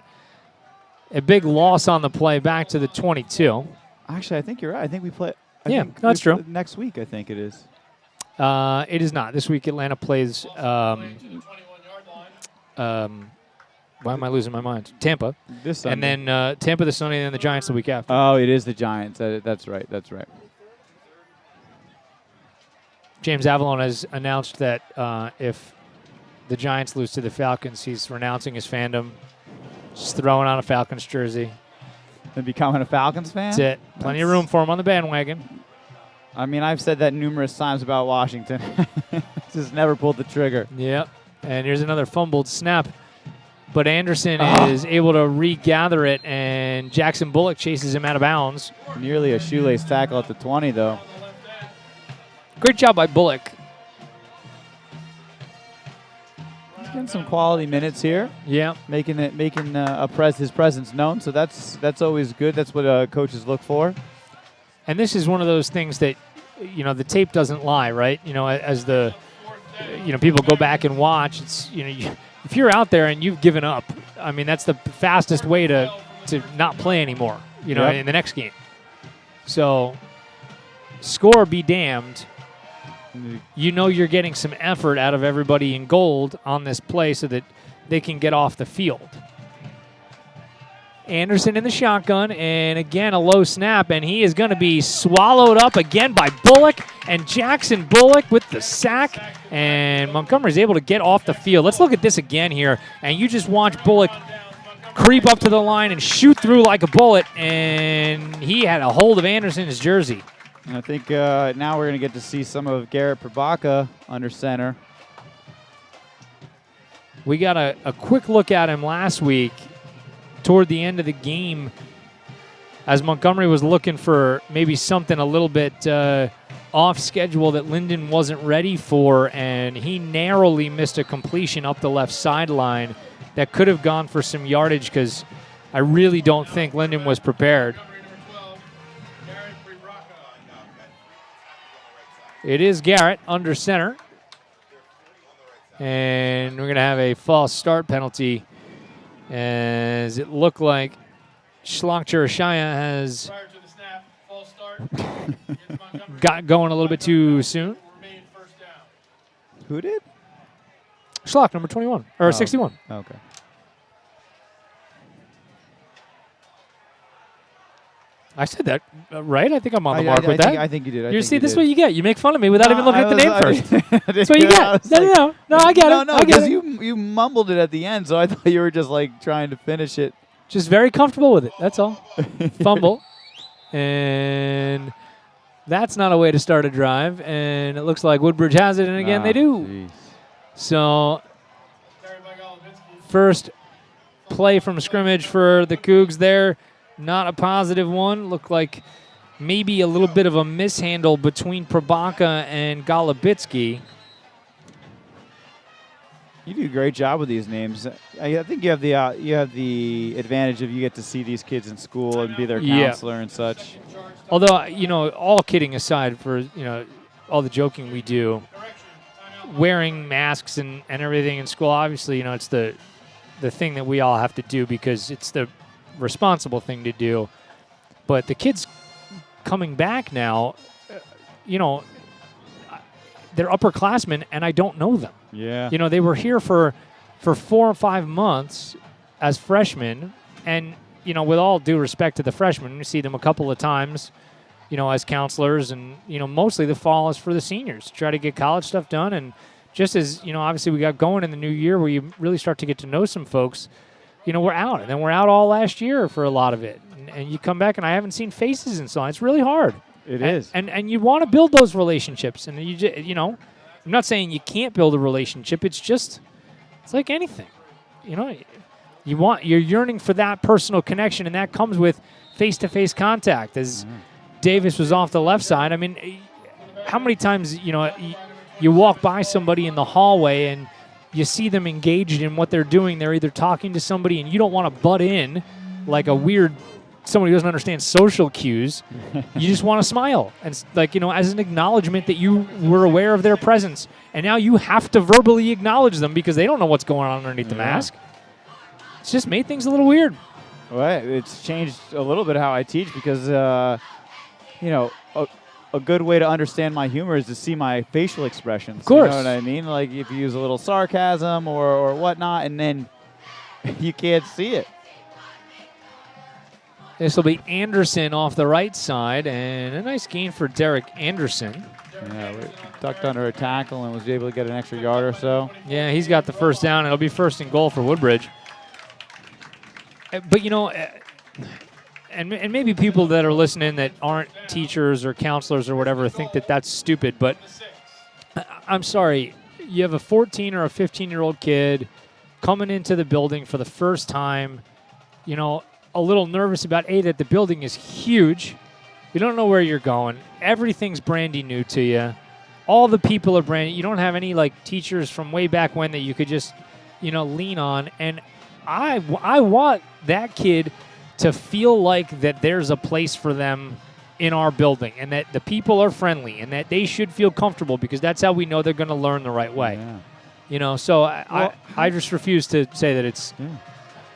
[SPEAKER 1] a big loss on the play back to the 22.
[SPEAKER 3] Actually, I think you're right. I think we play.
[SPEAKER 1] Yeah,
[SPEAKER 3] think
[SPEAKER 1] that's
[SPEAKER 3] we
[SPEAKER 1] true.
[SPEAKER 3] play next week, I think it is.
[SPEAKER 1] It is not. This week Atlanta plays, why am I losing my mind? Tampa.
[SPEAKER 3] This Sunday.
[SPEAKER 1] And then Tampa this Sunday, and then the Giants the week after.
[SPEAKER 3] Oh, it is the Giants. That's right. That's right.
[SPEAKER 1] James Avalon has announced that if the Giants lose to the Falcons, he's renouncing his fandom, just throwing on a Falcons jersey.
[SPEAKER 3] And becoming a Falcons fan.
[SPEAKER 1] That's it. Plenty of room for him on the bandwagon.
[SPEAKER 3] I mean, I've said that numerous times about Washington. Just never pulled the trigger.
[SPEAKER 1] Yep. And here's another fumbled snap. But Anderson is able to regather it, and Jackson Bullock chases him out of bounds.
[SPEAKER 3] Nearly a shoelace tackle at the 20, though.
[SPEAKER 1] Great job by Bullock.
[SPEAKER 3] He's getting some quality minutes here.
[SPEAKER 1] Yeah.
[SPEAKER 3] Making his presence known. So that's always good. That's what coaches look for.
[SPEAKER 1] And this is one of those things that, the tape doesn't lie, right? As the, people go back and watch, it's, if you're out there and you've given up, I mean, that's the fastest way to not play anymore,
[SPEAKER 3] Yep.
[SPEAKER 1] in the next game. So, score be damned. You're getting some effort out of everybody in gold on this play so that they can get off the field. Anderson in the shotgun, and again a low snap, and he is going to be swallowed up again by Bullock, and Jackson Bullock with the sack, and Montgomery's able to get off the field. Let's look at this again here, and you just watch Bullock creep up to the line and shoot through like a bullet, and he had a hold of Anderson's jersey.
[SPEAKER 3] And I think now we're going to get to see some of Garrett Probaka under center.
[SPEAKER 1] We got a quick look at him last week toward the end of the game as Montgomery was looking for maybe something a little bit off schedule that Linden wasn't ready for, and he narrowly missed a completion up the left sideline that could have gone for some yardage because I really don't think Linden was prepared. It is Garrett under center, and we're going to have a false start penalty as it looked like Schlock-Cherishaya has
[SPEAKER 5] Prior to the snap, false start.
[SPEAKER 1] got going a little bit too soon.
[SPEAKER 5] Remain first down.
[SPEAKER 3] Who did?
[SPEAKER 1] Schlock, number 21, or 61.
[SPEAKER 3] Okay.
[SPEAKER 1] I said that, right? I think I'm on the mark with that.
[SPEAKER 3] I think you did.
[SPEAKER 1] You see, this is what you get. You make fun of me without even looking at the name first.
[SPEAKER 3] That's
[SPEAKER 1] what you get. No, I get it.
[SPEAKER 3] No,
[SPEAKER 1] I get
[SPEAKER 3] because
[SPEAKER 1] it.
[SPEAKER 3] you mumbled it at the end, so I thought you were just like trying to finish it.
[SPEAKER 1] Just very comfortable with it. That's all. Fumble. And that's not a way to start a drive. And it looks like Woodbridge has it, and again they do.
[SPEAKER 3] Geez.
[SPEAKER 1] So, first play from scrimmage for the Cougs there. Not a positive one. Looked like maybe a little bit of a mishandle between Probaka and Golubitsky.
[SPEAKER 3] You do a great job with these names. I think you have the advantage of you get to see these kids in school and be their counselor and such.
[SPEAKER 1] Although, all kidding aside for, all the joking we do, wearing masks and everything in school, obviously, it's the thing that we all have to do because it's the responsible thing to do. But the kids coming back now, they're upperclassmen, and I don't know them.
[SPEAKER 3] Yeah.
[SPEAKER 1] They were here for 4 or 5 months as freshmen, and, with all due respect to the freshmen, we see them a couple of times, as counselors, and, mostly the fall is for the seniors to try to get college stuff done. And just as, obviously we got going in the new year where you really start to get to know some folks, we're out. And then we're out all last year for a lot of it. And you come back, and I haven't seen faces and so on. It's really hard.
[SPEAKER 3] It is.
[SPEAKER 1] And you want to build those relationships. And, I'm not saying you can't build a relationship. It's like anything. You're yearning for that personal connection, and that comes with face-to-face contact. As Davis was off the left side, I mean, how many times, you walk by somebody in the hallway and you see them engaged in what they're doing. They're either talking to somebody, and you don't want to butt in like a weird somebody who doesn't understand social cues. You just want to smile and, as an acknowledgement that you were aware of their presence. And now you have to verbally acknowledge them because they don't know what's going on underneath the mask. It's just made things a little weird.
[SPEAKER 3] Well, it's changed a little bit how I teach because, a good way to understand my humor is to see my facial expressions.
[SPEAKER 1] Of course.
[SPEAKER 3] You know what I mean? Like if you use a little sarcasm or whatnot, and then you can't see it.
[SPEAKER 1] This will be Anderson off the right side, and a nice gain for Derek Anderson.
[SPEAKER 3] Yeah, we ducked under a tackle and was able to get an extra yard or so.
[SPEAKER 1] Yeah, he's got the first down. It'll be first and goal for Woodbridge. But, and maybe people that are listening that aren't teachers or counselors or whatever think that that's stupid, but I'm sorry. You have a 14 or a 15-year-old kid coming into the building for the first time, you know, a little nervous about, that the building is huge. You don't know where you're going. Everything's brandy new to you. All the people are brand new. You don't have any, like, teachers from way back when that you could just, you know, lean on. And I want that kid to feel like that there's a place for them in our building and that the people are friendly and that they should feel comfortable because that's how we know they're going to learn the right way.
[SPEAKER 3] Yeah.
[SPEAKER 1] You know, so I just refuse to say that it's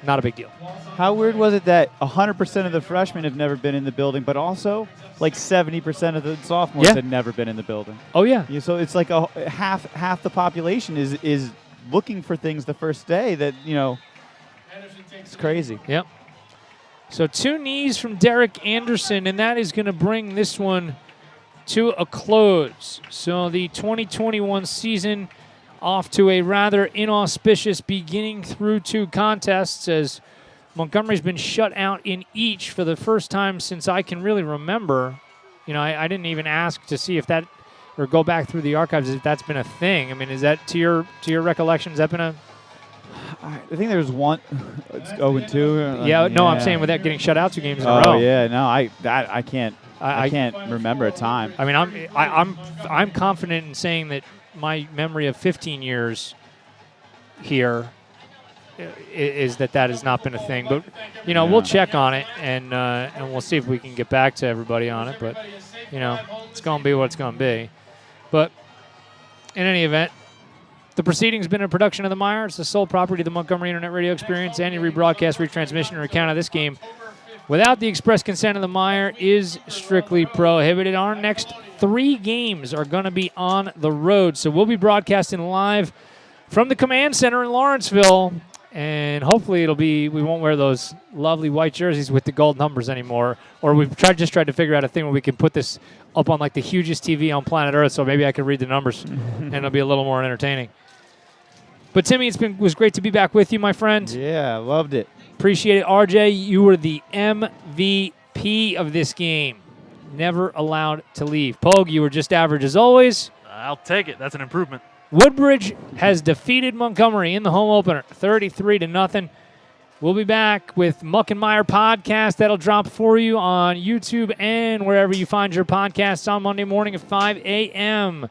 [SPEAKER 1] not a big deal.
[SPEAKER 3] How weird was it that 100% of the freshmen have never been in the building, but also like 70% of the sophomores had never been in the building?
[SPEAKER 1] Oh, yeah.
[SPEAKER 3] So it's like half the population is looking for things the first day that, you know, it's crazy.
[SPEAKER 1] Yep. So 2 knees from Derek Anderson, and that is going to bring this one to a close. So the 2021 season off to a rather inauspicious beginning through 2 contests as Montgomery's been shut out in each for the first time since I can really remember. You know, I didn't even ask to see if that, or go back through the archives if that's been a thing. I mean, is that to your recollection? Has that been a?
[SPEAKER 3] I think there was one. It's 0-2.
[SPEAKER 1] Yeah, no, I'm saying without getting shut out 2 games in a row.
[SPEAKER 3] Oh yeah, no, I can't. I can't remember a time.
[SPEAKER 1] I mean, I'm confident in saying that my memory of 15 years here is that has not been a thing. But you know, we'll check on it and we'll see if we can get back to everybody on it. But you know, it's going to be what it's going to be. But in any event, the proceedings have been a production of the MIRE. It's the sole property of the Montgomery Internet Radio Experience. Any rebroadcast, retransmission, or account of this game without the express consent of the MIRE is strictly prohibited. Our next 3 games are going to be on the road. So we'll be broadcasting live from the command center in Lawrenceville. And hopefully we won't wear those lovely white jerseys with the gold numbers anymore. Or we've just tried to figure out a thing where we can put this up on like the hugest TV on planet Earth so maybe I can read the numbers and it'll be a little more entertaining. But Timmy, it was great to be back with you, my friend.
[SPEAKER 3] Yeah, loved it.
[SPEAKER 1] Appreciate it. RJ, you were the MVP of this game. Never allowed to leave. Pogue, you were just average as always.
[SPEAKER 4] I'll take it. That's an improvement.
[SPEAKER 1] Woodbridge has defeated Montgomery in the home opener, 33-0. We'll be back with Muck and Mire podcast. That'll drop for you on YouTube and wherever you find your podcasts on Monday morning at 5 a.m.